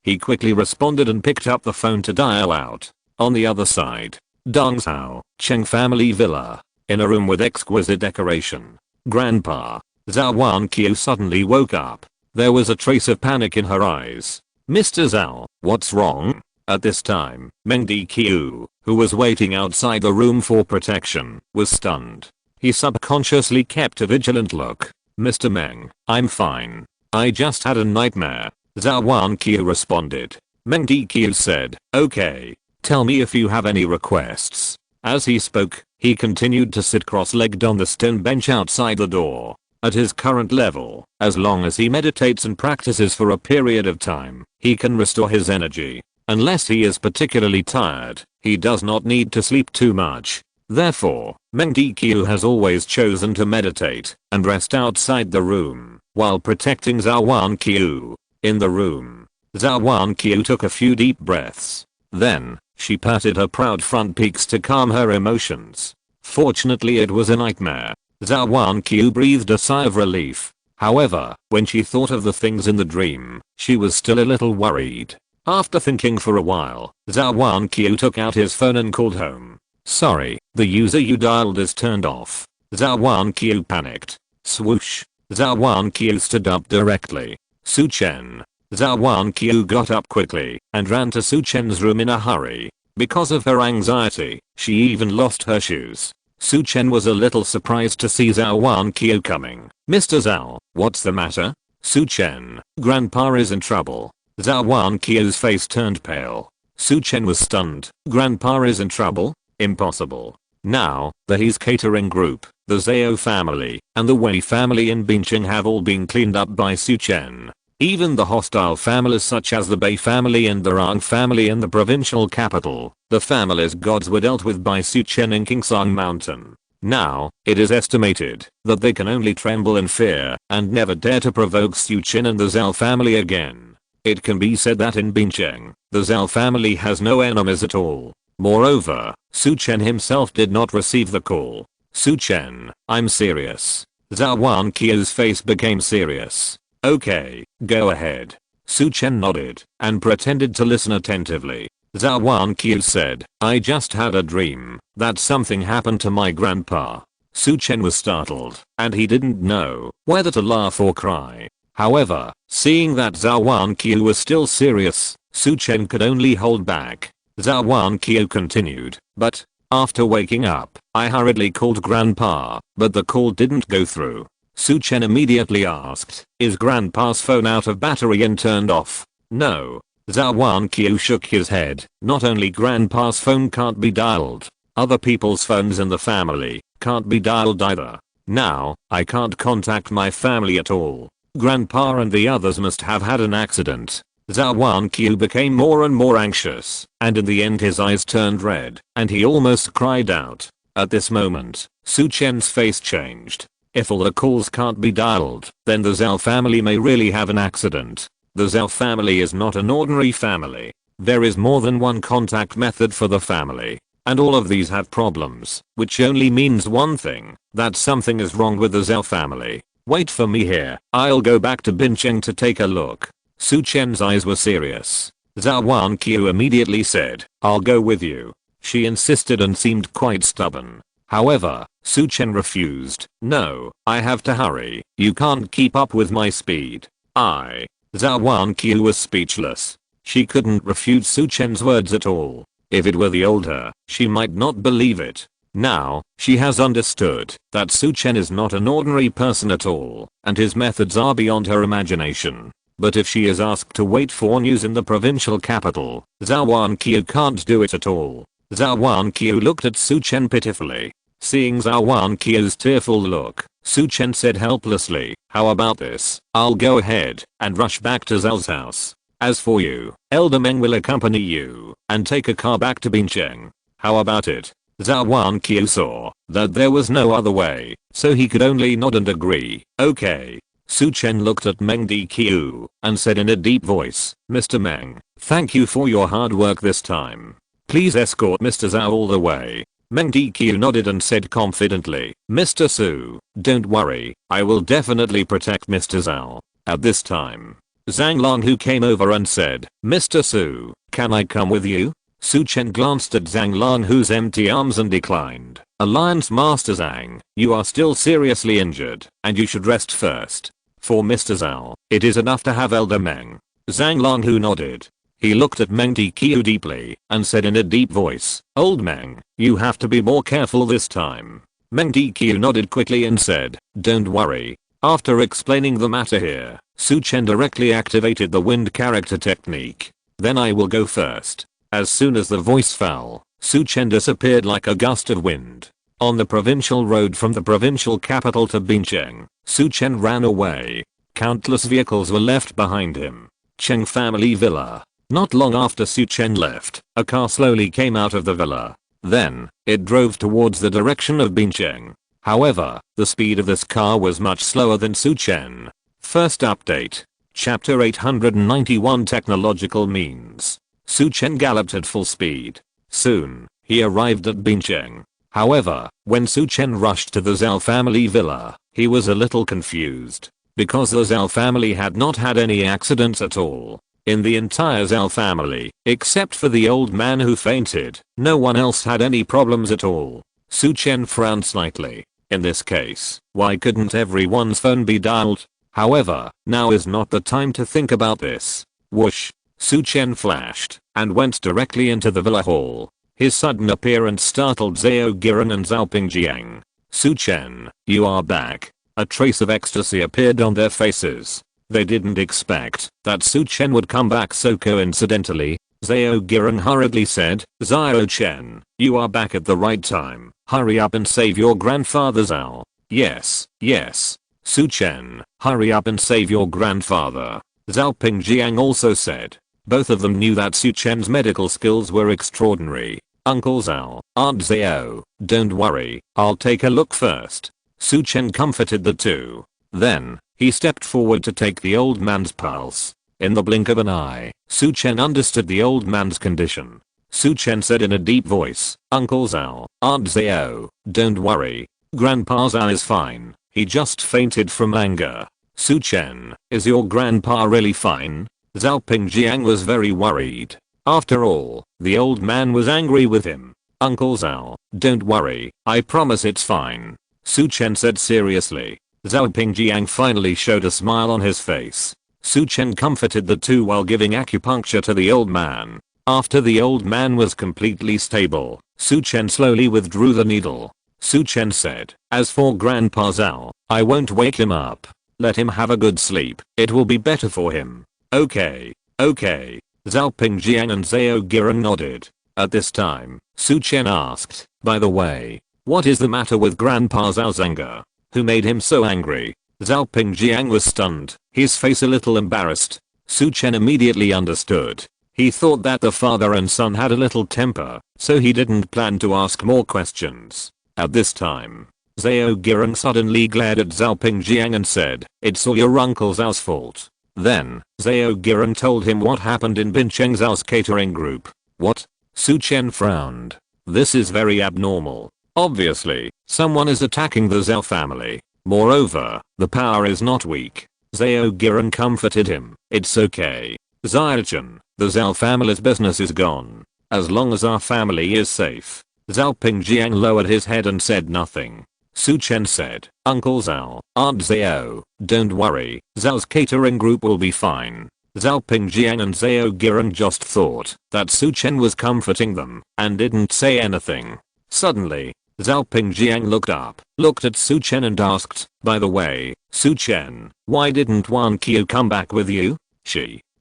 He quickly responded and picked up the phone to dial out. On the other side, Dongzhou, Cheng family villa. In a room with exquisite decoration. Grandpa. Zhou Wanqiu suddenly woke up. There was a trace of panic in her eyes. Mr. Zhao, what's wrong? At this time, Meng Diqiu, who was waiting outside the room for protection, was stunned. He subconsciously kept a vigilant look. Mr. Meng, I'm fine. I just had a nightmare. Zhou Wanqiu responded. Meng Diqiu said, okay. Tell me if you have any requests. As he spoke, he continued to sit cross-legged on the stone bench outside the door. At his current level, as long as he meditates and practices for a period of time, he can restore his energy. Unless he is particularly tired, he does not need to sleep too much. Therefore, Meng Diqiu has always chosen to meditate and rest outside the room, while protecting Zhou Wanqiu. In the room, Zhou Wanqiu took a few deep breaths. Then, she patted her proud front peaks to calm her emotions. Fortunately it was a nightmare. Zhou Wanqiu breathed a sigh of relief. However, when she thought of the things in the dream, she was still a little worried. After thinking for a while, Zhou Wanqiu took out his phone and called home. Sorry, the user you dialed is turned off. Zhou Wanqiu panicked. Swoosh. Zhou Wanqiu stood up directly. Su Chen. Zhou Wanqiu got up quickly and ran to Su Chen's room in a hurry. Because of her anxiety, she even lost her shoes. Su Chen was a little surprised to see Zhou Wanqiu coming. Mr. Zhao, what's the matter? Su Chen, Grandpa is in trouble. Zhou Wanqiu's face turned pale. Su Chen was stunned. Grandpa is in trouble? Impossible. Now, the He's catering group, the Zhao family, and the Wei family in Bincheng have all been cleaned up by Su Chen. Even the hostile families such as the Bei family and the Rang family in the provincial capital, the family's gods were dealt with by Su Chen in Kingsang Mountain. Now, it is estimated that they can only tremble in fear and never dare to provoke Su Chen and the Zhao family again. It can be said that in Bincheng, the Zhao family has no enemies at all. Moreover, Su Chen himself did not receive the call. Su Chen, I'm serious. Zhou Wanqiu's face became serious. Okay, go ahead. Su Chen nodded and pretended to listen attentively. Zhou Wanqiu said, I just had a dream that something happened to my grandpa. Su Chen was startled and he didn't know whether to laugh or cry. However, seeing that Zhou Wanqiu was still serious, Su Chen could only hold back. Zhou Wanqiu continued, but After waking up, I hurriedly called Grandpa, but the call didn't go through. Su Chen immediately asked, is Grandpa's phone out of battery and turned off? No. Zhou Wanqiu shook his head. Not only Grandpa's phone can't be dialed, other people's phones in the family can't be dialed either. Now, I can't contact my family at all. Grandpa and the others must have had an accident. Zhou Wanqiu became more and more anxious, and in the end his eyes turned red, and he almost cried out. At this moment, Su Chen's face changed. If all the calls can't be dialed, then the Zhou family may really have an accident. The Zhou family is not an ordinary family. There is more than one contact method for the family, and all of these have problems, which only means one thing, that something is wrong with the Zhou family. Wait for me here, I'll go back to Bincheng to take a look. Su Chen's eyes were serious. Zhou Wanqiu immediately said, I'll go with you. She insisted and seemed quite stubborn. However, Su Chen refused. No, I have to hurry. You can't keep up with my speed. Zhou Wanqiu was speechless. She couldn't refute Su Chen's words at all. If it were the old her, she might not believe it. Now, she has understood that Su Chen is not an ordinary person at all, and his methods are beyond her imagination. But if she is asked to wait for news in the provincial capital, Zhou Wanqiu can't do it at all. Zhou Wanqiu looked at Su Chen pitifully. Seeing Zhou Wanqiu's tearful look, Su Chen said helplessly, how about this? I'll go ahead and rush back to Zhao's house. As for you, Elder Meng will accompany you and take a car back to Bincheng. How about it? Zhou Wanqiu saw that there was no other way, so he could only nod and agree. Okay. Su Chen looked at Meng Dqiu and said in a deep voice, Mr. Meng, thank you for your hard work this time. Please escort Mr. Zhao all the way. Meng Dqiu nodded and said confidently, Mr. Su, don't worry, I will definitely protect Mr. Zhao. At this time, Zhang Longhu came over and said, Mr. Su, can I come with you? Su Chen glanced at Zhang Longhu's empty arms and declined. Alliance Master Zhang, you are still seriously injured, and you should rest first. For Mr. Zhao, it is enough to have Elder Meng. Zhang Longhu nodded. He looked at Meng Dqiu deeply and said in a deep voice, Old Meng, you have to be more careful this time. Meng Dqiu nodded quickly and said, don't worry. After explaining the matter here, Su Chen directly activated the wind character technique. Then I will go first. As soon as the voice fell, Su Chen disappeared like a gust of wind. On the provincial road from the provincial capital to Bincheng, Su Chen ran away. Countless vehicles were left behind him. Cheng family villa. Not long after Su Chen left, a car slowly came out of the villa. Then, it drove towards the direction of Bincheng. However, the speed of this car was much slower than Su Chen. First update. Chapter 891 Technological Means. Su Chen galloped at full speed. Soon, he arrived at Bincheng. However, when Su Chen rushed to the Zhao family villa, he was a little confused. Because the Zhao family had not had any accidents at all. In the entire Zhao family, except for the old man who fainted, no one else had any problems at all. Su Chen frowned slightly. In this case, why couldn't everyone's phone be dialed? However, now is not the time to think about this. Whoosh! Su Chen flashed and went directly into the villa hall. His sudden appearance startled Zhao Giran and Zhao Pingjiang. Su Chen, you are back. A trace of ecstasy appeared on their faces. They didn't expect that Su Chen would come back so coincidentally. Zhao Giran hurriedly said, Zhao Chen, you are back at the right time. Hurry up and save your grandfather Zhao. Yes, yes. Su Chen, hurry up and save your grandfather. Zhao Pingjiang also said. Both of them knew that Su Chen's medical skills were extraordinary. Uncle Zhao, Aunt Zhao, don't worry, I'll take a look first. Su Chen comforted the two. Then, he stepped forward to take the old man's pulse. In the blink of an eye, Su Chen understood the old man's condition. Su Chen said in a deep voice, Uncle Zhao, Aunt Zhao, don't worry. Grandpa Zhao is fine, he just fainted from anger. Su Chen, is your grandpa really fine? Zhao Pingjiang was very worried. After all, the old man was angry with him. Uncle Zhao, don't worry, I promise it's fine. Su Chen said seriously. Zhao Pingjiang finally showed a smile on his face. Su Chen comforted the two while giving acupuncture to the old man. After the old man was completely stable, Su Chen slowly withdrew the needle. Su Chen said, "As for Grandpa Zhao, I won't wake him up. Let him have a good sleep. It will be better for him." Okay. Okay. Zhao Pingjiang and Zhao Girang nodded. At this time, Su Chen asked, "By the way, what is the matter with Grandpa Zhao's anger? Who made him so angry?" Zhao Pingjiang was stunned, his face a little embarrassed. Su Chen immediately understood. He thought that the father and son had a little temper, so he didn't plan to ask more questions. At this time, Zhao Girang suddenly glared at Zhao Pingjiang and said, "It's all your Uncle Zhao's fault." Then, Zhao Girang told him what happened in Bincheng Zhao's catering group. What? Su Chen frowned. This is very abnormal. Obviously, someone is attacking the Zhao family. Moreover, the power is not weak. Zhao Girang comforted him. "It's okay. Su Chen, the Zhao family's business is gone. As long as our family is safe." Zhao Pingjiang lowered his head and said nothing. Su Chen said, "Uncle Zhao, Aunt Zhao, don't worry, Zhao's catering group will be fine." Zhao Pingjiang and Zhao Girang just thought that Su Chen was comforting them and didn't say anything. Suddenly, Zhao Pingjiang looked up, looked at Su Chen and asked, "By the way, Su Chen, why didn't Wanqiu come back with you?"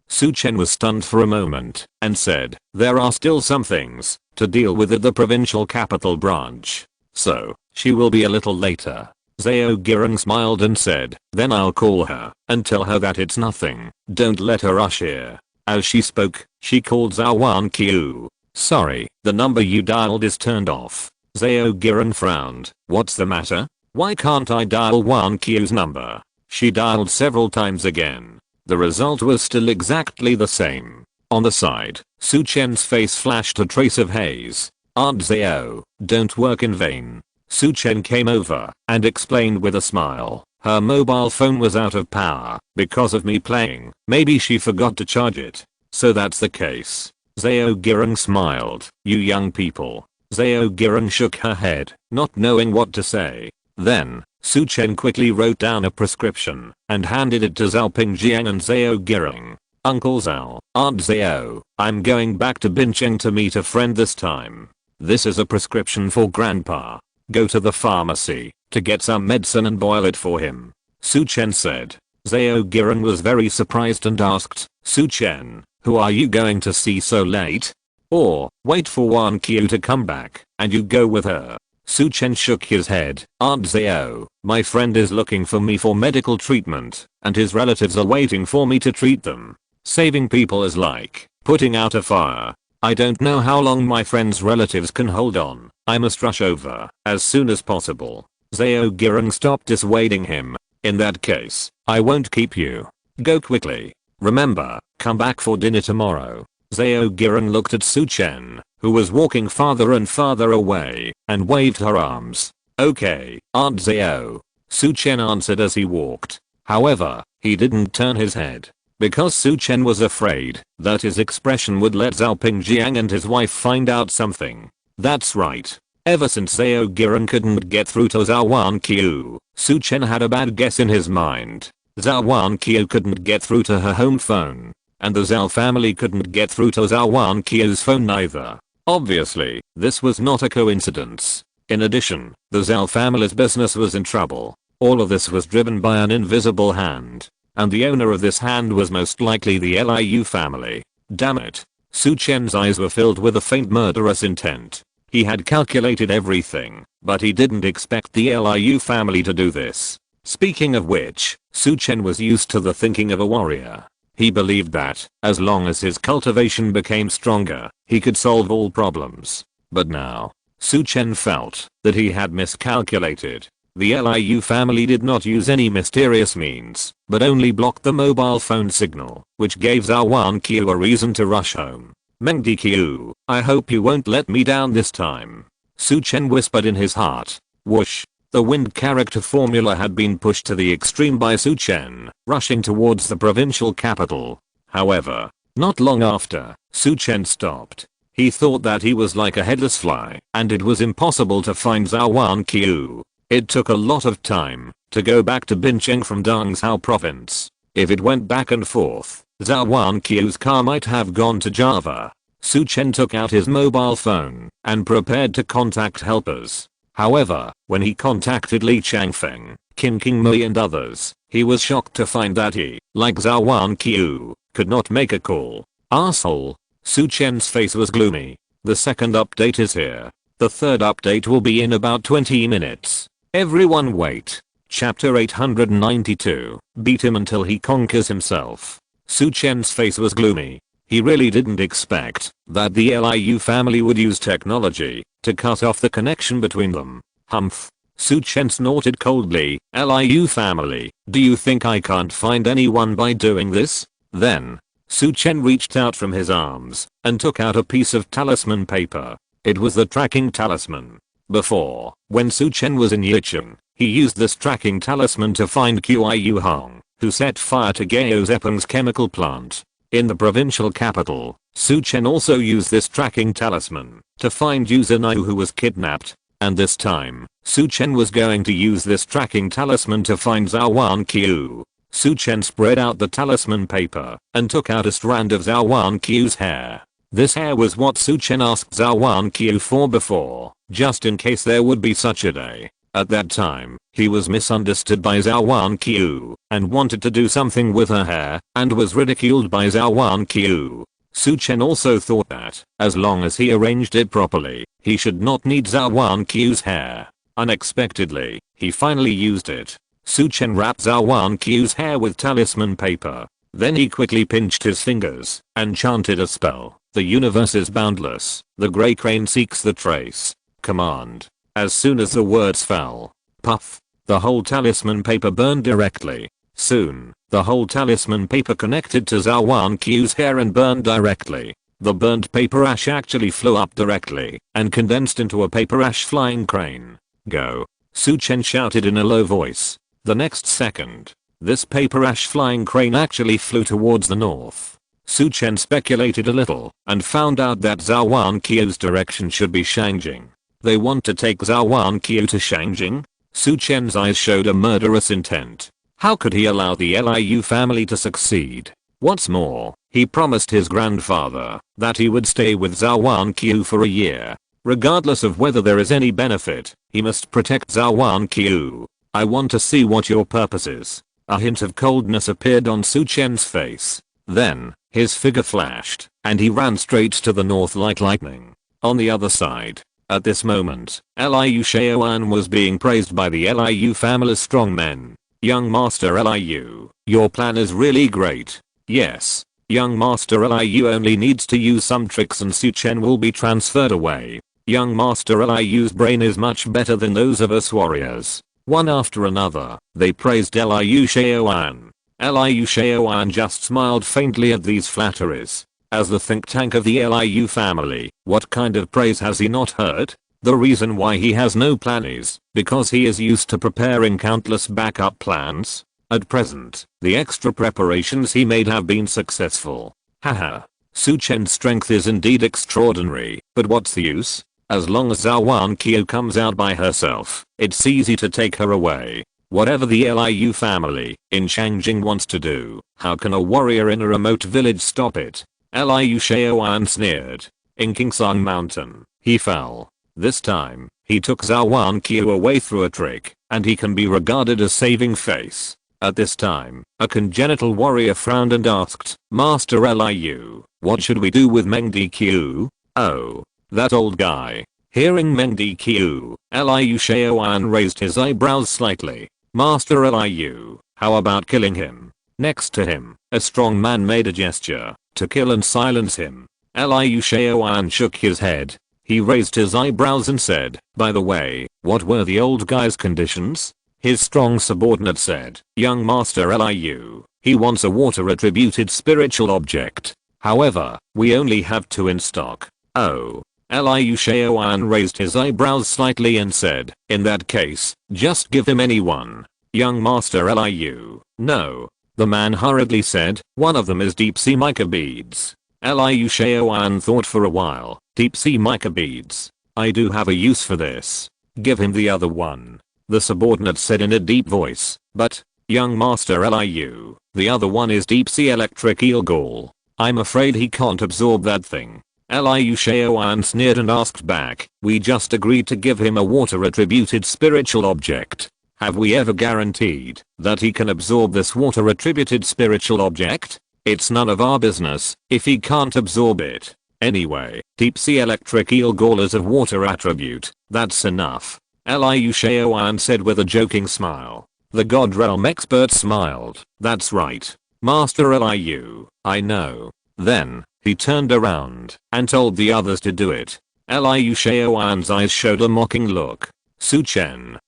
Su Chen was stunned for a moment and said, "There are still some things to deal with at the provincial capital branch. So, she will be a little later." Zhao Girang smiled and said, "Then I'll call her and tell her that it's nothing. Don't let her rush here." As she spoke, she called Zhou Wanqiu. "Sorry, the number you dialed is turned off." Zhao Girang frowned. "What's the matter? Why can't I dial Wanqiu's number?" She dialed several times again. The result was still exactly the same. On the side, Su Chen's face flashed a trace of haze. "Aunt Zhao, don't work in vain." Su Chen came over and explained with a smile, "Her mobile phone was out of power because of me playing. Maybe she forgot to charge it." "So that's the case." Zhao Girang smiled. "You young people." Zhao Girang shook her head, not knowing what to say. Then, Su Chen quickly wrote down a prescription and handed it to Zhao Pingjiang and Zhao Girang. "Uncle Zhao, Aunt Zhao, I'm going back to Bincheng to meet a friend this time. This is a prescription for Grandpa. Go to the pharmacy to get some medicine and boil it for him," Su Chen said. Zhao Girang was very surprised and asked, "Su Chen, who are you going to see so late? Or, wait for Wanqiu to come back and you go with her?" Su Chen shook his head. "Aunt Zhao, my friend is looking for me for medical treatment, and his relatives are waiting for me to treat them. Saving people is like putting out a fire. I don't know how long my friend's relatives can hold on. I must rush over as soon as possible." Zhao Girang stopped dissuading him. "In that case, I won't keep you. Go quickly. Remember, come back for dinner tomorrow." Zhao Girang looked at Su Chen, who was walking farther and farther away, and waved her arms. "Okay, Aunt Zhao," Su Chen answered as he walked. However, he didn't turn his head, because Su Chen was afraid that his expression would let Zhao Pingjiang and his wife find out something. That's right. Ever since Zhao Girang couldn't get through to Zhou Wanqiu, Su Chen had a bad guess in his mind. Zhou Wanqiu couldn't get through to her home phone, and the Zhao family couldn't get through to Zhou Wanqiu's phone neither. Obviously, this was not a coincidence. In addition, the Zhao family's business was in trouble. All of this was driven by an invisible hand, and the owner of this hand was most likely the Liu family. Damn it. Su Chen's eyes were filled with a faint murderous intent. He had calculated everything, but he didn't expect the Liu family to do this. Speaking of which, Su Chen was used to the thinking of a warrior. He believed that, as long as his cultivation became stronger, he could solve all problems. But now, Su Chen felt that he had miscalculated. The Liu family did not use any mysterious means, but only blocked the mobile phone signal, which gave Zhou Wanqiu a reason to rush home. "Mengdi Qiu, I hope you won't let me down this time," Su Chen whispered in his heart. Whoosh. The wind character formula had been pushed to the extreme by Su Chen, rushing towards the provincial capital. However, not long after, Su Chen stopped. He thought that he was like a headless fly, and it was impossible to find Zhou Wanqiu. It took a lot of time to go back to Bincheng from Dongzhou province. If it went back and forth, Zhou Wanqiu's car might have gone to Java. Su Chen took out his mobile phone and prepared to contact helpers. However, when he contacted Li Changfeng, Qin Qingmei and others, he was shocked to find that he, like Zhou Wanqiu, could not make a call. Asshole. Su Chen's face was gloomy. The second update is here. The third update will be in about 20 minutes. Everyone wait. Chapter 892. Beat him until he conquers himself. Su Chen's face was gloomy. He really didn't expect that the Liu family would use technology to cut off the connection between them. Humph. Su Chen snorted coldly. Liu family, do you think I can't find anyone by doing this? Then, Su Chen reached out from his arms and took out a piece of talisman paper. It was the tracking talisman. Before, when Su Chen was in Yicheng, he used this tracking talisman to find Qiu Hong, who set fire to Gao Zepeng's chemical plant. In the provincial capital, Su Chen also used this tracking talisman to find Yu Zhenai, who was kidnapped. And this time, Su Chen was going to use this tracking talisman to find Zhou Wanqiu. Su Chen spread out the talisman paper and took out a strand of Zhou Wanqiu's hair. This hair was what Su Chen asked Zhou Wanqiu for before, just in case there would be such a day. At that time, he was misunderstood by Zhou Wanqiu and wanted to do something with her hair and was ridiculed by Zhou Wanqiu. Su Chen also thought that, as long as he arranged it properly, he should not need Zhou Wanqiu's hair. Unexpectedly, he finally used it. Su Chen wrapped Zhou Wanqiu's hair with talisman paper. Then he quickly pinched his fingers and chanted a spell. The universe is boundless. The grey crane seeks the trace. Command. As soon as the words fell, puff, the whole talisman paper burned directly. Soon, the whole talisman paper connected to Zhou Wanqiu's hair and burned directly. The burnt paper ash actually flew up directly and condensed into a paper ash flying crane. Go. Su Chen shouted in a low voice. The next second, this paper ash flying crane actually flew towards the north. Su Chen speculated a little and found out that Zhou Wanqiu's direction should be Shangjing. They want to take Zhou Wanqiu to Shangjing? Su Chen's eyes showed a murderous intent. How could he allow the Liu family to succeed? What's more, he promised his grandfather that he would stay with Zhou Wanqiu for a year. Regardless of whether there is any benefit, he must protect Zhou Wanqiu. I want to see what your purpose is. A hint of coldness appeared on Su Chen's face. Then, his figure flashed, and he ran straight to the north like lightning. On the other side, at this moment, Liu Shaoan was being praised by the Liu family's strong men. Young Master Liu, your plan is really great. Yes, young Master Liu only needs to use some tricks and Su Chen will be transferred away. Young Master Liu's brain is much better than those of us warriors. One after another, they praised Liu Shaoan. Liu Shaoan just smiled faintly at these flatteries. As the think tank of the Liu family, what kind of praise has he not heard? The reason why he has no plan is because he is used to preparing countless backup plans. At present, the extra preparations he made have been successful. Haha. Su Chen's strength is indeed extraordinary, but what's the use? As long as Zhou Wanqiu comes out by herself, it's easy to take her away. Whatever the Liu family in Shangjing wants to do, how can a warrior in a remote village stop it? Liu Shaoan sneered. In Kingsong Mountain, he fell. This time, he took Zhou Wanqiu away through a trick, and he can be regarded as saving face. At this time, a congenital warrior frowned and asked, Master Liu, what should we do with Mengdi Qiu? Oh, that old guy. Hearing Mengdi Qiu, Liu Shaoan raised his eyebrows slightly. Master Liu, how about killing him? Next to him, a strong man made a gesture to kill and silence him. Liu Shaoan shook his head. He raised his eyebrows and said, by the way, what were the old guy's conditions? His strong subordinate said, young Master Liu, he wants a water attributed spiritual object. However, we only have 2 in stock. Oh. Liu Shaoan raised his eyebrows slightly and said, in that case, just give him any one. Young Master Liu, no. The man hurriedly said, one of them is deep sea mica beads. Liu Shaoan thought for a while, deep sea mica beads. I do have a use for this. Give him the other one. The subordinate said in a deep voice, but, young Master Liu, the other one is deep sea electric eel gall. I'm afraid he can't absorb that thing. Liu Shaoan sneered and asked back, we just agreed to give him a water attributed spiritual object. Have we ever guaranteed that he can absorb this water attributed spiritual object? It's none of our business if he can't absorb it. Anyway, deep sea electric eel gallers of water attribute, that's enough. Liu Shaoan said with a joking smile. The God Realm expert smiled. That's right, Master Liu, I know. Then, he turned around and told the others to do it. Liu Shaoan's eyes showed a mocking look. Su Chen,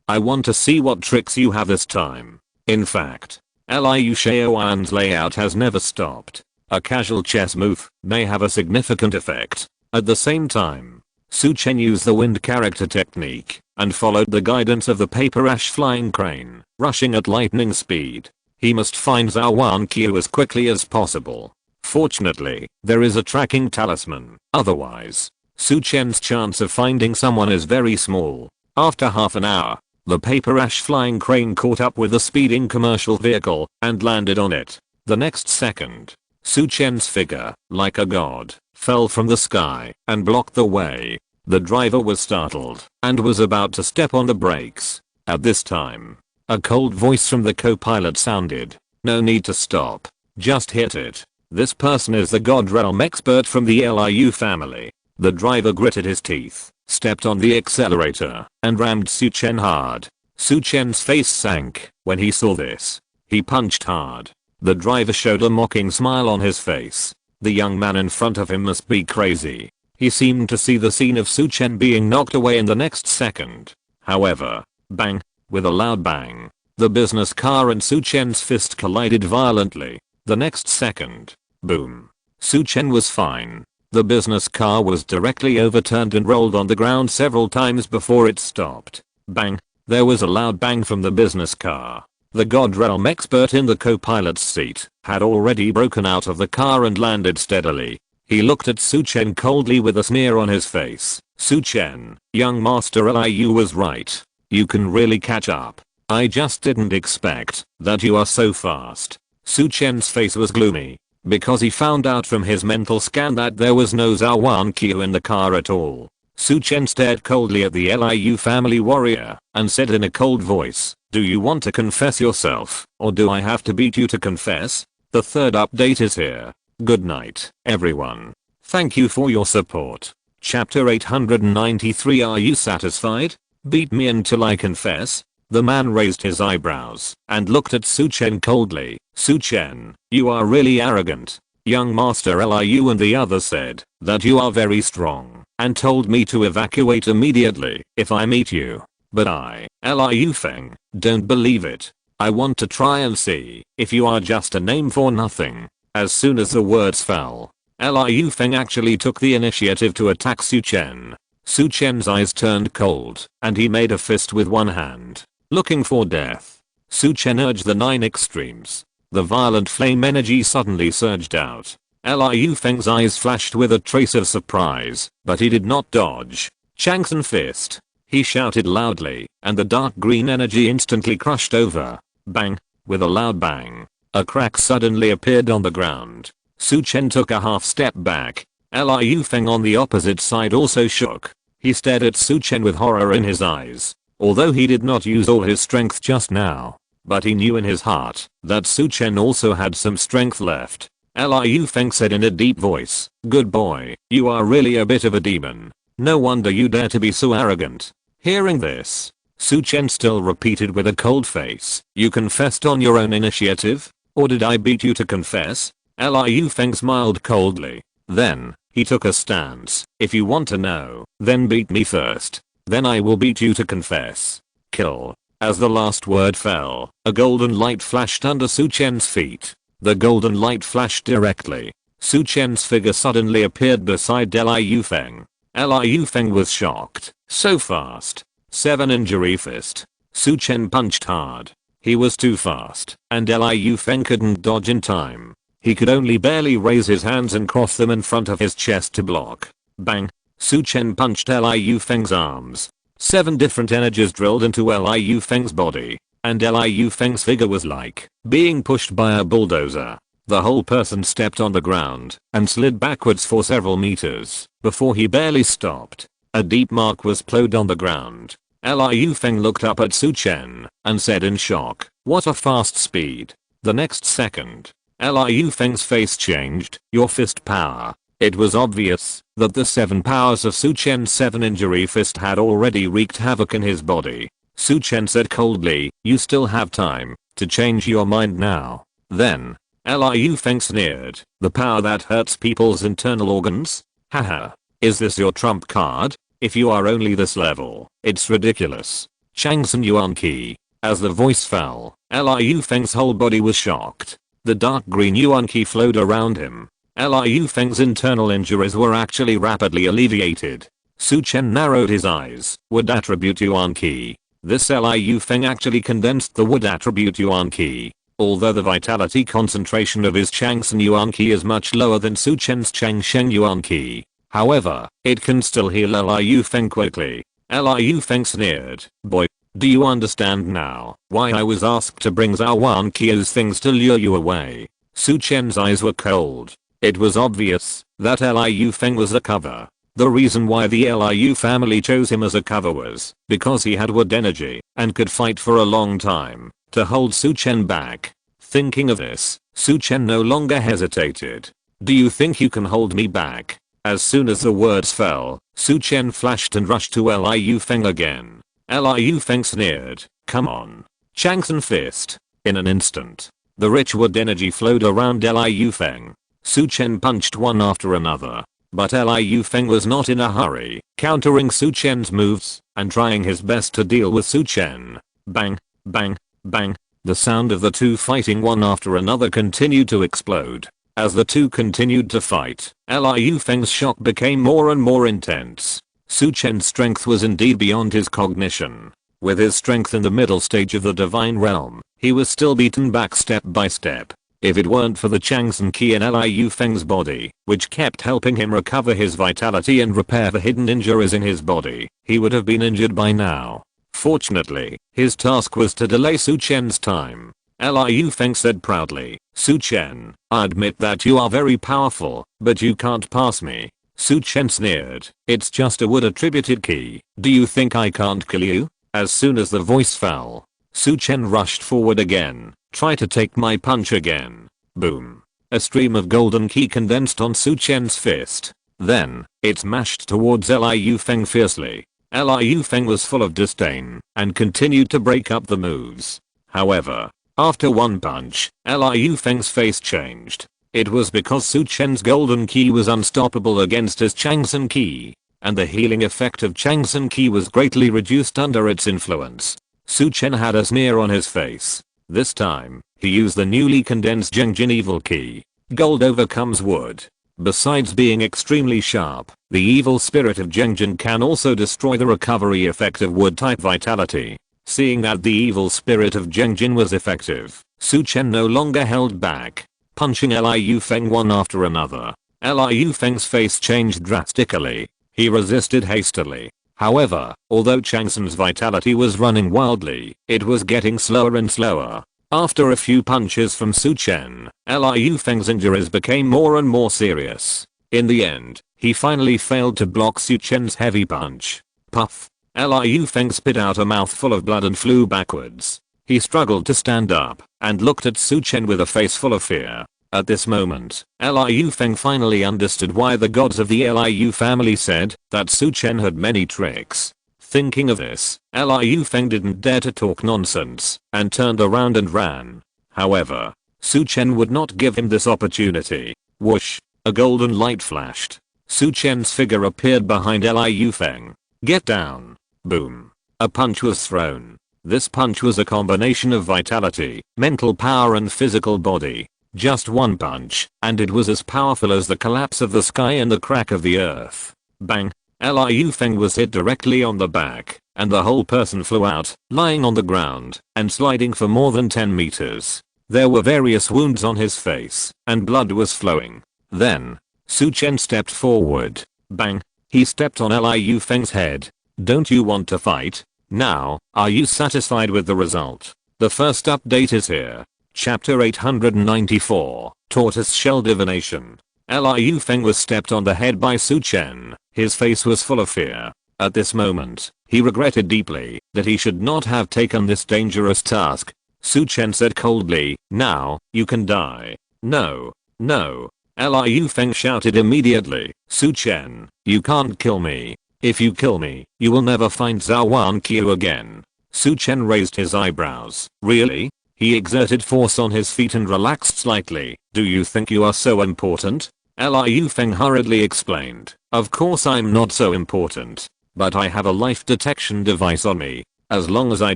I want to see what tricks you have this time. In fact, Liu Shaoan's layout has never stopped. A casual chess move may have a significant effect. At the same time, Su Chen used the wind character technique and followed the guidance of the paper ash flying crane, rushing at lightning speed. He must find Zhou Wanqiu as quickly as possible. Fortunately, there is a tracking talisman, otherwise, Su Chen's chance of finding someone is very small. After half an hour, the paper ash flying crane caught up with the speeding commercial vehicle and landed on it. The next second, Su Chen's figure, like a god, fell from the sky and blocked the way. The driver was startled and was about to step on the brakes. At this time, a cold voice from the co-pilot sounded. No need to stop. Just hit it. This person is the God Realm expert from the Liu family. The driver gritted his teeth, stepped on the accelerator, and rammed Su Chen hard. Su Chen's face sank when he saw this. He punched hard. The driver showed a mocking smile on his face. The young man in front of him must be crazy. He seemed to see the scene of Su Chen being knocked away in the next second. However, bang, with a loud bang, the business car and Su Chen's fist collided violently. The next second, boom. Su Chen was fine. The business car was directly overturned and rolled on the ground several times before it stopped. Bang, there was a loud bang from the business car. The God Realm expert in the co-pilot's seat had already broken out of the car and landed steadily. He looked at Su Chen coldly with a sneer on his face. Su Chen, young Master Liu was right. You can really catch up. I just didn't expect that you are so fast. Su Chen's face was gloomy because he found out from his mental scan that there was no Zhou Wanqiu in the car at all. Su Chen stared coldly at the Liu family warrior and said in a cold voice, do you want to confess yourself, or do I have to beat you to confess? The third update is here. Good night, everyone. Thank you for your support. Chapter 893. Are you satisfied? Beat me until I confess? The man raised his eyebrows and looked at Su Chen coldly. Su Chen, you are really arrogant. Young Master Liu and the others said that you are very strong and told me to evacuate immediately if I meet you. But I, Liu Feng, don't believe it. I want to try and see if you are just a name for nothing. As soon as the words fell, Liu Feng actually took the initiative to attack Su Chen. Su Chen's eyes turned cold and he made a fist with one hand, looking for death. Su Chen urged the 9 extremes. The violent flame energy suddenly surged out. Liu Feng's eyes flashed with a trace of surprise, but he did not dodge Chang's fist. He shouted loudly, and the dark green energy instantly crushed over. Bang! With a loud bang, a crack suddenly appeared on the ground. Su Chen took a half step back. Liu Feng on the opposite side also shook. He stared at Su Chen with horror in his eyes. Although he did not use all his strength just now, but he knew in his heart that Su Chen also had some strength left. Liu Feng said in a deep voice, good boy, you are really a bit of a demon. No wonder you dare to be so arrogant. Hearing this, Su Chen still repeated with a cold face, you confessed on your own initiative? Or did I beat you to confess? Liu Feng smiled coldly. Then, he took a stance. If you want to know, then beat me first. Then I will beat you to confess. Kill. As the last word fell, a golden light flashed under Su Chen's feet. The golden light flashed directly. Su Chen's figure suddenly appeared beside Liu Feng. Liu Feng was shocked. So fast. 7 injury fist. Su Chen punched hard. He was too fast, and Liu Feng couldn't dodge in time. He could only barely raise his hands and cross them in front of his chest to block. Bang! Su Chen punched Liu Feng's arms. 7 different energies drilled into Liu Feng's body, and Liu Feng's figure was like being pushed by a bulldozer. The whole person stepped on the ground and slid backwards for several meters before he barely stopped. A deep mark was plowed on the ground. Liu Feng looked up at Su Chen and said in shock, "What a fast speed." The next second, Liu Feng's face changed. "Your fist power." It was obvious that the 7 powers of Su Chen's 7 injury fist had already wreaked havoc in his body. Su Chen said coldly, "You still have time to change your mind now." Then, Liu Feng sneered, "The power that hurts people's internal organs? Haha. Is this your trump card? If you are only this level, it's ridiculous." Changsun Yuan Qi. As the voice fell, Liu Feng's whole body was shocked. The dark green Yuan Qi flowed around him. Liu Feng's internal injuries were actually rapidly alleviated. Su Chen narrowed his eyes. Would attribute Yuan Qi. This Liu Feng actually condensed the wood attribute Yuan Qi. Although the vitality concentration of his Changsun Yuan Qi is much lower than Su Chen's Changsheng Yuan Qi. However, it can still heal Liu Feng quickly. Liu Feng sneered, "Boy, do you understand now why I was asked to bring Zhou Wanqiu's things to lure you away?" Su Chen's eyes were cold. It was obvious that Liu Feng was a cover. The reason why the Liu family chose him as a cover was because he had wood energy and could fight for a long time to hold Su Chen back. Thinking of this, Su Chen no longer hesitated. "Do you think you can hold me back?" As soon as the words fell, Su Chen flashed and rushed to Liu Feng again. Liu Feng sneered, "Come on." Changsun fist. In an instant, the rich wood energy flowed around Liu Feng. Su Chen punched one after another. But Liu Feng was not in a hurry, countering Su Chen's moves and trying his best to deal with Su Chen. Bang, bang, bang. The sound of the two fighting one after another continued to explode. As the two continued to fight, Liu Feng's shock became more and more intense. Su Chen's strength was indeed beyond his cognition. With his strength in the middle stage of the divine realm, he was still beaten back step by step. If it weren't for the Changsun Qi in Liu Feng's body, which kept helping him recover his vitality and repair the hidden injuries in his body, he would have been injured by now. Fortunately, his task was to delay Su Chen's time. Liu Feng said proudly, "Su Chen, I admit that you are very powerful, but you can't pass me." Su Chen sneered, "It's just a wood attributed key. Do you think I can't kill you?" As soon as the voice fell, Su Chen rushed forward again. "Try to take my punch again." Boom. A stream of golden ki condensed on Su Chen's fist. Then, it smashed towards Liu Feng fiercely. Liu Feng was full of disdain and continued to break up the moves. However, after one punch, Liu Feng's face changed. It was because Su Chen's golden ki was unstoppable against his Changsun Qi, and the healing effect of Changsun Qi was greatly reduced under its influence. Su Chen had a sneer on his face. This time, he used the newly condensed Zhengjin Evil Key. Gold overcomes wood. Besides being extremely sharp, the evil spirit of Zhengjin can also destroy the recovery effect of wood-type vitality. Seeing that the evil spirit of Zhengjin was effective, Su Chen no longer held back, punching Liu Feng one after another. Liu Feng's face changed drastically. He resisted hastily. However, although Changsun's vitality was running wildly, it was getting slower and slower. After a few punches from Su Chen, Liu Feng's injuries became more and more serious. In the end, he finally failed to block Su Chen's heavy punch. Puff. Liu Feng spit out a mouthful of blood and flew backwards. He struggled to stand up and looked at Su Chen with a face full of fear. At this moment, Liu Feng finally understood why the gods of the Liu family said that Su Chen had many tricks. Thinking of this, Liu Feng didn't dare to talk nonsense and turned around and ran. However, Su Chen would not give him this opportunity. Whoosh! A golden light flashed. Su Chen's figure appeared behind Liu Feng. "Get down!" Boom. A punch was thrown. This punch was a combination of vitality, mental power and physical body. Just one punch, and it was as powerful as the collapse of the sky and the crack of the earth. Bang! Liu Feng was hit directly on the back, and the whole person flew out, lying on the ground, and sliding for more than 10 meters. There were various wounds on his face, and blood was flowing. Then, Su Chen stepped forward. Bang! He stepped on Liu Feng's head. "Don't you want to fight? Now, are you satisfied with the result? The first update is here. Chapter 894, Tortoise Shell Divination. Liu Feng was stepped on the head by Su Chen. His face was full of fear. At this moment, he regretted deeply that he should not have taken this dangerous task. Su Chen said coldly, "Now, you can die." "No. No." Liu Feng shouted immediately, "Su Chen, you can't kill me. If you kill me, you will never find Zhou Wanqiu again." Su Chen raised his eyebrows. "Really?" He exerted force on his feet and relaxed slightly. "Do you think you are so important?" Liu Feng hurriedly explained, "Of course I'm not so important. But I have a life detection device on me. As long as I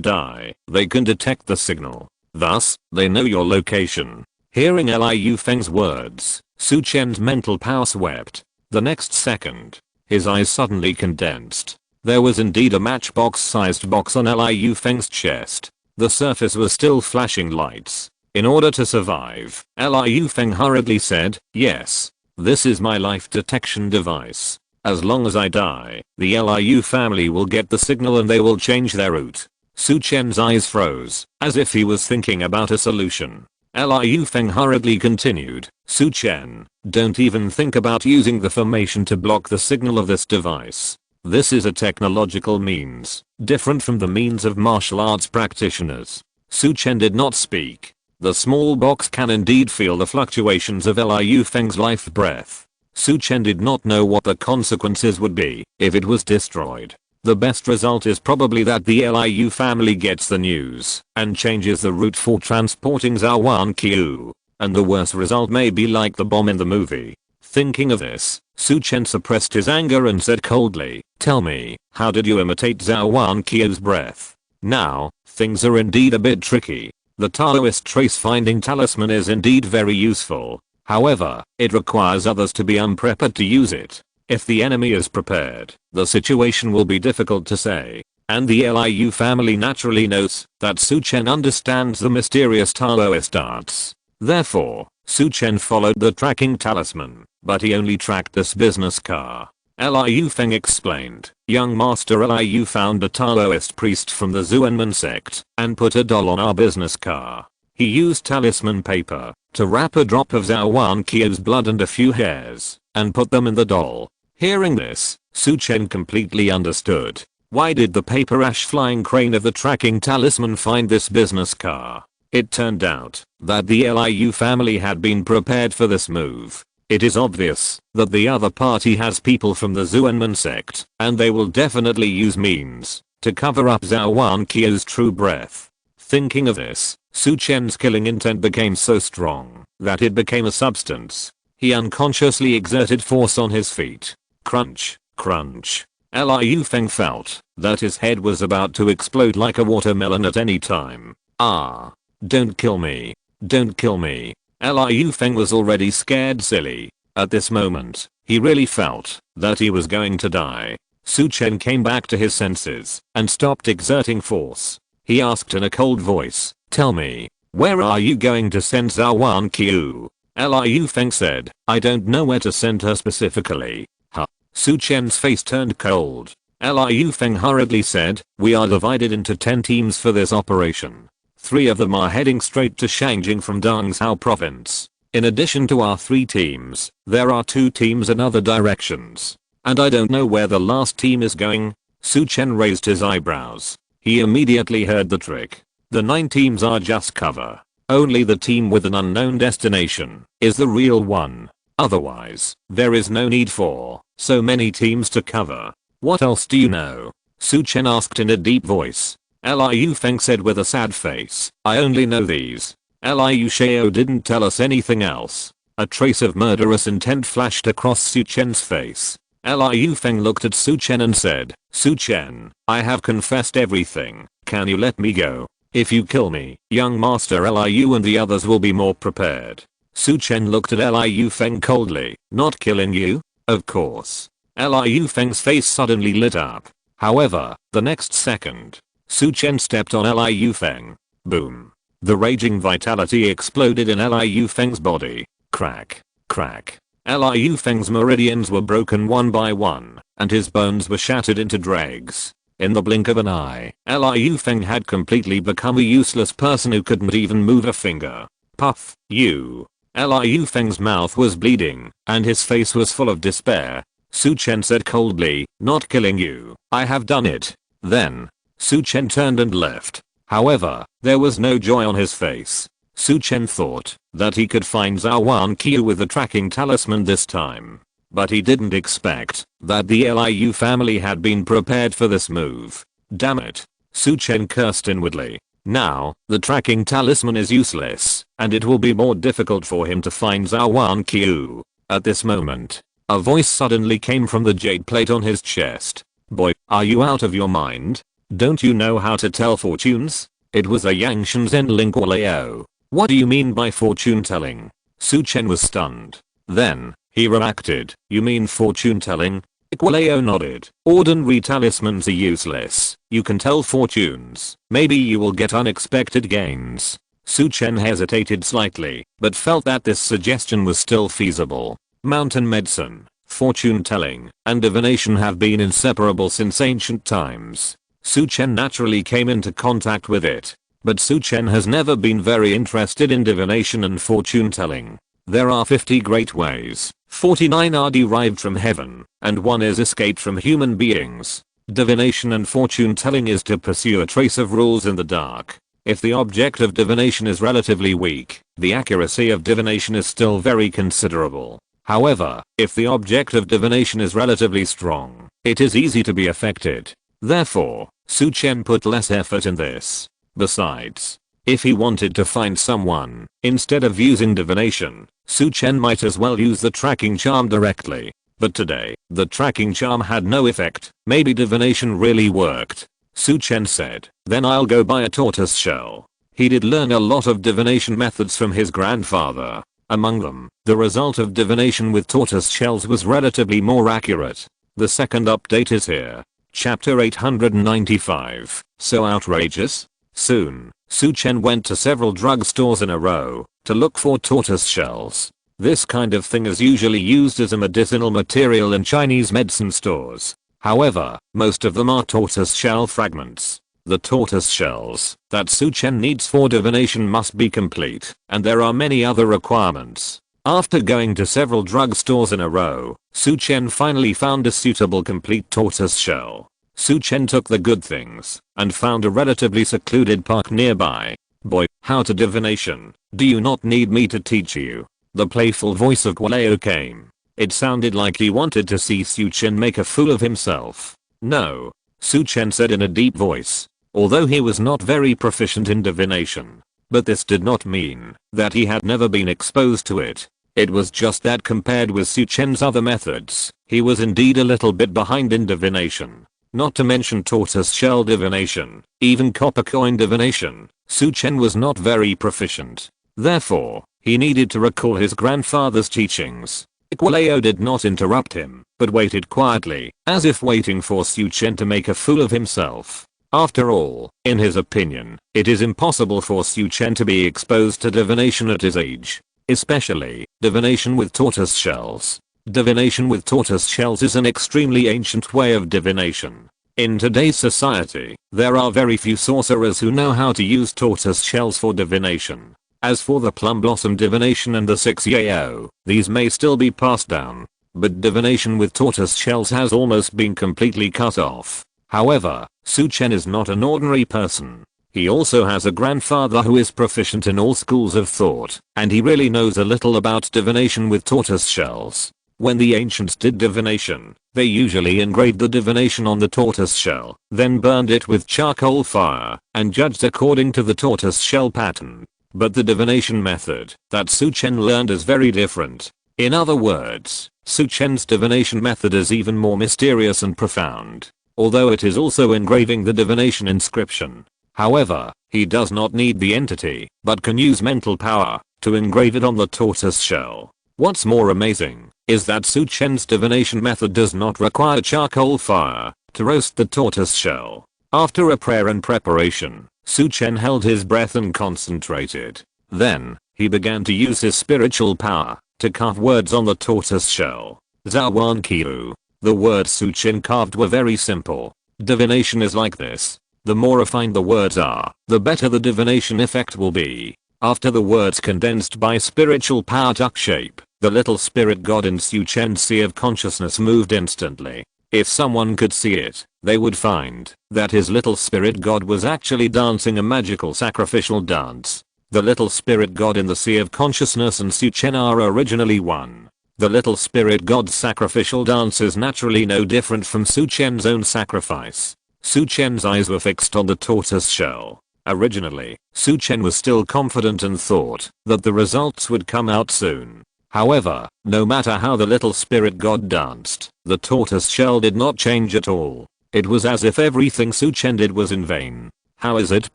die, they can detect the signal. Thus, they know your location." Hearing Liu Feng's words, Su Chen's mental power swept. The next second, his eyes suddenly condensed. There was indeed a matchbox-sized box on Liu Feng's chest. The surface was still flashing lights. In order to survive, Liu Feng hurriedly said, "Yes. This is my life detection device. As long as I die, the Liu family will get the signal and they will change their route." Su Chen's eyes froze, as if he was thinking about a solution. Liu Feng hurriedly continued, "Su Chen, don't even think about using the formation to block the signal of this device. This is a technological means, different from the means of martial arts practitioners." Su Chen did not speak. The small box can indeed feel the fluctuations of Liu Feng's life breath. Su Chen did not know what the consequences would be if it was destroyed. The best result is probably that the Liu family gets the news and changes the route for transporting Zhou Wanqiu. And the worst result may be like the bomb in the movie. Thinking of this, Su Chen suppressed his anger and said coldly, "Tell me, how did you imitate Zhou Wanqiu's breath?" Now, things are indeed a bit tricky. The Taoist trace-finding talisman is indeed very useful. However, it requires others to be unprepared to use it. If the enemy is prepared, the situation will be difficult to say. And the Liu family naturally knows that Su Chen understands the mysterious Taoist arts. Therefore, Su Chen followed the tracking talisman, but he only tracked this business car. Liu Feng explained, "Young Master Liu found a Taoist priest from the Zhuanmen sect and put a doll on our business car. He used talisman paper to wrap a drop of Zhou Wanqiu's blood and a few hairs and put them in the doll." Hearing this, Su Chen completely understood. Why did the paper ash flying crane of the tracking talisman find this business car? It turned out that the Liu family had been prepared for this move. It is obvious that the other party has people from the Zhuanmen sect, and they will definitely use means to cover up Zhou Wanqiu's true breath. Thinking of this, Su Chen's killing intent became so strong that it became a substance. He unconsciously exerted force on his feet. Crunch, crunch. Liu Feng felt that his head was about to explode like a watermelon at any time. "Ah! Don't kill me. Don't kill me." Liu Feng was already scared silly. At this moment, he really felt that he was going to die. Su Chen came back to his senses and stopped exerting force. He asked in a cold voice, "Tell me, where are you going to send Zhou Wanqiu?" Liu Feng said, "I don't know where to send her specifically." Huh. Su Chen's face turned cold. Liu Feng hurriedly said, "We are divided into 10 teams for this operation. 3 of them are heading straight to Shangjing from Dongzhou province. In addition to our 3 teams, there are 2 teams in other directions. And I don't know where the last team is going." Su Chen raised his eyebrows. He immediately heard the trick. The 9 teams are just cover. Only the team with an unknown destination is the real one. Otherwise, there is no need for so many teams to cover. "What else do you know?" Su Chen asked in a deep voice. Liu Feng said with a sad face, "I only know these." Liu Xiao didn't tell us anything else. A trace of murderous intent flashed across Su Chen's face. Liu Feng looked at Su Chen and said, "Su Chen, I have confessed everything. Can you let me go? If you kill me, young Master Liu and the others will be more prepared." Su Chen looked at Liu Feng coldly. "Not killing you? Of course." Liu Feng's face suddenly lit up. However, the next second, Su Chen stepped on Liu Feng. Boom. The raging vitality exploded in Liu Feng's body. Crack. Crack. Liu Feng's meridians were broken one by one, and his bones were shattered into dregs. In the blink of an eye, Liu Feng had completely become a useless person who couldn't even move a finger. Puff, you. Liu Feng's mouth was bleeding, and his face was full of despair. Su Chen said coldly, "Not killing you. I have done it." Then, Su Chen turned and left. However, there was no joy on his face. Su Chen thought that he could find Zhou Wanqiu with the tracking talisman this time. But he didn't expect that the Liu family had been prepared for this move. Damn it. Su Chen cursed inwardly. Now, the tracking talisman is useless, and it will be more difficult for him to find Zhou Wanqiu. At this moment, a voice suddenly came from the jade plate on his chest. "Boy, are you out of your mind? Don't you know how to tell fortunes?" It was a Yangshan Zenling Gualao. "What do you mean by fortune telling?" Su Chen was stunned. Then, he reacted, "You mean fortune telling?" Gualao nodded. "Ordinary talismans are useless. You can tell fortunes. Maybe you will get unexpected gains." Su Chen hesitated slightly, but felt that this suggestion was still feasible. Mountain medicine, fortune telling, and divination have been inseparable since ancient times. Su Chen naturally came into contact with it. But Su Chen has never been very interested in divination and fortune telling. There are 50 great ways, 49 are derived from heaven, and 1 is escaped from human beings. Divination and fortune telling is to pursue a trace of rules in the dark. If the object of divination is relatively weak, the accuracy of divination is still very considerable. However, if the object of divination is relatively strong, it is easy to be affected. Therefore, Su Chen put less effort in this. Besides, if he wanted to find someone, instead of using divination, Su Chen might as well use the tracking charm directly. But today, the tracking charm had no effect. Maybe divination really worked. Su Chen said, "Then I'll go buy a tortoise shell." He did learn a lot of divination methods from his grandfather. Among them, the result of divination with tortoise shells was relatively more accurate. The second update is here. Chapter 895. So outrageous? Soon, Su Chen went to several drugstores in a row to look for tortoise shells. This kind of thing is usually used as a medicinal material in Chinese medicine stores. However, most of them are tortoise shell fragments. The tortoise shells that Su Chen needs for divination must be complete, and there are many other requirements. After going to several drugstores in a row, Su Chen finally found a suitable complete tortoise shell. Su Chen took the good things and found a relatively secluded park nearby. "Boy, how to divination? Do you not need me to teach you?" The playful voice of Gualao came. It sounded like he wanted to see Su Chen make a fool of himself. "No," Su Chen said in a deep voice, although he was not very proficient in divination. But this did not mean that he had never been exposed to it. It was just that compared with Su Chen's other methods, he was indeed a little bit behind in divination. Not to mention tortoise shell divination, even copper coin divination, Su Chen was not very proficient. Therefore, he needed to recall his grandfather's teachings. Gualao did not interrupt him, but waited quietly, as if waiting for Su Chen to make a fool of himself. After all, in his opinion, it is impossible for Su Chen to be exposed to divination at his age. Especially, divination with tortoise shells. Divination with tortoise shells is an extremely ancient way of divination. In today's society, there are very few sorcerers who know how to use tortoise shells for divination. As for the plum blossom divination and the 6 Yao, these may still be passed down. But divination with tortoise shells has almost been completely cut off. However, Su Chen is not an ordinary person. He also has a grandfather who is proficient in all schools of thought, and he really knows a little about divination with tortoise shells. When the ancients did divination, they usually engraved the divination on the tortoise shell, then burned it with charcoal fire, and judged according to the tortoise shell pattern. But the divination method that Su Chen learned is very different. In other words, Su Chen's divination method is even more mysterious and profound. Although it is also engraving the divination inscription. However, he does not need the entity, but can use mental power to engrave it on the tortoise shell. What's more amazing is that Su Chen's divination method does not require charcoal fire to roast the tortoise shell. After a prayer and preparation, Su Chen held his breath and concentrated. Then, he began to use his spiritual power to carve words on the tortoise shell. Zhou Wanqiu. The words Su Chen carved were very simple. Divination is like this. The more refined the words are, the better the divination effect will be. After the words condensed by spiritual power took shape, the little spirit god in Su Chen's sea of consciousness moved instantly. If someone could see it, they would find that his little spirit god was actually dancing a magical sacrificial dance. The little spirit god in the sea of consciousness and Su Chen are originally one. The little spirit god's sacrificial dance is naturally no different from Su Chen's own sacrifice. Su Chen's eyes were fixed on the tortoise shell. Originally, Su Chen was still confident and thought that the results would come out soon. However, no matter how the little spirit god danced, the tortoise shell did not change at all. It was as if everything Su Chen did was in vain. How is it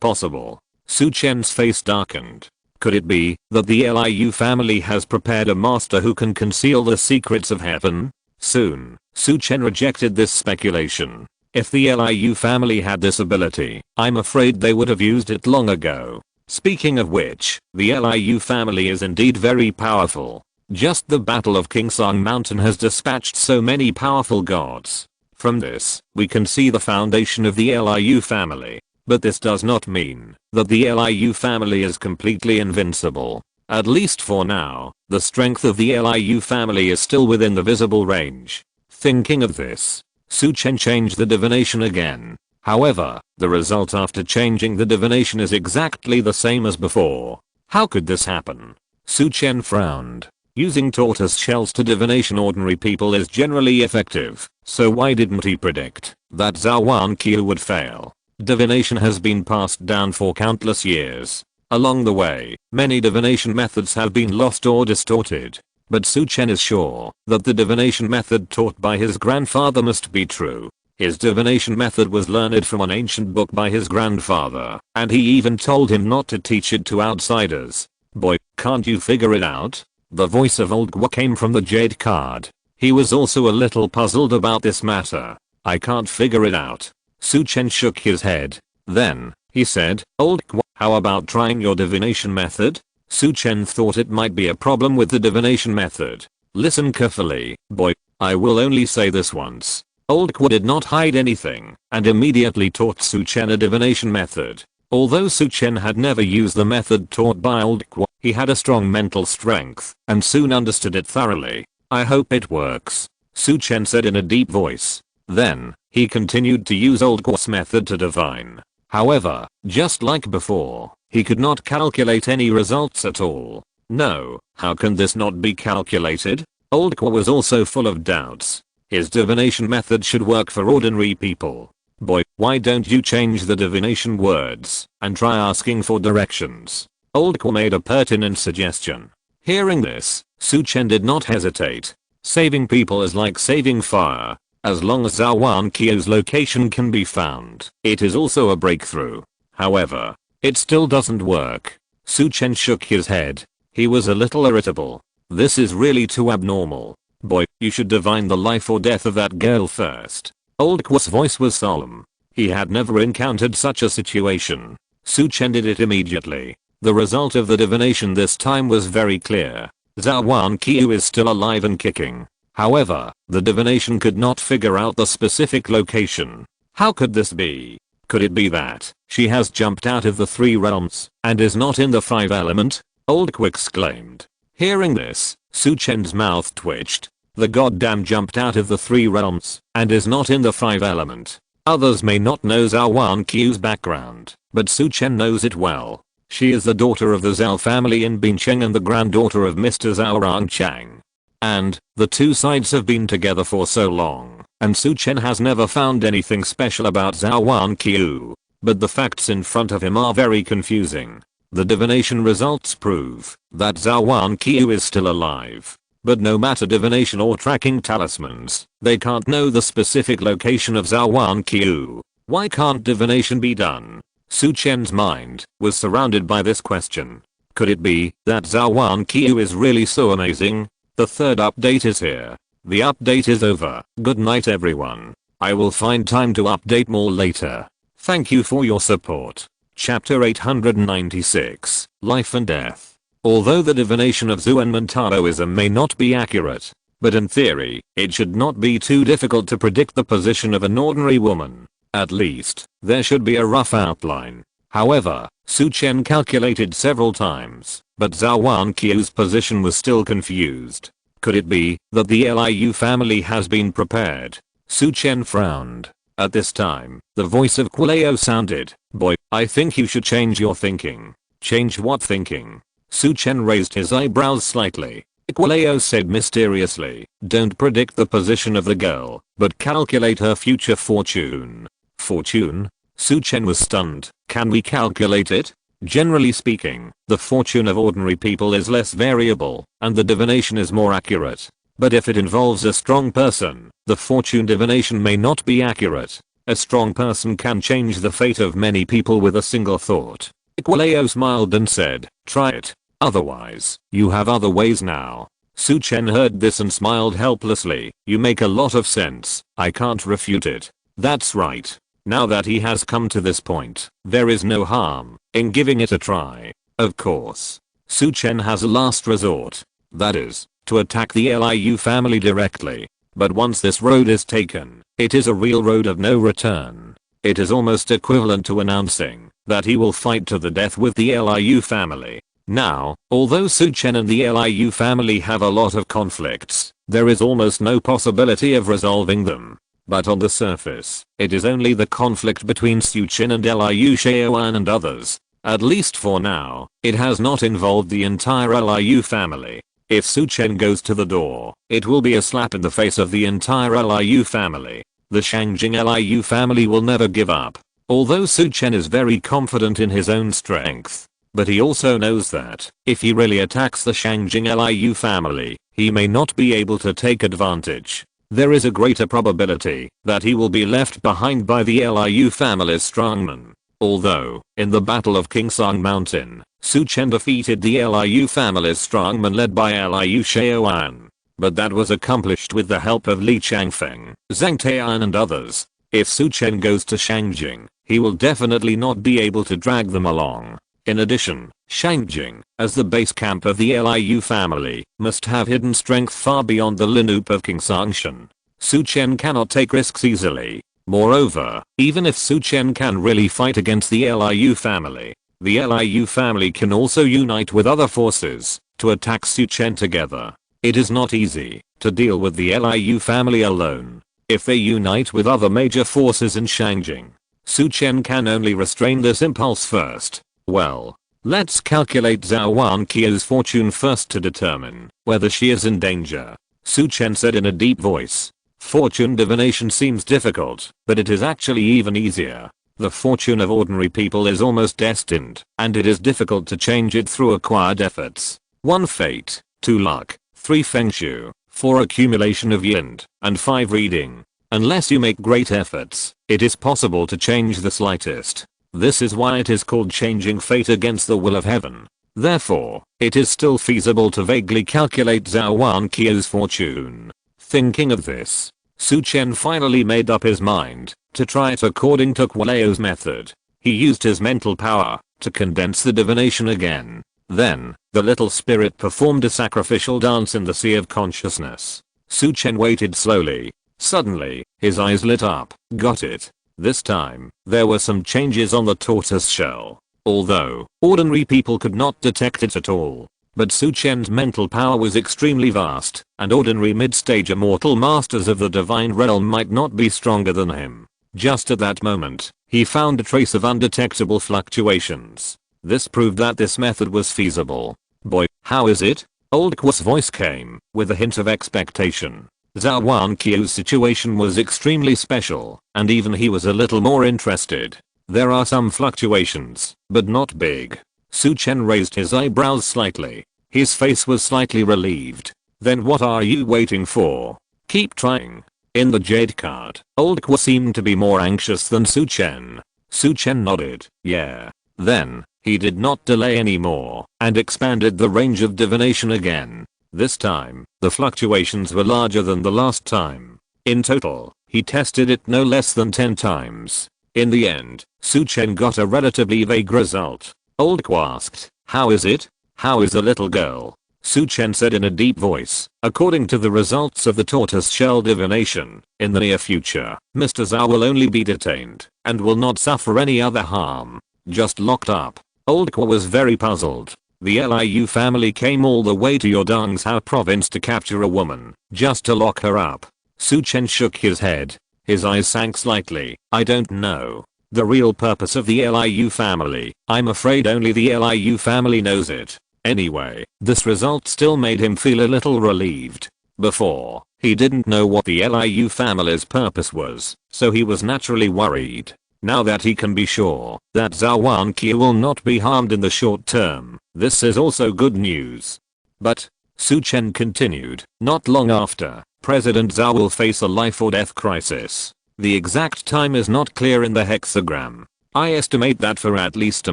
possible? Su Chen's face darkened. Could it be that the Liu family has prepared a master who can conceal the secrets of heaven? Soon, Su Chen rejected this speculation. If the Liu family had this ability, I'm afraid they would have used it long ago. Speaking of which, the Liu family is indeed very powerful. Just the Battle of Kingsong Mountain has dispatched so many powerful gods. From this, we can see the foundation of the Liu family. But this does not mean that the Liu family is completely invincible. At least for now, the strength of the Liu family is still within the visible range. Thinking of this, Su Chen changed the divination again. However, the result after changing the divination is exactly the same as before. How could this happen? Su Chen frowned. Using tortoise shells to divination ordinary people is generally effective, so why didn't he predict that Zhou Wanqiu would fail? Divination has been passed down for countless years. Along the way, many divination methods have been lost or distorted. But Su Chen is sure that the divination method taught by his grandfather must be true. His divination method was learned from an ancient book by his grandfather, and he even told him not to teach it to outsiders. Boy, can't you figure it out? The voice of Old Guo came from the jade card. He was also a little puzzled about this matter. I can't figure it out. Su Chen shook his head. Then, he said, Old Guo, how about trying your divination method? Su Chen thought it might be a problem with the divination method. Listen carefully, boy, I will only say this once. Old Guo did not hide anything, and immediately taught Su Chen a divination method. Although Su Chen had never used the method taught by Old Guo, he had a strong mental strength, and soon understood it thoroughly. I hope it works, Su Chen said in a deep voice. Then, he continued to use Old Guo's method to divine. However, just like before, he could not calculate any results at all. No, how can this not be calculated? Old Guo was also full of doubts. His divination method should work for ordinary people. Boy, why don't you change the divination words and try asking for directions? Old Guo made a pertinent suggestion. Hearing this, Su Chen did not hesitate. Saving people is like saving fire. As long as Zhou Wanqiu's location can be found, it is also a breakthrough. However, it still doesn't work. Su Chen shook his head. He was a little irritable. This is really too abnormal. Boy, you should divine the life or death of that girl first. Old Guo's voice was solemn. He had never encountered such a situation. Su Chen did it immediately. The result of the divination this time was very clear. Zhou Wanqiu is still alive and kicking. However, the divination could not figure out the specific location. How could this be? Could it be that she has jumped out of the 3 realms and is not in the 5 element? Old Guo exclaimed. Hearing this, Su Chen's mouth twitched. The goddamn jumped out of the 3 realms and is not in the 5 element. Others may not know Zhou Wanqiu's background, but Su Chen knows it well. She is the daughter of the Zhou family in Bincheng and the granddaughter of Mr. Zhou Wanqiu. And, the two sides have been together for so long, and Su Chen has never found anything special about Zhou Wanqiu. But the facts in front of him are very confusing. The divination results prove that Zhou Wanqiu is still alive. But no matter divination or tracking talismans, they can't know the specific location of Zhou Wanqiu. Why can't divination be done? Su Chen's mind was surrounded by this question. Could it be that Zhou Wanqiu is really so amazing? The 3rd update is here. The update is over. Good night everyone. I will find time to update more later. Thank you for your support. Chapter 896, Life and Death. Although the divination of Zhu and Taoism may not be accurate, but in theory, it should not be too difficult to predict the position of an ordinary woman. At least, there should be a rough outline. However, Su Chen calculated several times, but Zhou Wanqiu's position was still confused. Could it be that the Liu family has been prepared? Su Chen frowned. At this time, the voice of Kualeo sounded. Boy, I think you should change your thinking. Change what thinking? Su Chen raised his eyebrows slightly. Kualeo said mysteriously, don't predict the position of the girl, but calculate her future fortune. Fortune? Su Chen was stunned. Can we calculate it? Generally speaking, the fortune of ordinary people is less variable, and the divination is more accurate. But if it involves a strong person, the fortune divination may not be accurate. A strong person can change the fate of many people with a single thought. Kualeo smiled and said, try it. Otherwise, you have other ways now. Su Chen heard this and smiled helplessly. You make a lot of sense. I can't refute it. That's right. Now that he has come to this point, there is no harm in giving it a try. Of course, Su Chen has a last resort. That is, to attack the Liu family directly. But once this road is taken, it is a real road of no return. It is almost equivalent to announcing that he will fight to the death with the Liu family. Now, although Su Chen and the Liu family have a lot of conflicts, there is almost no possibility of resolving them. But on the surface, it is only the conflict between Su Chen and Liu Shaoan and others. At least for now, it has not involved the entire Liu family. If Su Chen goes to the door, it will be a slap in the face of the entire Liu family. The Shangjing Liu family will never give up. Although Su Chen is very confident in his own strength, but he also knows that, if he really attacks the Shangjing Liu family, he may not be able to take advantage. There is a greater probability that he will be left behind by the Liu family's strongmen. Although, in the Battle of Kingsong Mountain, Su Chen defeated the Liu family's strongmen led by Liu Shaoan. But that was accomplished with the help of Li Changfeng, Zhang Taian and others. If Su Chen goes to Shangjing, he will definitely not be able to drag them along. In addition, Shangjing, as the base camp of the Liu family, must have hidden strength far beyond the Linup of Kingsongshan. Su Chen cannot take risks easily. Moreover, even if Su Chen can really fight against the Liu family, the Liu family can also unite with other forces to attack Su Chen together. It is not easy to deal with the Liu family alone. If they unite with other major forces in Shangjing, Su Chen can only restrain this impulse first. Well, let's calculate Zhou Wanqiu's fortune first to determine whether she is in danger. Su Chen said in a deep voice. Fortune divination seems difficult, but it is actually even easier. The fortune of ordinary people is almost destined, and it is difficult to change it through acquired efforts. 1 fate, 2 luck, 3 feng shui, 4 accumulation of yin, and 5 reading. Unless you make great efforts, it is possible to change the slightest. This is why it is called changing fate against the will of heaven. Therefore, it is still feasible to vaguely calculate Zhou Wanqiu's fortune. Thinking of this, Su Chen finally made up his mind to try it according to Kualeo's method. He used his mental power to condense the divination again. Then, the little spirit performed a sacrificial dance in the sea of consciousness. Su Chen waited slowly. Suddenly, his eyes lit up. Got it. This time, there were some changes on the tortoise shell. Although, ordinary people could not detect it at all. But Su Chen's mental power was extremely vast, and ordinary mid-stage immortal masters of the divine realm might not be stronger than him. Just at that moment, he found a trace of undetectable fluctuations. This proved that this method was feasible. Boy, how is it? Old Qua's voice came, with a hint of expectation. Zhou Wanqiu's situation was extremely special, and even he was a little more interested. There are some fluctuations, but not big. Su Chen raised his eyebrows slightly. His face was slightly relieved. Then what are you waiting for? Keep trying. In the jade card, Old Qua seemed to be more anxious than Su Chen. Su Chen nodded. Yeah. Then, he did not delay anymore, and expanded the range of divination again. This time, the fluctuations were larger than the last time. In total, he tested it no less than 10 times. In the end, Su Chen got a relatively vague result. Old Qua asked, how is it? How is the little girl? Su Chen said in a deep voice. According to the results of the tortoise shell divination, in the near future, Mr. Zhou will only be detained and will not suffer any other harm. Just locked up. Old Kwa was very puzzled. The Liu family came all the way to your Dongzhou province to capture a woman, just to lock her up. Su Chen shook his head. His eyes sank slightly. I don't know the real purpose of the Liu family. I'm afraid only the Liu family knows it. Anyway, this result still made him feel a little relieved. Before, he didn't know what the Liu family's purpose was, so he was naturally worried. Now that he can be sure that Zhou Wanqiu will not be harmed in the short term, this is also good news. But, Su Chen continued, not long after, President Zhou will face a life or death crisis. The exact time is not clear in the hexagram. I estimate that for at least a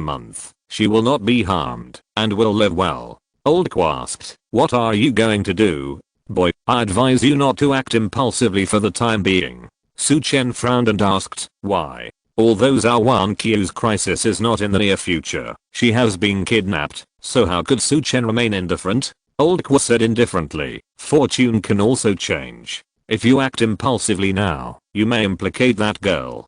month, she will not be harmed and will live well. Old Kwa asked, what are you going to do? Boy, I advise you not to act impulsively for the time being. Su Chen frowned and asked, why? Although Zhou Wanqiu's crisis is not in the near future, she has been kidnapped, so how could Su Chen remain indifferent? Old Kwa said indifferently, fortune can also change. If you act impulsively now, you may implicate that girl.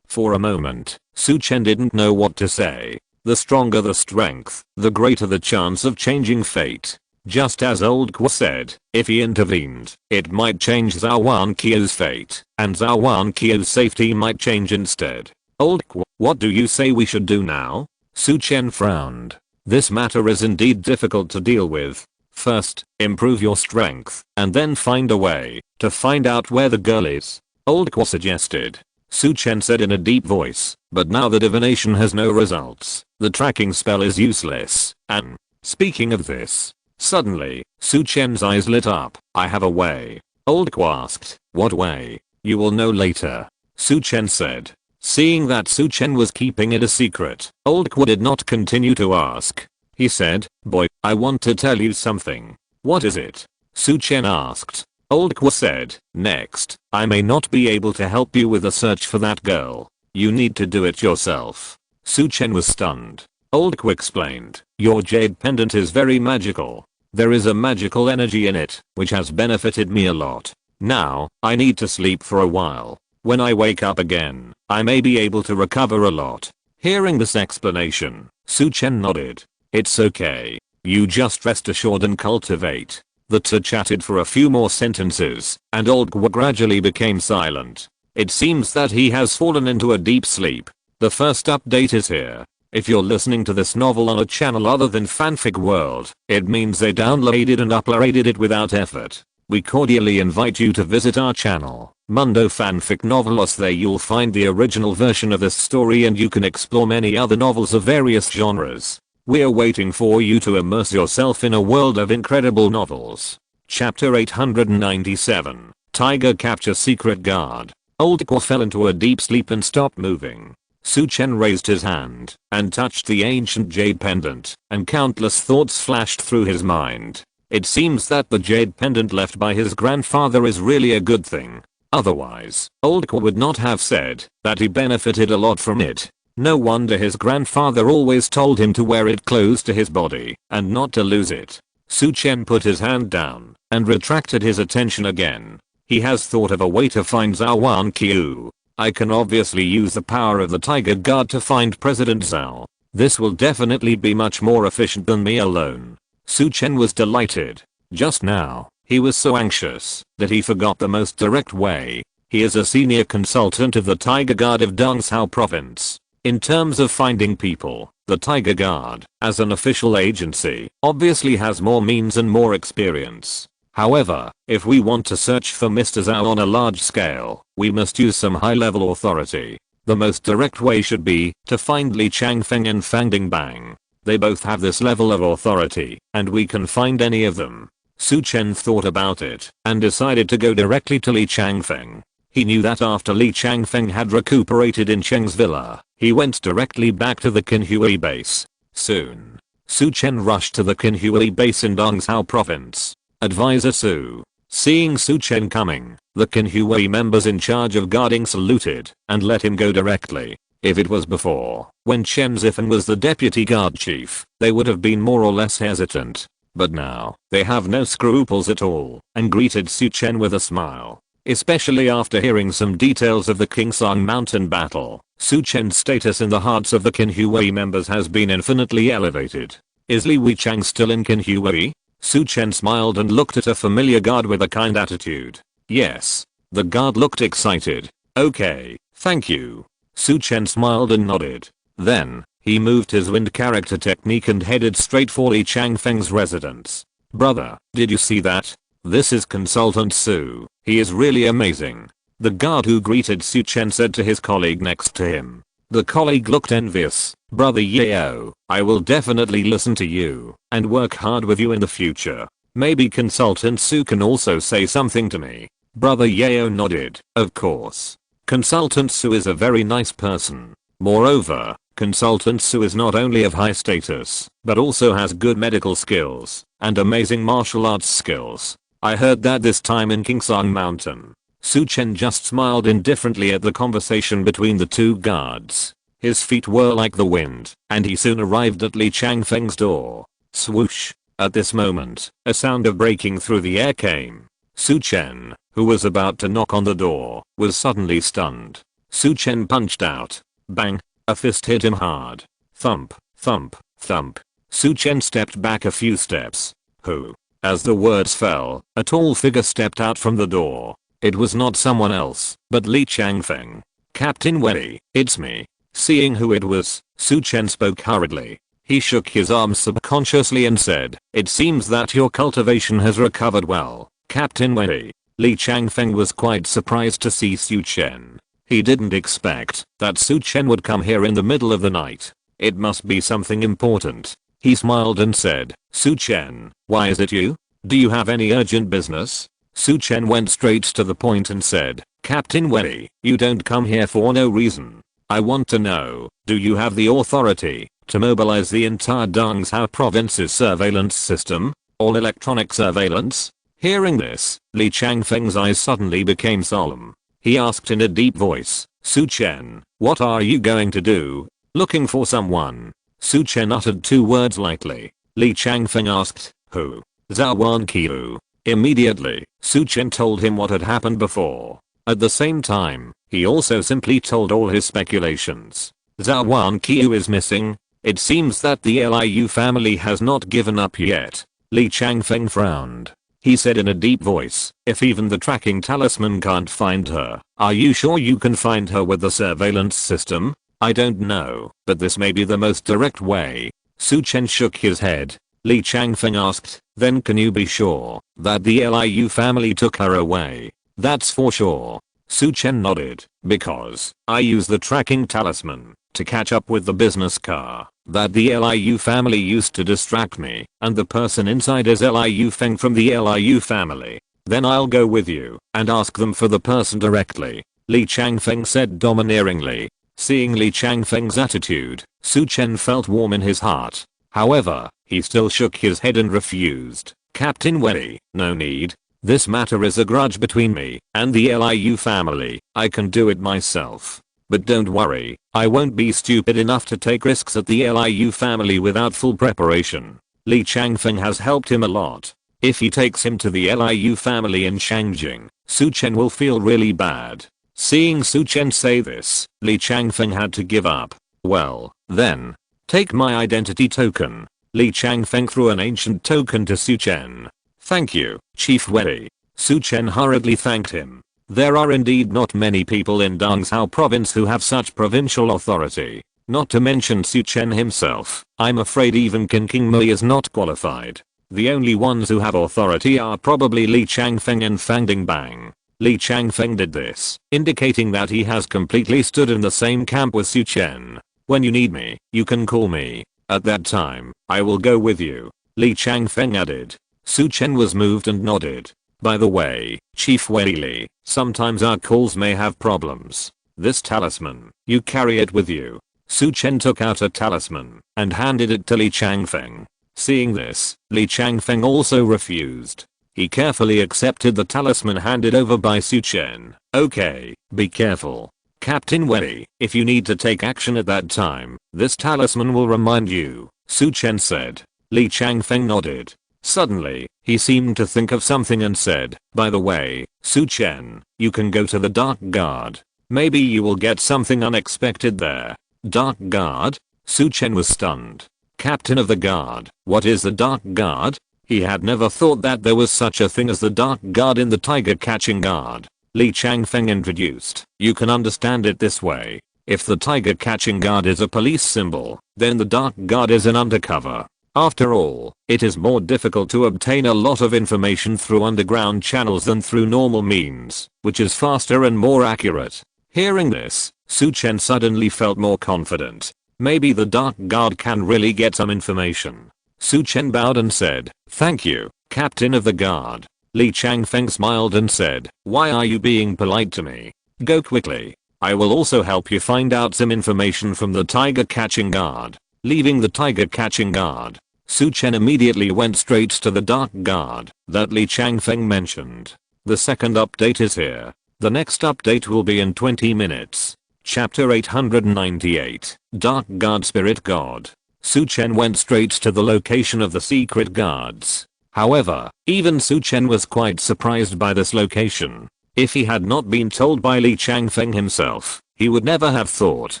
For a moment, Su Chen didn't know what to say. The stronger the strength, the greater the chance of changing fate. Just as Old Kwa said, if he intervened, it might change Zhou Wanqiu's fate, and Zhou Wanqiu's safety might change instead. Old Kwa, what do you say we should do now? Su Chen frowned. This matter is indeed difficult to deal with. First, improve your strength, and then find a way to find out where the girl is. Old Kwa suggested. Su Chen said in a deep voice, but now the divination has no results. The tracking spell is useless, and, speaking of this, suddenly, Su Chen's eyes lit up. I have a way. Old Kwa asked, what way? You will know later. Su Chen said. Seeing that Su Chen was keeping it a secret, Old Kwa did not continue to ask. He said, boy, I want to tell you something. What is it? Su Chen asked. Old Kwa said, next, I may not be able to help you with the search for that girl. You need to do it yourself. Su Chen was stunned. Old Kwa explained, your jade pendant is very magical. There is a magical energy in it, which has benefited me a lot. Now, I need to sleep for a while. When I wake up again, I may be able to recover a lot. Hearing this explanation, Su Chen nodded. It's okay. You just rest assured and cultivate. The two chatted for a few more sentences, and Old Kwa gradually became silent. It seems that he has fallen into a deep sleep. The first update is here. If you're listening to this novel on a channel other than Fanfic World, it means they downloaded and uploaded it without effort. We cordially invite you to visit our channel, Mundo Fanfic Novelos. There you'll find the original version of this story and you can explore many other novels of various genres. We're waiting for you to immerse yourself in a world of incredible novels. Chapter 897, Tiger Capture Secret Guard. Old Kwa fell into a deep sleep and stopped moving. Su Chen raised his hand and touched the ancient jade pendant, and countless thoughts flashed through his mind. It seems that the jade pendant left by his grandfather is really a good thing. Otherwise, Old Kwa would not have said that he benefited a lot from it. No wonder his grandfather always told him to wear it close to his body and not to lose it. Su Chen put his hand down and retracted his attention again. He has thought of a way to find Zhou Wanqiu. I can obviously use the power of the Tiger Guard to find President Zhou. This will definitely be much more efficient than me alone. Su Chen was delighted. Just now, he was so anxious that he forgot the most direct way. He is a senior consultant of the Tiger Guard of Dongzhou province. In terms of finding people, the Tiger Guard, as an official agency, obviously has more means and more experience. However, if we want to search for Mr. Zhou on a large scale, we must use some high-level authority. The most direct way should be to find Li Changfeng and Fang Dingbang. They both have this level of authority, and we can find any of them. Su Chen thought about it and decided to go directly to Li Changfeng. He knew that after Li Changfeng had recuperated in Cheng's villa, he went directly back to the Qinhui base. Soon, Su Chen rushed to the Qinhui base in Dongzhou province. Advisor Su. Seeing Su Chen coming, the Qinhui members in charge of guarding saluted and let him go directly. If it was before, when Chen Zifan was the deputy guard chief, they would have been more or less hesitant. but now, they have no scruples at all, and greeted Su Chen with a smile. Especially after hearing some details of the Kingsang Mountain battle, Su Chen's status in the hearts of the Qinhui members has been infinitely elevated. Is Li Wuchang still in Qinhui? Su Chen smiled and looked at a familiar guard with a kind attitude. Yes. The guard looked excited. Okay, thank you. Su Chen smiled and nodded. Then, he moved his wind character technique and headed straight for Li Changfeng's residence. Brother, did you see that? This is Consultant Su. He is really amazing. The guard who greeted Su Chen said to his colleague next to him. The colleague looked envious. Brother Yao, I will definitely listen to you and work hard with you in the future. Maybe Consultant Su can also say something to me. Brother Yao nodded. Of course. Consultant Su is a very nice person. Moreover, Consultant Su is not only of high status, but also has good medical skills and amazing martial arts skills. I heard that this time in Kingsang Mountain. Su Chen just smiled indifferently at the conversation between the two guards. His feet were like the wind, and he soon arrived at Li Changfeng's door. Swoosh. At this moment, a sound of breaking through the air came. Su Chen, who was about to knock on the door, was suddenly stunned. Su Chen punched out. Bang. A fist hit him hard. Thump, thump, thump. Su Chen stepped back a few steps. Who? As the words fell, a tall figure stepped out from the door. It was not someone else, but Li Changfeng. Captain Wei, it's me. Seeing who it was, Su Chen spoke hurriedly. He shook his arms subconsciously and said, it seems that your cultivation has recovered well, Captain Wei. Li Changfeng was quite surprised to see Su Chen. He didn't expect that Su Chen would come here in the middle of the night. It must be something important. He smiled and said, Su Chen, why is it you? Do you have any urgent business? Su Chen went straight to the point and said, Captain Wei, you don't come here for no reason. I want to know, do you have the authority to mobilize the entire Dongzhou province's surveillance system? All electronic surveillance? Hearing this, Li Changfeng's eyes suddenly became solemn. He asked in a deep voice, Su Chen, what are you going to do? Looking for someone. Su Chen uttered two words lightly. Li Changfeng asked, who? Zhou Wanqiu. Immediately, Su Chen told him what had happened before. At the same time, he also simply told all his speculations. Zhou Wanqiu is missing. It seems that the Liu family has not given up yet. Li Changfeng frowned. He said in a deep voice, if even the tracking talisman can't find her, are you sure you can find her with the surveillance system? I don't know, but this may be the most direct way. Su Chen shook his head. Li Changfeng asked, then can you be sure that the Liu family took her away? That's for sure. Su Chen nodded, because I use the tracking talisman to catch up with the business car that the Liu family used to distract me, and the person inside is Liu Feng from the Liu family. Then I'll go with you and ask them for the person directly. Li Changfeng said domineeringly. Seeing Li Changfeng's attitude, Su Chen felt warm in his heart. However, he still shook his head and refused. Captain Wei, no need. This matter is a grudge between me and the Liu family. I can do it myself. But don't worry, I won't be stupid enough to take risks at the Liu family without full preparation. Li Changfeng has helped him a lot. If he takes him to the Liu family in Shangjing, Su Chen will feel really bad. Seeing Su Chen say this, Li Changfeng had to give up. Well, then, take my identity token. Li Changfeng threw an ancient token to Su Chen. Thank you, Chief Wei. Su Chen hurriedly thanked him. There are indeed not many people in Dongzhou province who have such provincial authority. Not to mention Su Chen himself. I'm afraid even King Mui is not qualified. The only ones who have authority are probably Li Changfeng and Fang Dingbang. Li Changfeng did this, indicating that he has completely stood in the same camp with Su Chen. When you need me, you can call me. At that time, I will go with you. Li Changfeng added. Su Chen was moved and nodded. By the way, Chief Wei Li, sometimes our calls may have problems. This talisman, you carry it with you. Su Chen took out a talisman and handed it to Li Changfeng. Seeing this, Li Changfeng also refused. He carefully accepted the talisman handed over by Su Chen. Okay, be careful. Captain Wei, if you need to take action at that time, this talisman will remind you, Su Chen said. Li Changfeng nodded. Suddenly, he seemed to think of something and said, "By the way, Su Chen, you can go to the Dark Guard. Maybe you will get something unexpected there." Dark Guard? Su Chen was stunned. Captain of the Guard, what is the Dark Guard? He had never thought that there was such a thing as the Dark Guard in the Tiger Catching Guard. Li Changfeng introduced. You can understand it this way. If the Tiger Catching Guard is a police symbol, then the Dark Guard is an undercover. After all, it is more difficult to obtain a lot of information through underground channels than through normal means, which is faster and more accurate. Hearing this, Su Chen suddenly felt more confident. Maybe the Dark Guard can really get some information. Su Chen bowed and said, "Thank you, Captain of the Guard." Li Changfeng smiled and said, "Why are you being polite to me? Go quickly. I will also help you find out some information from the Tiger Catching Guard." Leaving the Tiger Catching Guard, Su Chen immediately went straight to the Dark Guard that Li Changfeng mentioned. The second update is here. The next update will be in 20 minutes. Chapter 898, Dark Guard Spirit God. Su Chen went straight to the location of the secret guards. However, even Su Chen was quite surprised by this location. If he had not been told by Li Changfeng himself, he would never have thought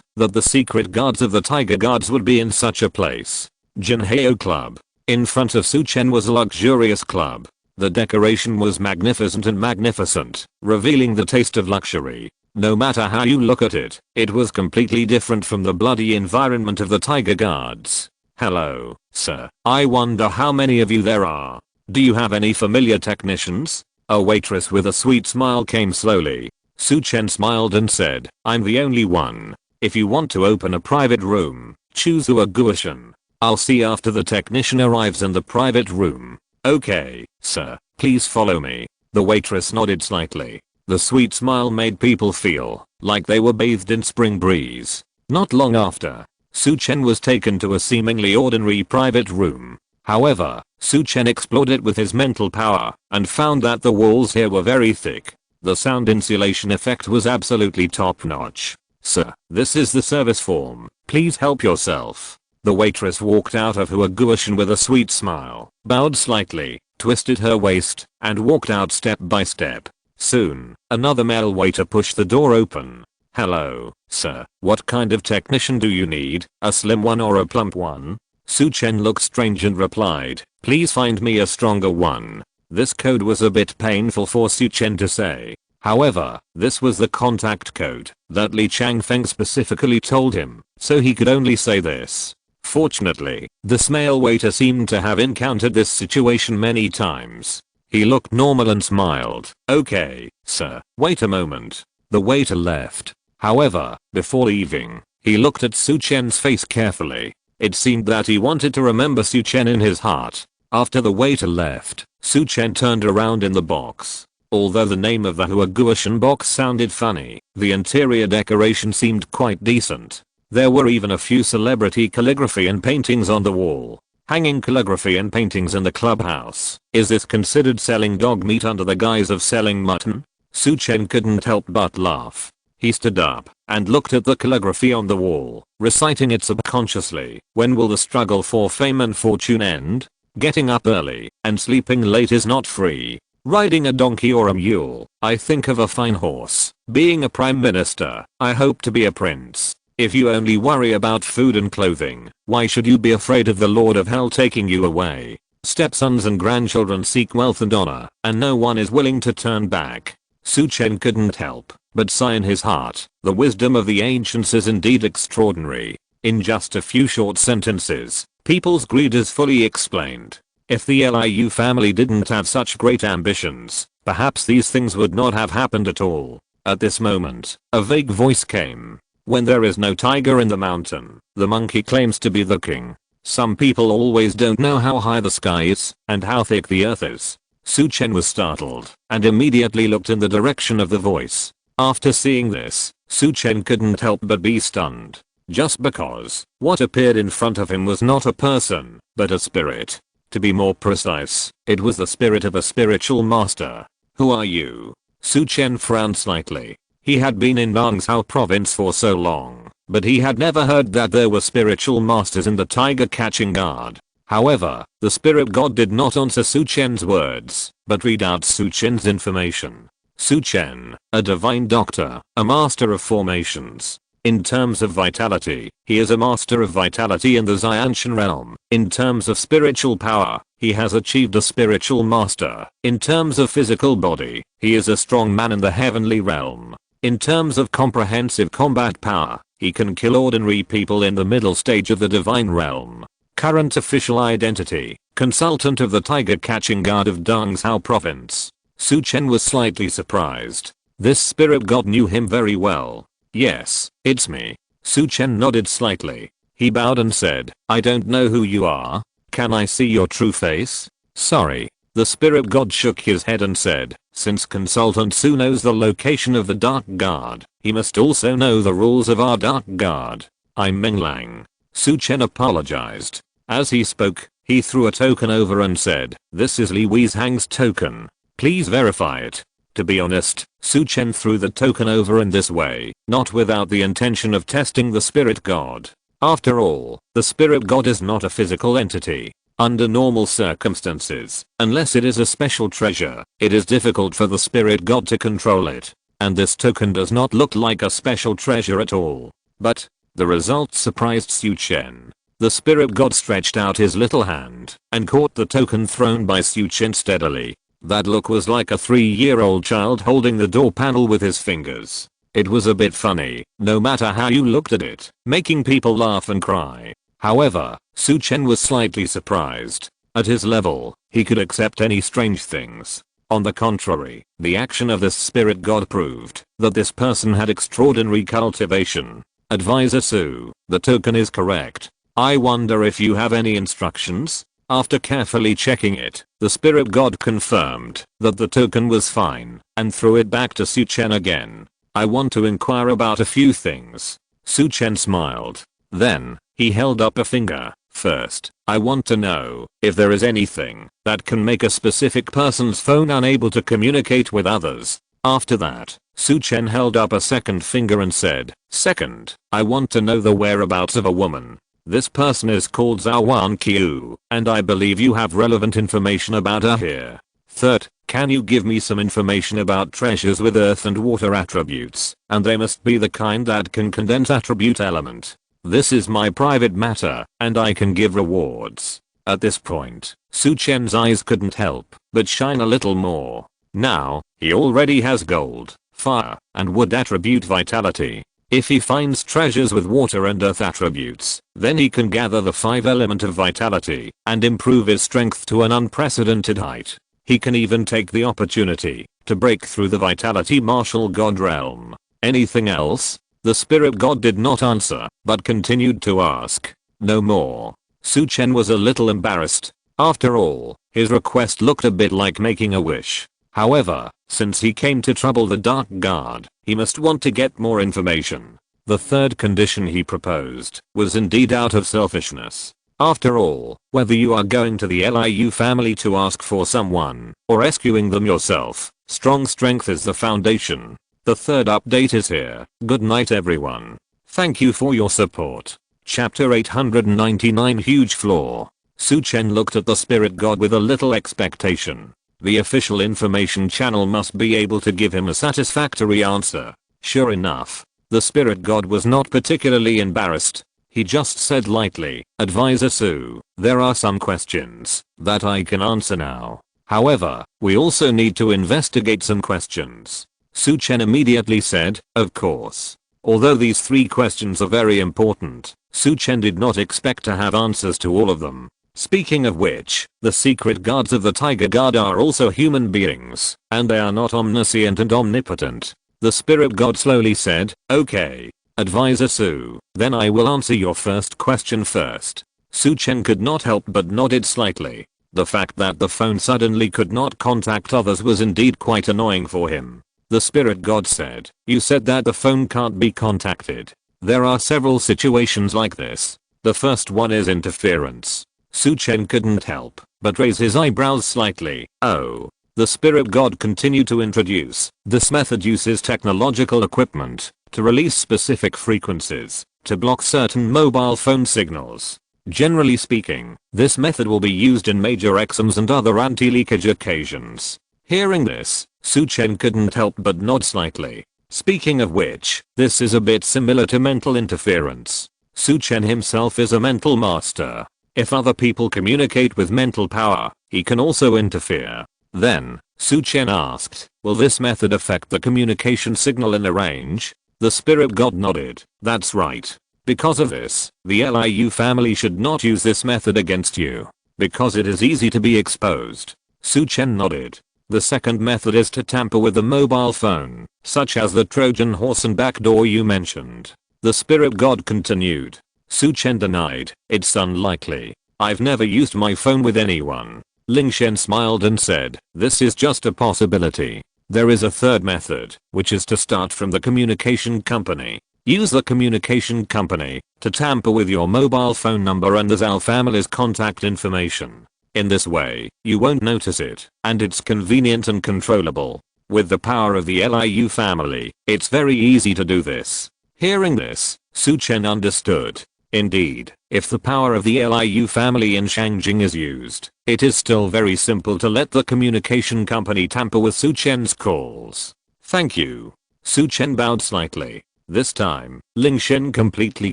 that the secret guards of the Tiger Guards would be in such a place. Jinheo Club. In front of Su Chen was a luxurious club. The decoration was magnificent and magnificent, revealing the taste of luxury. No matter how you look at it, it was completely different from the bloody environment of the Tiger Guards. "Hello, sir. I wonder how many of you there are. Do you have any familiar technicians?" A waitress with a sweet smile came slowly. Su Chen smiled and said, "I'm the only one. If you want to open a private room, choose a Guoshan. I'll see after the technician arrives in the private room." "Okay, sir. Please follow me." The waitress nodded slightly. The sweet smile made people feel like they were bathed in spring breeze. Not long after, Su Chen was taken to a seemingly ordinary private room. However, Su Chen explored it with his mental power and found that the walls here were very thick. The sound insulation effect was absolutely top-notch. "Sir, this is the service form. Please help yourself." The waitress walked out of her Guoshan with a sweet smile, bowed slightly, twisted her waist, and walked out step by step. Soon, another male waiter pushed the door open. "Hello, sir. What kind of technician do you need? A slim one or a plump one?" Su Chen looked strange and replied, "Please find me a stronger one." This code was a bit painful for Su Chen to say. However, this was the contact code that Li Changfeng specifically told him, so he could only say this. Fortunately, this male waiter seemed to have encountered this situation many times. He looked normal and smiled. "Okay, sir. Wait a moment." The waiter left. However, before leaving, he looked at Su Chen's face carefully. It seemed that he wanted to remember Su Chen in his heart. After the waiter left, Su Chen turned around in the box. Although the name of the Guoshan box sounded funny, the interior decoration seemed quite decent. There were even a few celebrity calligraphy and paintings on the wall. Hanging calligraphy and paintings in the clubhouse. Is this considered selling dog meat under the guise of selling mutton? Su Chen couldn't help but laugh. He stood up and looked at the calligraphy on the wall, reciting it subconsciously. "When will the struggle for fame and fortune end? Getting up early and sleeping late is not free. Riding a donkey or a mule, I think of a fine horse. Being a prime minister, I hope to be a prince. If you only worry about food and clothing, why should you be afraid of the Lord of Hell taking you away? Stepsons and grandchildren seek wealth and honor, and no one is willing to turn back." Su Chen couldn't help but sigh in his heart. The wisdom of the ancients is indeed extraordinary. In just a few short sentences, people's greed is fully explained. If the Liu family didn't have such great ambitions, perhaps these things would not have happened at all. At this moment, a vague voice came. "When there is no tiger in the mountain, the monkey claims to be the king. Some people always don't know how high the sky is and how thick the earth is." Su Chen was startled and immediately looked in the direction of the voice. After seeing this, Su Chen couldn't help but be stunned. Just because what appeared in front of him was not a person, but a spirit. To be more precise, it was the spirit of a spiritual master. "Who are you?" Su Chen frowned slightly. He had been in Nangzhou province for so long, but he had never heard that there were spiritual masters in the Tiger Catching Guard. However, the spirit god did not answer Su Chen's words, but read out Su Chen's information. Su Chen, a divine doctor, a master of formations. In terms of vitality, he is a master of vitality in the Xiantian realm. In terms of spiritual power, he has achieved a spiritual master. In terms of physical body, he is a strong man in the heavenly realm. In terms of comprehensive combat power, he can kill ordinary people in the middle stage of the divine realm. Current official identity, consultant of the tiger catching guard of Dongzhou province. Su Chen was slightly surprised. This spirit god knew him very well. Yes, it's me. Su Chen nodded slightly. He bowed and said, I don't know who you are. Can I see your true face? Sorry. The spirit god shook his head and said, since consultant Su knows the location of the dark guard, he must also know the rules of our dark guard. I'm Menglang. Su Chen apologized. As he spoke, he threw a token over and said, this is Li Weishang's token. Please verify it. To be honest, Su Chen threw the token over in this way, not without the intention of testing the spirit god. After all, the spirit god is not a physical entity. Under normal circumstances, unless it is a special treasure, it is difficult for the spirit god to control it. And this token does not look like a special treasure at all. But, the results surprised Su Chen. The spirit god stretched out his little hand and caught the token thrown by Su Chen steadily. That look was like a 3-year-old child holding the door panel with his fingers. It was a bit funny, no matter how you looked at it, making people laugh and cry. However, Su Chen was slightly surprised. At his level, he could accept any strange things. On the contrary, the action of this spirit god proved that this person had extraordinary cultivation. Advisor Su, the token is correct. I wonder if you have any instructions? After carefully checking it, the spirit god confirmed that the token was fine and threw it back to Su Chen again. I want to inquire about a few things. Su Chen smiled. Then, he held up a finger. First, I want to know if there is anything that can make a specific person's phone unable to communicate with others. After that, Su Chen held up a second finger and said, second, I want to know the whereabouts of a woman. This person is called Zhou Wanqiu, and I believe you have relevant information about her here. Third, can you give me some information about treasures with earth and water attributes, and they must be the kind that can condense attribute element. This is my private matter, and I can give rewards. At this point, Su Chen's eyes couldn't help but shine a little more. Now, he already has gold, fire, and wood attribute vitality. If he finds treasures with water and earth attributes, then he can gather the 5 element of vitality and improve his strength to an unprecedented height. He can even take the opportunity to break through the vitality martial god realm. Anything else? The spirit god did not answer, but continued to ask. No more. Su Chen was a little embarrassed. After all, his request looked a bit like making a wish. However, since he came to trouble the Dark Guard, he must want to get more information. The third condition he proposed was indeed out of selfishness. After all, whether you are going to the Liu family to ask for someone, or rescuing them yourself, strong strength is the foundation. The third update is here. Good night everyone. Thank you for your support. Chapter 899 Huge Flaw. Su Chen looked at the spirit god with a little expectation. The official information channel must be able to give him a satisfactory answer. Sure enough, the spirit god was not particularly embarrassed. He just said lightly, Advisor Su, there are some questions that I can answer now. However, we also need to investigate some questions. Su Chen immediately said, of course. Although these 3 questions are very important, Su Chen did not expect to have answers to all of them. Speaking of which, the secret guards of the Tiger Guard are also human beings, and they are not omniscient and omnipotent. The spirit god slowly said, okay. Advisor Su, then I will answer your first question first. Su Chen could not help but nodded slightly. The fact that the phone suddenly could not contact others was indeed quite annoying for him. The spirit god said, you said that the phone can't be contacted. There are several situations like this. The first one is interference. Su Chen couldn't help but raise his eyebrows slightly. Oh. The spirit god continued to introduce. This method uses technological equipment to release specific frequencies to block certain mobile phone signals. Generally speaking, this method will be used in major exams and other anti-leakage occasions. Hearing this, Su Chen couldn't help but nod slightly. Speaking of which, this is a bit similar to mental interference. Su Chen himself is a mental master. If other people communicate with mental power, he can also interfere. Then, Su Chen asked, will this method affect the communication signal in a range? The spirit god nodded. That's right. Because of this, the Liu family should not use this method against you. Because it is easy to be exposed. Su Chen nodded. The second method is to tamper with the mobile phone, such as the Trojan horse and backdoor you mentioned. The spirit god continued. Su Chen denied, it's unlikely. I've never used my phone with anyone. Ling Shen smiled and said, this is just a possibility. There is a third method, which is to start from the communication company. Use the communication company to tamper with your mobile phone number and the Zhou family's contact information. In this way, you won't notice it, and it's convenient and controllable. With the power of the Liu family, it's very easy to do this. Hearing this, Su Chen understood. Indeed, if the power of the Liu family in Shangjing is used, it is still very simple to let the communication company tamper with Su Chen's calls. Thank you. Su Chen bowed slightly. This time, Ling Shen completely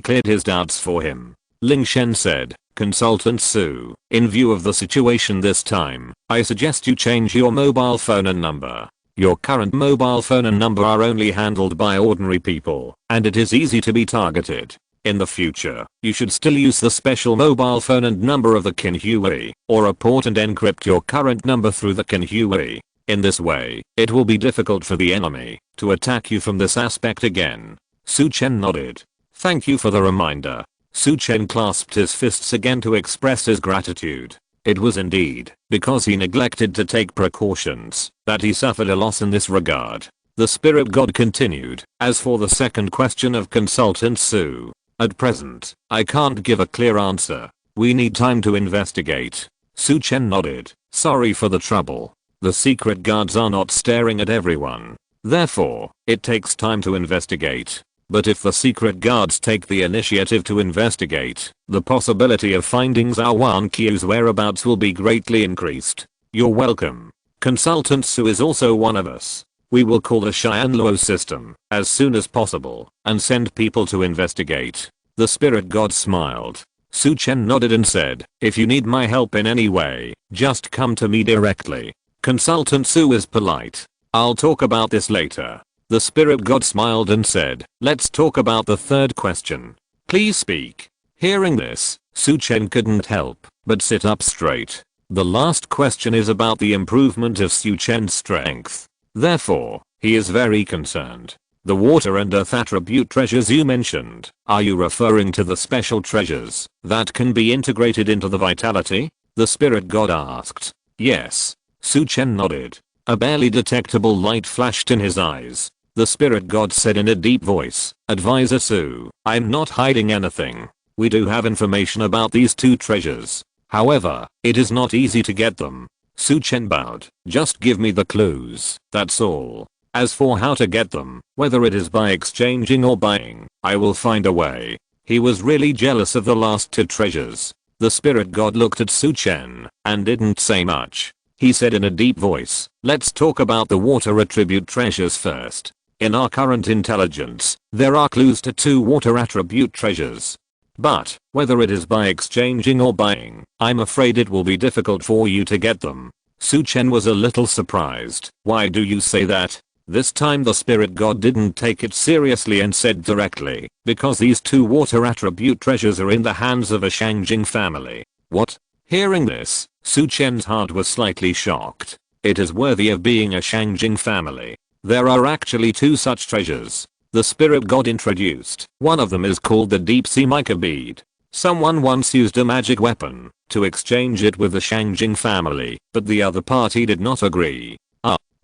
cleared his doubts for him. Ling Shen said, Consultant Su, in view of the situation this time, I suggest you change your mobile phone and number. Your current mobile phone and number are only handled by ordinary people, and it is easy to be targeted. In the future, you should still use the special mobile phone and number of the Qinhui, or report and encrypt your current number through the Qinhui. In this way, it will be difficult for the enemy to attack you from this aspect again. Su Chen nodded. Thank you for the reminder. Su Chen clasped his fists again to express his gratitude. It was indeed because he neglected to take precautions that he suffered a loss in this regard. The spirit god continued. As for the second question of Consultant Su, at present, I can't give a clear answer. We need time to investigate. Su Chen nodded. Sorry for the trouble. The secret guards are not staring at everyone. Therefore, it takes time to investigate. But if the secret guards take the initiative to investigate, the possibility of finding Zhou Wanqiu's whereabouts will be greatly increased. You're welcome. Consultant Su is also one of us. We will call the Xianluo system as soon as possible and send people to investigate. The spirit god smiled. Su Chen nodded and said, if you need my help in any way, just come to me directly. Consultant Su is polite. I'll talk about this later. The spirit god smiled and said, let's talk about the third question. Please speak. Hearing this, Su Chen couldn't help but sit up straight. The last question is about the improvement of Su Chen's strength. Therefore, he is very concerned. The water and earth attribute treasures you mentioned, are you referring to the special treasures that can be integrated into the vitality? The spirit god asked. Yes. Su Chen nodded. A barely detectable light flashed in his eyes. The spirit god said in a deep voice, Advisor Su, I'm not hiding anything. We do have information about these two treasures. However, it is not easy to get them. Su Chen bowed. Just give me the clues, that's all. As for how to get them, whether it is by exchanging or buying, I will find a way. He was really jealous of the last two treasures. The spirit god looked at Su Chen and didn't say much. He said in a deep voice, let's talk about the water attribute treasures first. In our current intelligence, there are clues to two water attribute treasures. But, whether it is by exchanging or buying, I'm afraid it will be difficult for you to get them. Su Chen was a little surprised. Why do you say that? This time the spirit god didn't take it seriously and said directly, because these two water attribute treasures are in the hands of a Shangjing family. What? Hearing this, Su Chen's heart was slightly shocked. It is worthy of being a Shangjing family. There are actually two such treasures. The spirit god introduced. One of them is called the deep sea mica bead. Someone once used a magic weapon to exchange it with the Shangjing family, but the other party did not agree.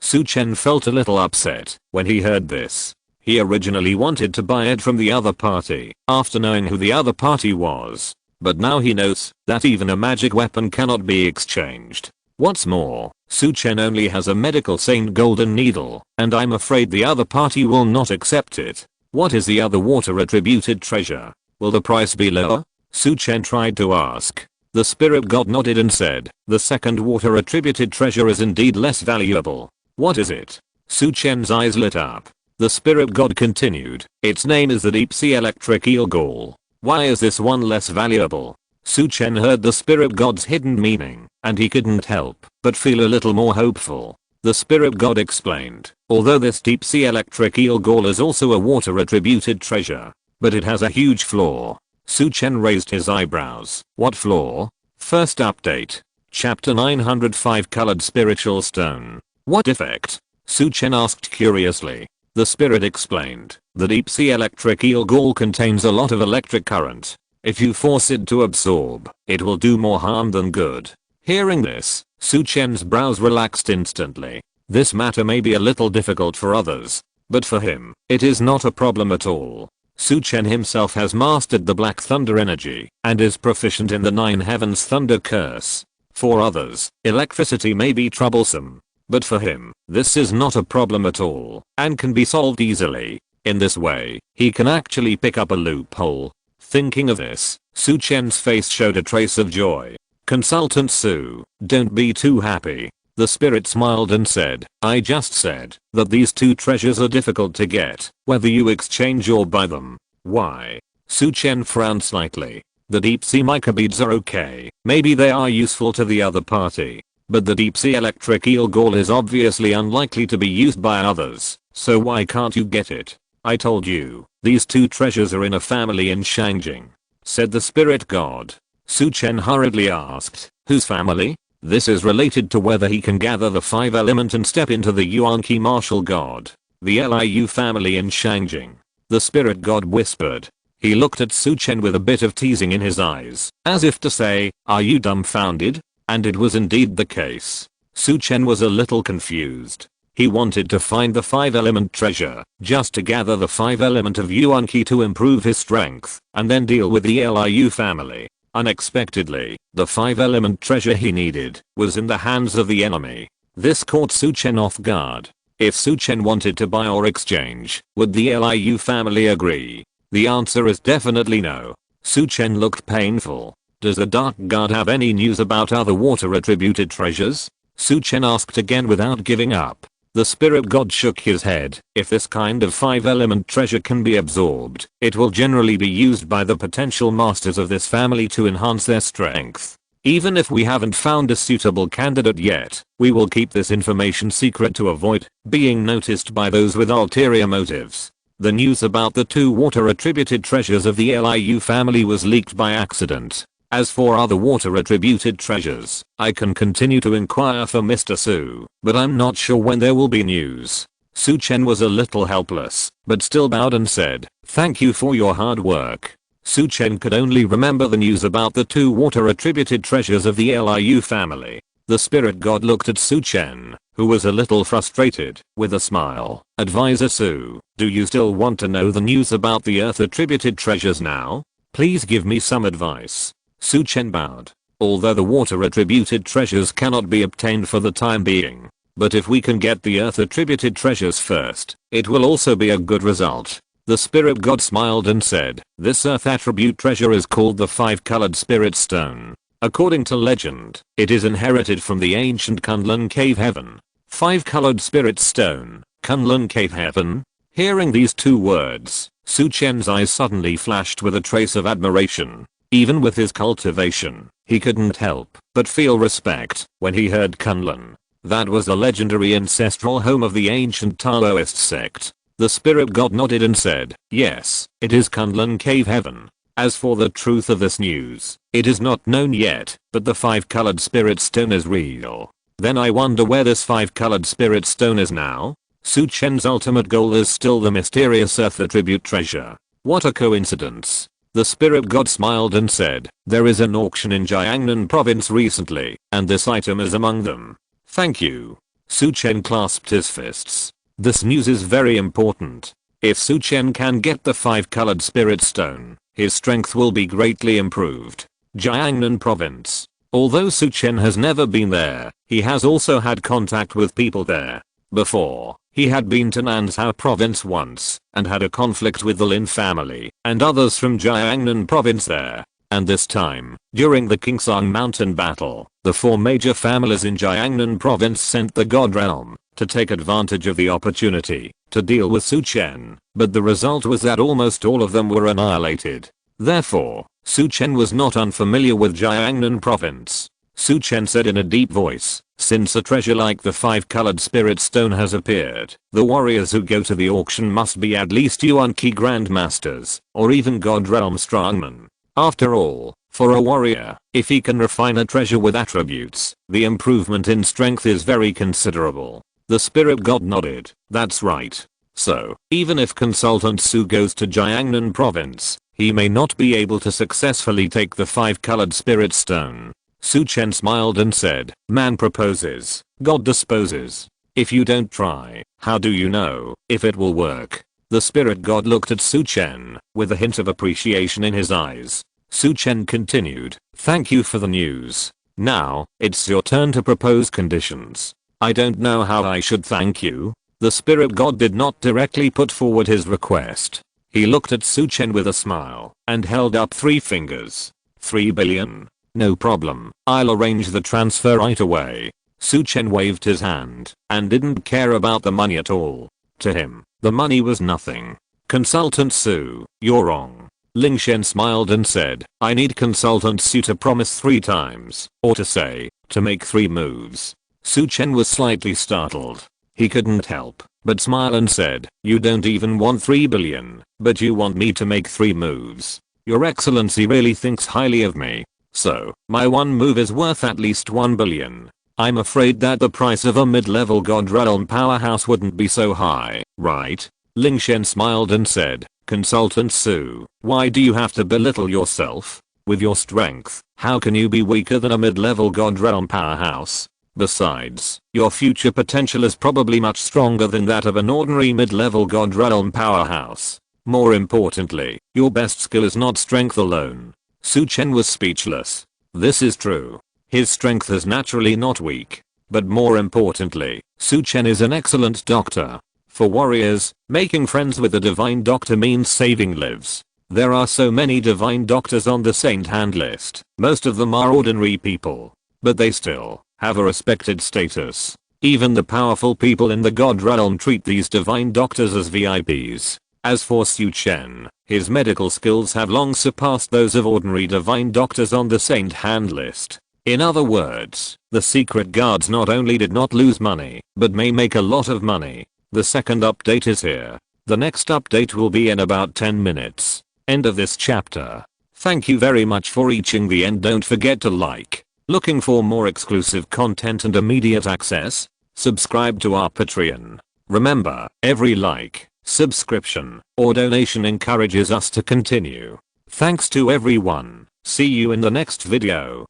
Su Chen felt a little upset when he heard this. He originally wanted to buy it from the other party after knowing who the other party was. But now he knows that even a magic weapon cannot be exchanged. What's more, Su Chen only has a medical saint golden needle, and I'm afraid the other party will not accept it. What is the other water attributed treasure? Will the price be lower? Su Chen tried to ask. The spirit god nodded and said, the second water attributed treasure is indeed less valuable. What is it? Su Chen's eyes lit up. The spirit god continued, its name is the deep sea electric eel gall. Why is this one less valuable? Su Chen heard the spirit god's hidden meaning, and he couldn't help but feel a little more hopeful. The spirit god explained, although this deep sea electric eel gall is also a water attributed treasure, but it has a huge flaw. Su Chen raised his eyebrows. What flaw? First update. Chapter 905 Colored Spiritual Stone. What effect? Su Chen asked curiously. The spirit explained, the deep sea electric eel gall contains a lot of electric current. If you force it to absorb, it will do more harm than good. Hearing this, Su Chen's brows relaxed instantly. This matter may be a little difficult for others, but for him, it is not a problem at all. Su Chen himself has mastered the Black Thunder energy and is proficient in the Nine Heavens Thunder Curse. For others, electricity may be troublesome, but for him, this is not a problem at all and can be solved easily. In this way, he can actually pick up a loophole. Thinking of this, Su Chen's face showed a trace of joy. Consultant Su, don't be too happy. The spirit smiled and said, I just said that these two treasures are difficult to get, whether you exchange or buy them. Why? Su Chen frowned slightly. The deep sea mica beads are okay, maybe they are useful to the other party. But the deep sea electric eel gall is obviously unlikely to be used by others, so why can't you get it? I told you, these two treasures are in a family in Shangjing, said the spirit god. Su Chen hurriedly asked, whose family? This is related to whether he can gather the 5 element and step into the Yuan-Qi martial god. The Liu family in Shangjing. The spirit god whispered. He looked at Su Chen with a bit of teasing in his eyes, as if to say, are you dumbfounded? And it was indeed the case. Su Chen was a little confused. He wanted to find the 5 element treasure, just to gather the 5 element of Yuan-Qi to improve his strength, and then deal with the Liu family. Unexpectedly, the 5 element treasure he needed was in the hands of the enemy. This caught Su Chen off guard. If Su Chen wanted to buy or exchange, would the Liu family agree? The answer is definitely no. Su Chen looked painful. Does the Dark God have any news about other water attributed treasures? Su Chen asked again without giving up. The spirit god shook his head. If this kind of 5 element treasure can be absorbed, it will generally be used by the potential masters of this family to enhance their strength. Even if we haven't found a suitable candidate yet, we will keep this information secret to avoid being noticed by those with ulterior motives. The news about the 2 water attributed treasures of the Liu family was leaked by accident. As for other water attributed treasures, I can continue to inquire for Mr. Su, but I'm not sure when there will be news. Su Chen was a little helpless, but still bowed and said, thank you for your hard work. Su Chen could only remember the news about the 2 water attributed treasures of the Liu family. The spirit god looked at Su Chen, who was a little frustrated, with a smile. Advisor Su, do you still want to know the news about the earth attributed treasures now? Please give me some advice. Su Chen bowed. Although the water attributed treasures cannot be obtained for the time being, but if we can get the earth attributed treasures first, it will also be a good result. The spirit god smiled and said, this earth attribute treasure is called the 5-colored spirit stone. According to legend, it is inherited from the ancient Kunlun cave heaven. 5-colored spirit stone, Kunlun cave heaven? Hearing these 2 words, Su Chen's eyes suddenly flashed with a trace of admiration. Even with his cultivation, he couldn't help but feel respect when he heard Kunlun. That was the legendary ancestral home of the ancient Taoist sect. The spirit god nodded and said, yes, it is Kunlun cave heaven. As for the truth of this news, it is not known yet, but the 5-colored spirit stone is real. Then I wonder where this 5-colored spirit stone is now? Su Chen's ultimate goal is still the mysterious earth attribute treasure. What a coincidence. The spirit god smiled and said, there is an auction in Jiangnan province recently, and this item is among them. Thank you. Su Chen clasped his fists. This news is very important. If Su Chen can get the 5-colored spirit stone, his strength will be greatly improved. Jiangnan province. Although Su Chen has never been there, he has also had contact with people there. Before, he had been to Nansha province once, and had a conflict with the Lin family, and others from Jiangnan province there. And this time, during the Kingsang Mountain battle, the 4 major families in Jiangnan province sent the God Realm to take advantage of the opportunity to deal with Su Chen, but the result was that almost all of them were annihilated. Therefore, Su Chen was not unfamiliar with Jiangnan province. Su Chen said in a deep voice, since a treasure like the 5-colored spirit stone has appeared, the warriors who go to the auction must be at least Zhou Wanqiu grandmasters, or even God Realm strongmen. After all, for a warrior, if he can refine a treasure with attributes, the improvement in strength is very considerable. The spirit god nodded, that's right. So, even if Consultant Su goes to Jiangnan province, he may not be able to successfully take the 5-colored spirit stone. Su Chen smiled and said, man proposes, God disposes. If you don't try, how do you know if it will work? The spirit god looked at Su Chen with a hint of appreciation in his eyes. Su Chen continued, thank you for the news. Now, it's your turn to propose conditions. I don't know how I should thank you. The spirit god did not directly put forward his request. He looked at Su Chen with a smile and held up 3 fingers. 3 billion? No problem, I'll arrange the transfer right away. Su Chen waved his hand and didn't care about the money at all. To him, the money was nothing. Consultant Su, you're wrong. Ling Shen smiled and said, I need Consultant Su to promise 3 times, or to say, to make 3 moves. Su Chen was slightly startled. He couldn't help but smile and said, you don't even want 3 billion, but you want me to make 3 moves. Your Excellency really thinks highly of me. So, my 1 move is worth at least 1 billion. I'm afraid that the price of a mid-level God Realm powerhouse wouldn't be so high, right? Ling Shen smiled and said, Consultant Su, why do you have to belittle yourself? With your strength, how can you be weaker than a mid-level God Realm powerhouse? Besides, your future potential is probably much stronger than that of an ordinary mid-level God Realm powerhouse. More importantly, your best skill is not strength alone. Su Chen was speechless. This is true. His strength is naturally not weak. But more importantly, Su Chen is an excellent doctor. For warriors, making friends with a divine doctor means saving lives. There are so many divine doctors on the saint hand list. Most of them are ordinary people. But they still have a respected status. Even the powerful people in the God Realm treat these divine doctors as VIPs. As for Su Chen, his medical skills have long surpassed those of ordinary divine doctors on the saint hand list. In other words, the secret guards not only did not lose money, but may make a lot of money. The second update is here. The next update will be in about 10 minutes. End of this chapter. Thank you very much for reaching the end. Don't forget to like. Looking for more exclusive content and immediate access? Subscribe to our Patreon. Remember, every like, subscription, or donation encourages us to continue. Thanks to everyone. See you in the next video.